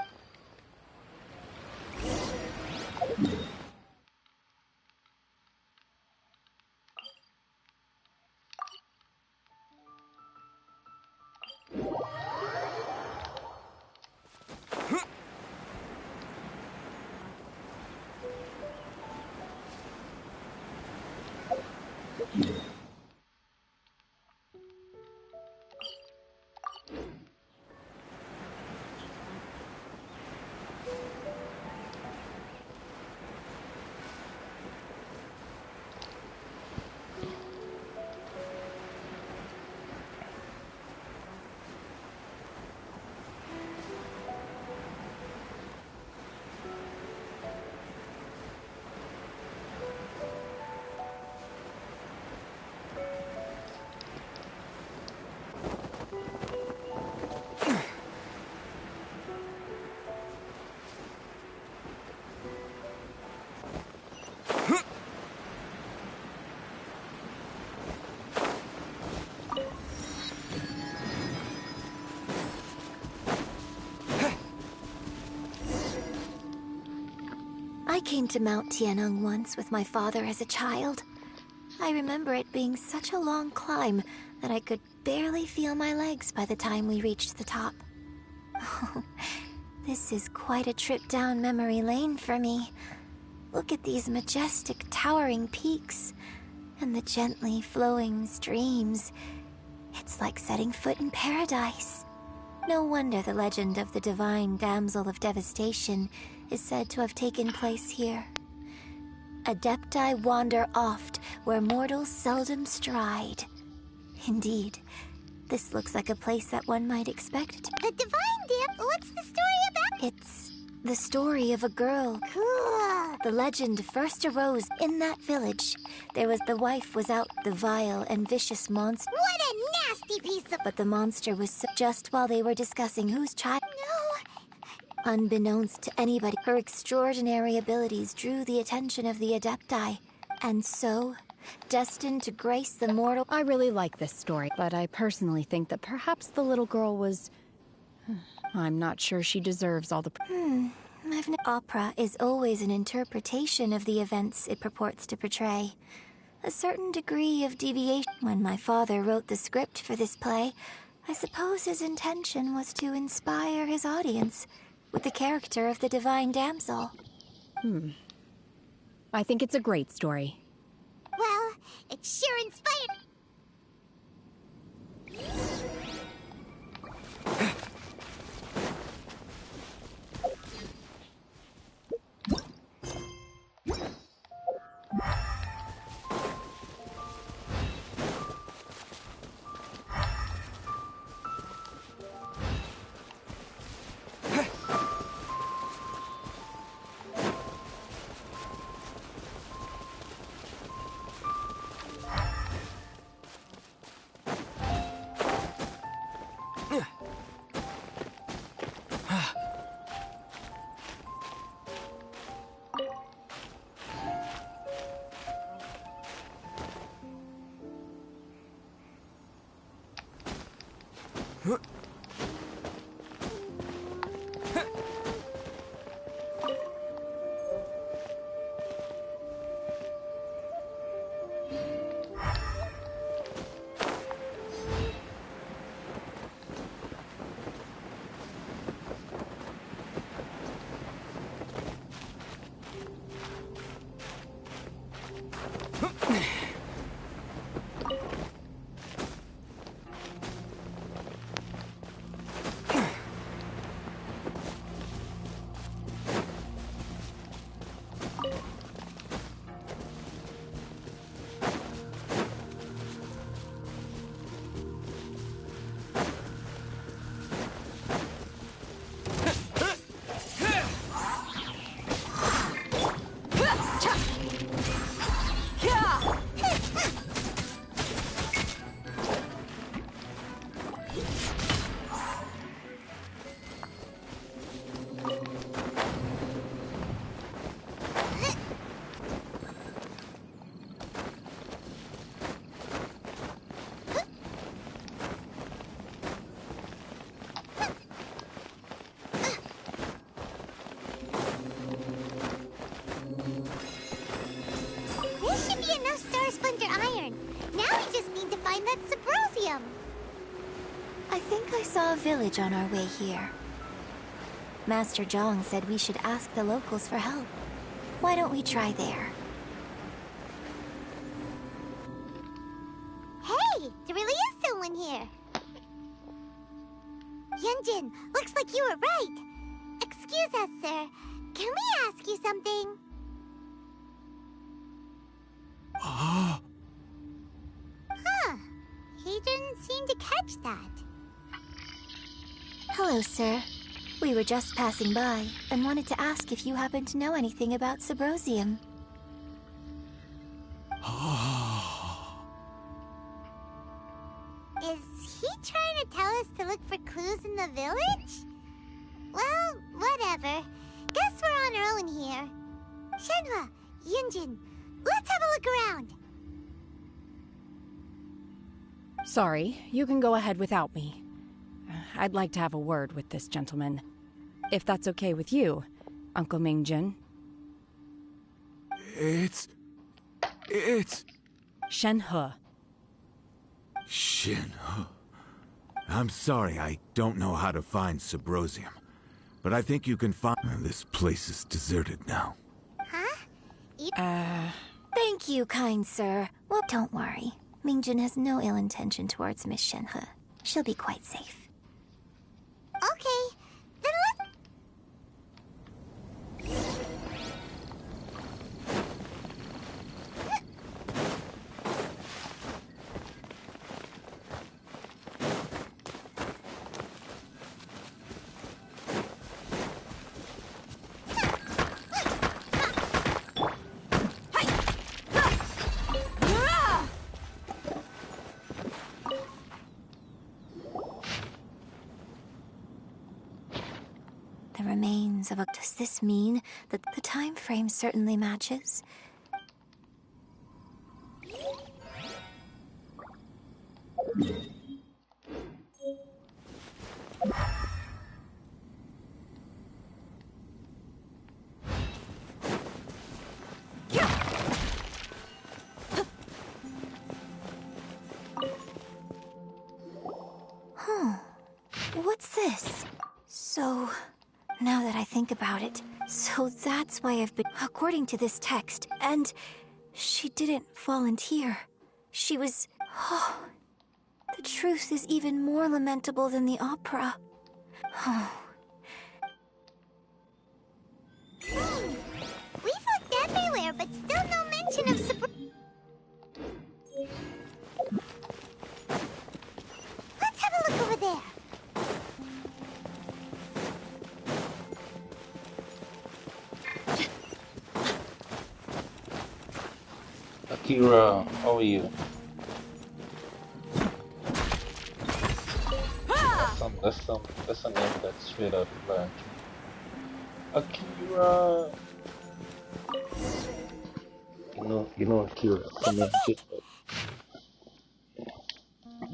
I came to Mount Tianheng once with my father as a child. I remember it being such a long climb that I could barely feel my legs by the time we reached the top. Oh, this is quite a trip down memory lane for me. Look at these majestic, towering peaks, and the gently flowing streams. It's like setting foot in paradise. No wonder the legend of the divine damsel of devastation is said to have taken place here. Adepti wander oft where mortals seldom stride. Indeed, this looks like a place that one might expect. The divine dam? What's the story about? It's the story of a girl. Cool. The legend first arose in that village. The wife was out the vile and vicious monster. What a nasty piece of... But the monster was just while they were discussing whose child... No. Unbeknownst to anybody, her extraordinary abilities drew the attention of the Adepti. And so, destined to grace the mortal... I really like this story, but I personally think that perhaps the little girl was... I'm not sure she deserves all the... Opera is always an interpretation of the events it purports to portray. A certain degree of deviation. When my father wrote the script for this play, I suppose his intention was to inspire his audience with the character of the divine damsel. I think it's a great story. Well, it sure inspired... think I saw a village on our way here. Master Zhang said we should ask the locals for help. Why don't we try there? Hey, there really is someone here. Yunjin, looks like you were right. Excuse us, sir. Can we ask you something? Huh. He didn't seem to catch that. Hello, sir. We were just passing by and wanted to ask if you happen to know anything about Subrosium. Is he trying to tell us to look for clues in the village? Well, whatever. Guess we're on our own here. Shenhua, Yunjin, let's have a look around. Sorry, you can go ahead without me. I'd like to have a word with this gentleman. If that's okay with you, Uncle Mingjin. It's... Shenhe. Shenhe. I'm sorry, I don't know how to find Subrosium. But I think you can find... This place is deserted now. Thank you, kind sir. Well, don't worry. Mingjin has no ill intention towards Miss Shenhe. She'll be quite safe. Okay, then let's... The remains of a... Does this mean that the time frame certainly matches? Huh. What's this? So... Now that I think about it, so that's why I've been... According to this text, and she didn't volunteer. She was... Oh, the truth is even more lamentable than the opera. Oh. We've looked everywhere, but still no mention of Let's have a look over there. Akira, how are you? That's a name that's straight out of Black. Akira. You know Akira. Come here, get up.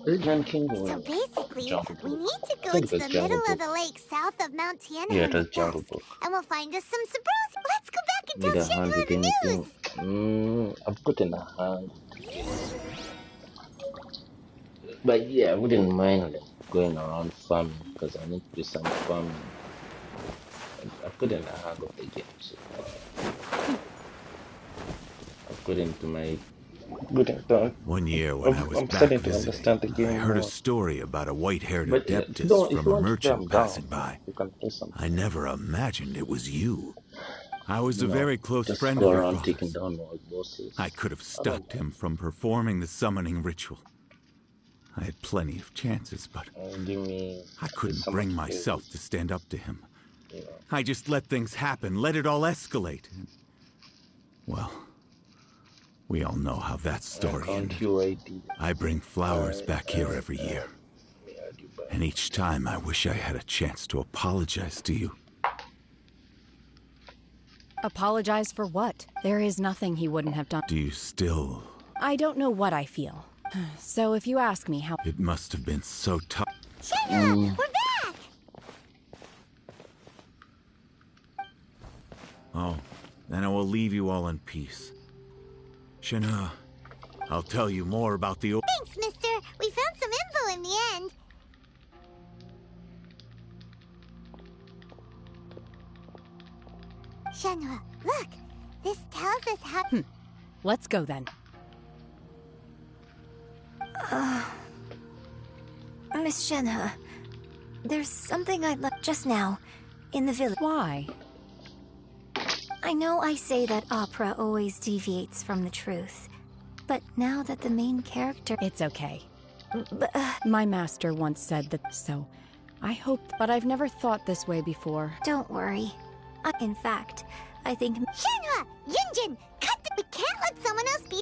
Is it Grand King or So basically, Jungle we Book? need to I go think to it the was Jungle middle of Book. the lake south of Mount Tianhe Yeah, in that's the Jungle dusk, Book. and we'll find us some Subrosium. Let's go back and Need tell a hand Shenhua with the anything? news. I'm putting a hand. But yeah, I wouldn't mind going around farming because I need to do some farming. I put in the hang of the game, so I put into my good into. One year when I was I'm back starting to visiting, understand the game I heard more. a story about a white-haired But adeptus if from you a want to merchant jump down, passing by. you can do something. I never imagined it was you. I was a No, very close just friend go of your around taking father's. down more bosses. I could have stopped him from performing the summoning ritual. I had plenty of chances, but I couldn't bring myself to stand up to him. Yeah. I just let things happen, let it all escalate. Well, we all know how that story ended. I bring flowers back here every year. And each time I wish I had a chance to apologize to you. Apologize for what? There is nothing he wouldn't have done. Do you still... I don't know what I feel. So if you ask me how... It must have been so tough. Shenhua, we're back! Oh, then I will leave you all in peace. Shenhua, I'll tell you more about the... Thanks, mister. We found some info in the end. Shenhua, look! This tells us how... Let's go then. Miss Shenhua, there's something I'd like just now, in the village. Why? I know I say that opera always deviates from the truth, but now that the main character... It's okay. My master once said that, so I hope, but I've never thought this way before. Don't worry. In fact, I think... Shenhua! Yunjin! Cut the... We can't let someone else be...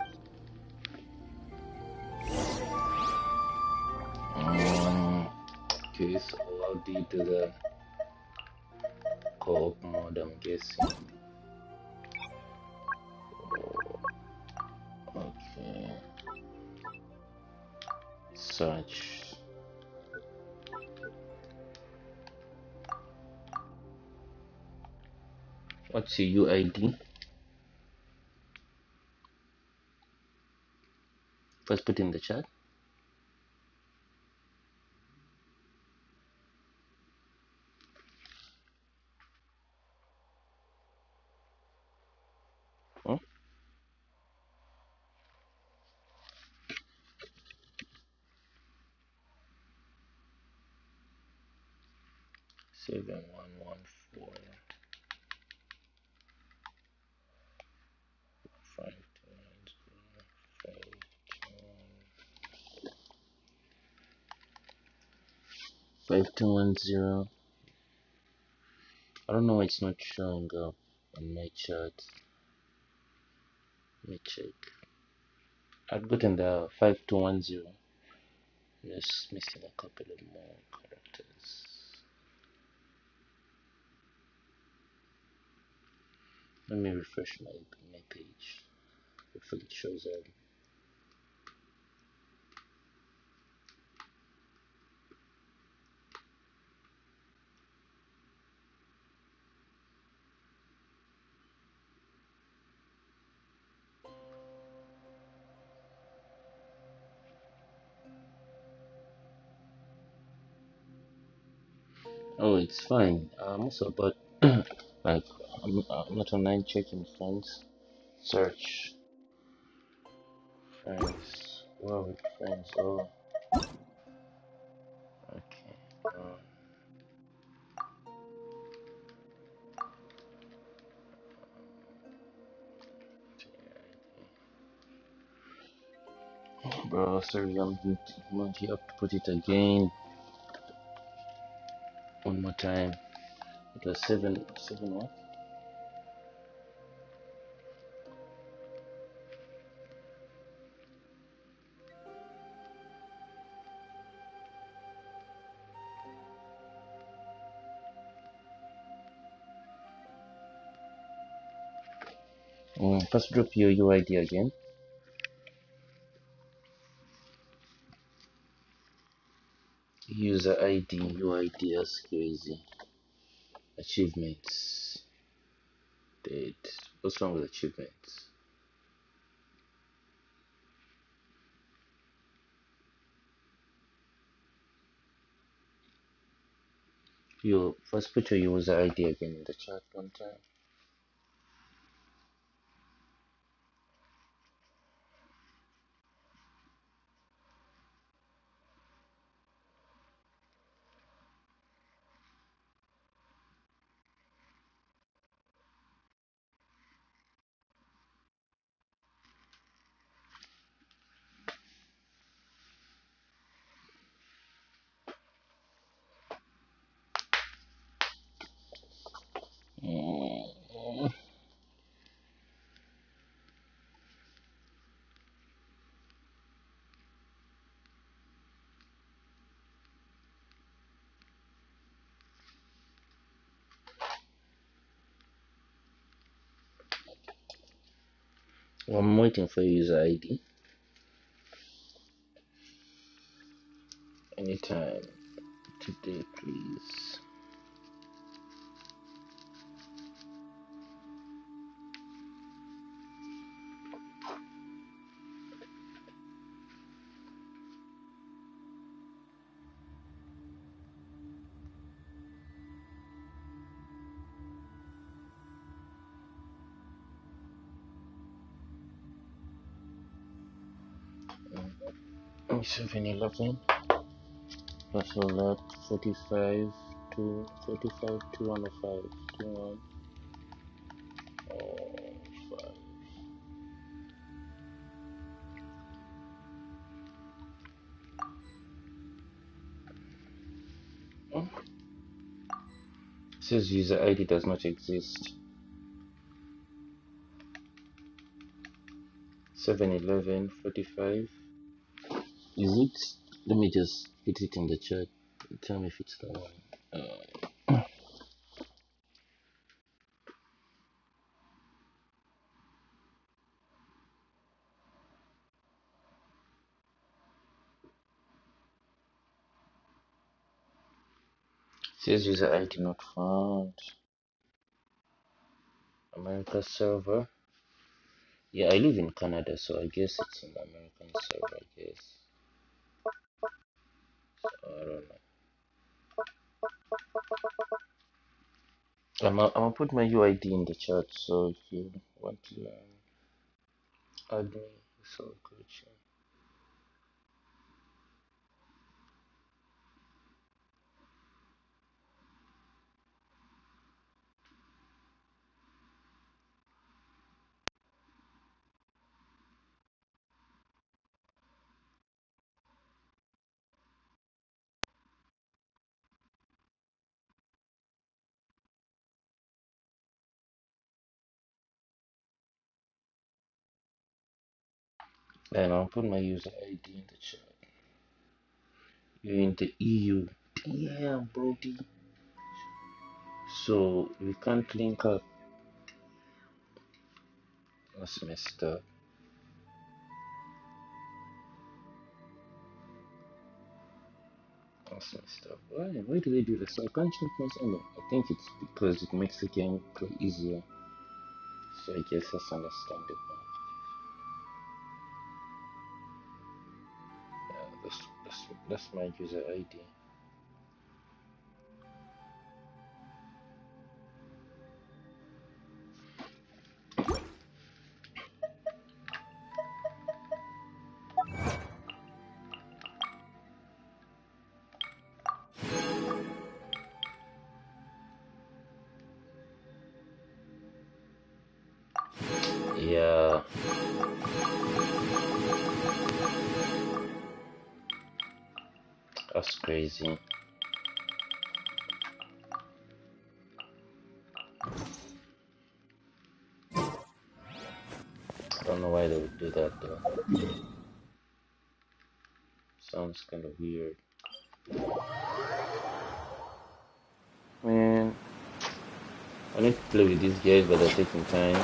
Okay, so I'll do the co-op mode, I'm guessing. Okay. Search. What's your UID? First put in the chat. Huh? 7114 5210. I don't know why it's not showing up on my chart. Let me check. I've gotten the 5210. Just missing a couple of more characters. Let me refresh my page. Hopefully it shows up. Oh, it's fine. I'm also about like I'm not online checking friends. Search friends. Where with friends? Oh, okay. Bro, sorry, I'm going to have to put it again. One more time. It was 7 what? First drop your UID again. User ID, UID, that's crazy. Achievements. Date. What's wrong with achievements? You first put your user ID again in the chat one time. I'm waiting for user ID. Anytime today, please. 7-11. That's a lot. 45 to 45 to 105 to 1. Oh, 5. Oh. It says user ID does not exist. 7-11 45. Is it? Let me just put it in the chat. Tell me if it's the one. Says user ID not found. America server. Yeah, I live in Canada, so I guess it's an American server, I guess. So, I don't know. I'm gonna put my UID in the chat, so if you want to add me, so good. And I'll put my user ID in the chat. You're in the EU. Damn, Brody. So we can't link up. That's messed up. That's messed up. Why do they do this? So I can't change my sender. I think it's because it makes the game play easier. So I guess that's understandable. Yeah, that's my user ID. Yeah. That's crazy. I don't know why they would do that though. Sounds kind of weird. Man, I need to play with these guys, but they're taking time.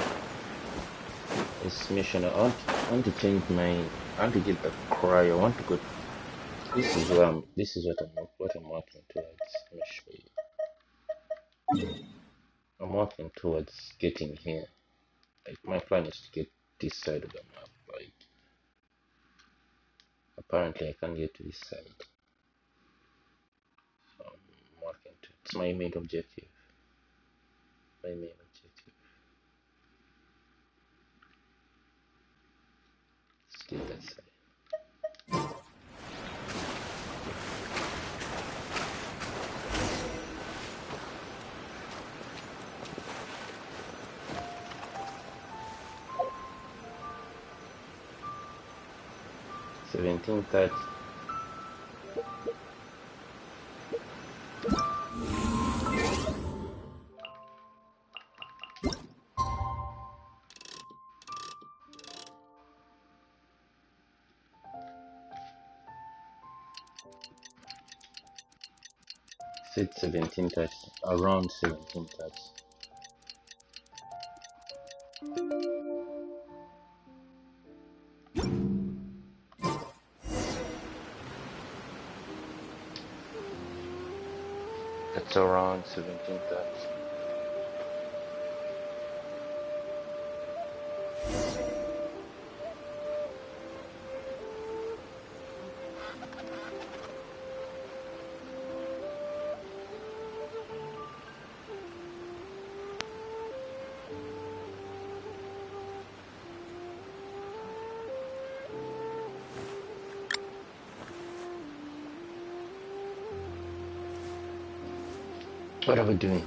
This mission, I want to change my. I want to get the cry. I want to go. This is what I'm working towards. Let me show you. I'm working towards getting here. Like my plan is to get this side of the map. Like apparently I can't get to this side. So I'm working to. It's my main objective. My main objective. Let's get that side. 17:30. Said 17:30. Around 17:30. That's around 17:30. What are we doing?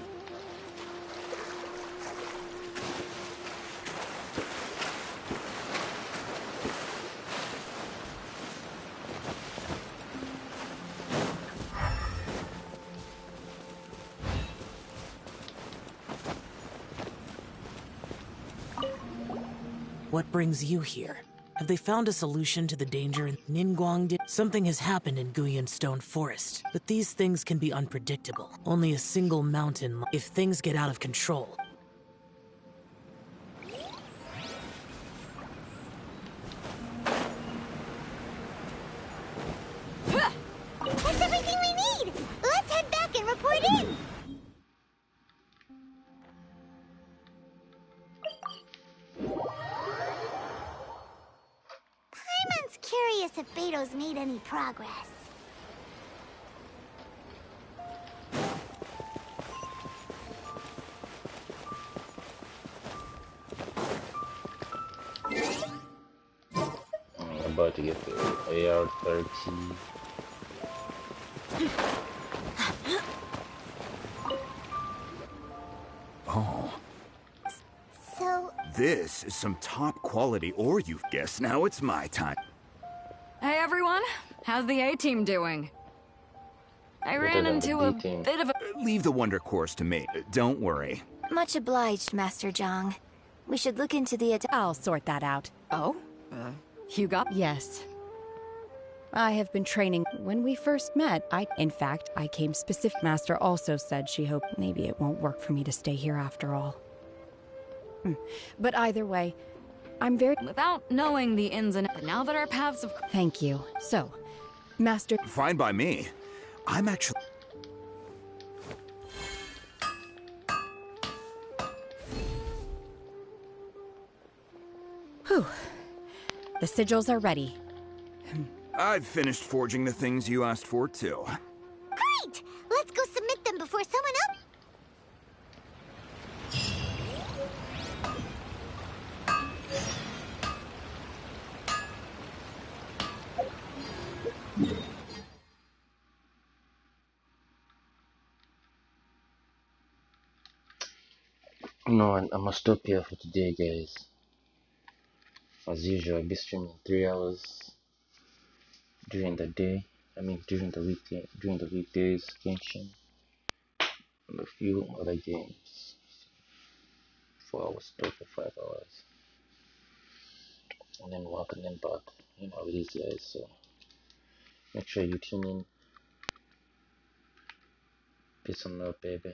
What brings you here? Have they found a solution to the danger in Ningguang did? Something has happened in Guyan Stone Forest, but these things can be unpredictable. Only a single mountain if things get out of control. That's everything we need! Let's head back and report in! Paimon's curious if Beto's made any progress. I'm about to get the AR-30. Oh. So... This is some top quality ore, you've guessed. Now it's my time. Hey everyone, how's the A-team doing? I ran into a bit of a... Leave the wonder course to me. Don't worry. Much obliged, Master Zhang. We should look into the... I'll sort that out. Oh? You got... Yes. I have been training. When we first met, in fact, I came specific. Master also said she hoped maybe it won't work for me to stay here after all. But either way, I'm very... Without knowing the ins and outs, now that our paths have... Thank you. So, Master... Fine by me. I'm actually... Whew. The sigils are ready. I've finished forging the things you asked for, too. Great! Let's go submit them before someone else... No, I must stop here for today, guys. As usual, I'll be streaming 3 hours during the day. I mean, during the weekdays, Genshin, and a few other games. 4 hours stop for 5 hours, and then work and then back. You know how it is, guys. So make sure you tune in. Peace and love, baby.